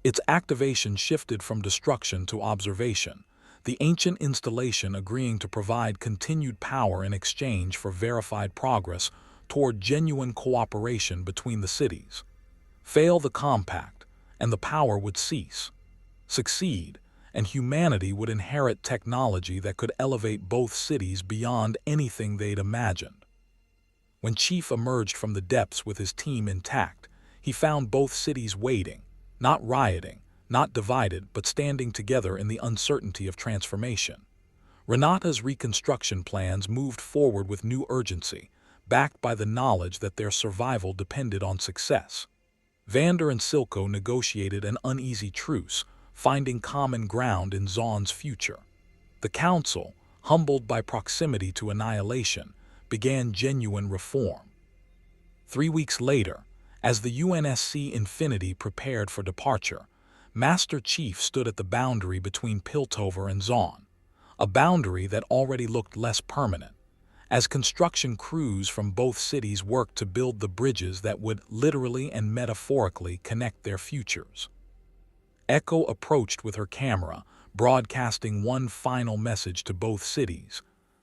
Its activation shifted from destruction to observation, the ancient installation agreeing to provide continued power in exchange for verified progress toward genuine cooperation between the cities. Fail the compact, and the power would cease. Succeed, and humanity would inherit technology that could elevate both cities beyond anything they'd imagined. When Chief emerged from the depths with his team intact, he found both cities waiting, not rioting, not divided, but standing together in the uncertainty of transformation. Renata's reconstruction plans moved forward with new urgency, backed by the knowledge that their survival depended on success. Vander and Silco negotiated an uneasy truce, finding common ground in Zaun's future. The Council, humbled by proximity to annihilation, began genuine reform. 3 weeks later, as the UNSC Infinity prepared for departure, MasterChief stood at the boundary between Piltover and Zaun, a boundary that already looked less permanent, as construction crews from both cities worked to build the bridges that would literally and metaphorically connect their futures. Echo approached with her camera, broadcasting one final message to both cities.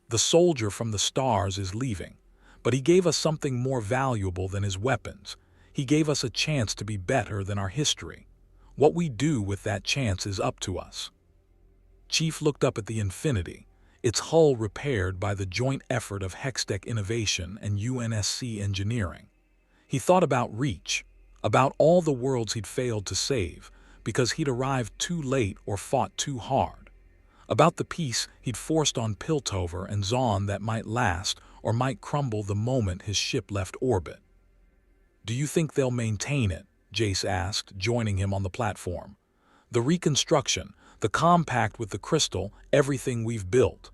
The soldier from the stars is leaving, but he gave us something more valuable than his weapons. He gave us a chance to be better than our history. What we do with that chance is up to us. Chief looked up at the Infinity, its hull repaired by the joint effort of Hextech Innovation and UNSC Engineering. He thought about reach, about all the worlds he'd failed to save because he'd arrived too late or fought too hard, about the peace he'd forced on Piltover and Zaun that might last or might crumble the moment his ship left orbit. "Do you think they'll maintain it?" Jace asked, joining him on the platform. "The reconstruction, the compact with the crystal, everything we've built."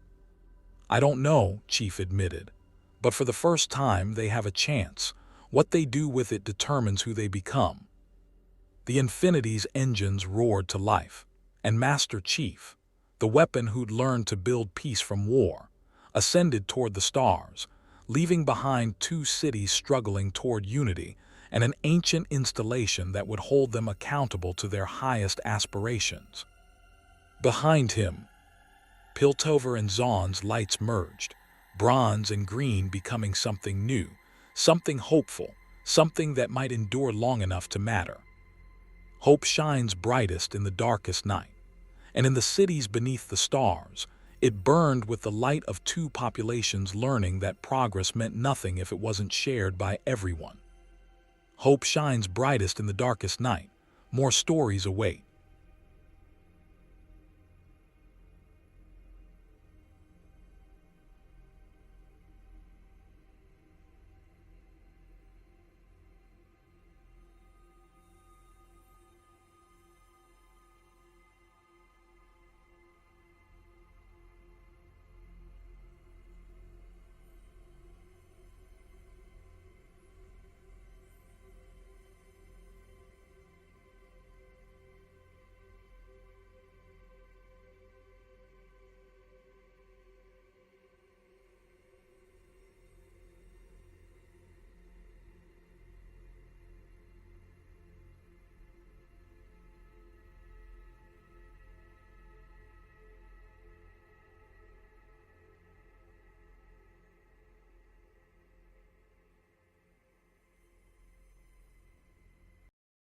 "I don't know," Chief admitted. "But for the first time, they have a chance. What they do with it determines who they become." The Infinity's engines roared to life, and MasterChief, the weapon who'd learned to build peace from war, ascended toward the stars, leaving behind two cities struggling toward unity and an ancient installation that would hold them accountable to their highest aspirations. Behind him, Piltover and Zaun's lights merged, bronze and green becoming something new, something hopeful, something that might endure long enough to matter. Hope shines brightest in the darkest night, and in the cities beneath the stars, it burned with the light of two populations learning that progress meant nothing if it wasn't shared by everyone. Hope shines brightest in the darkest night. More stories await.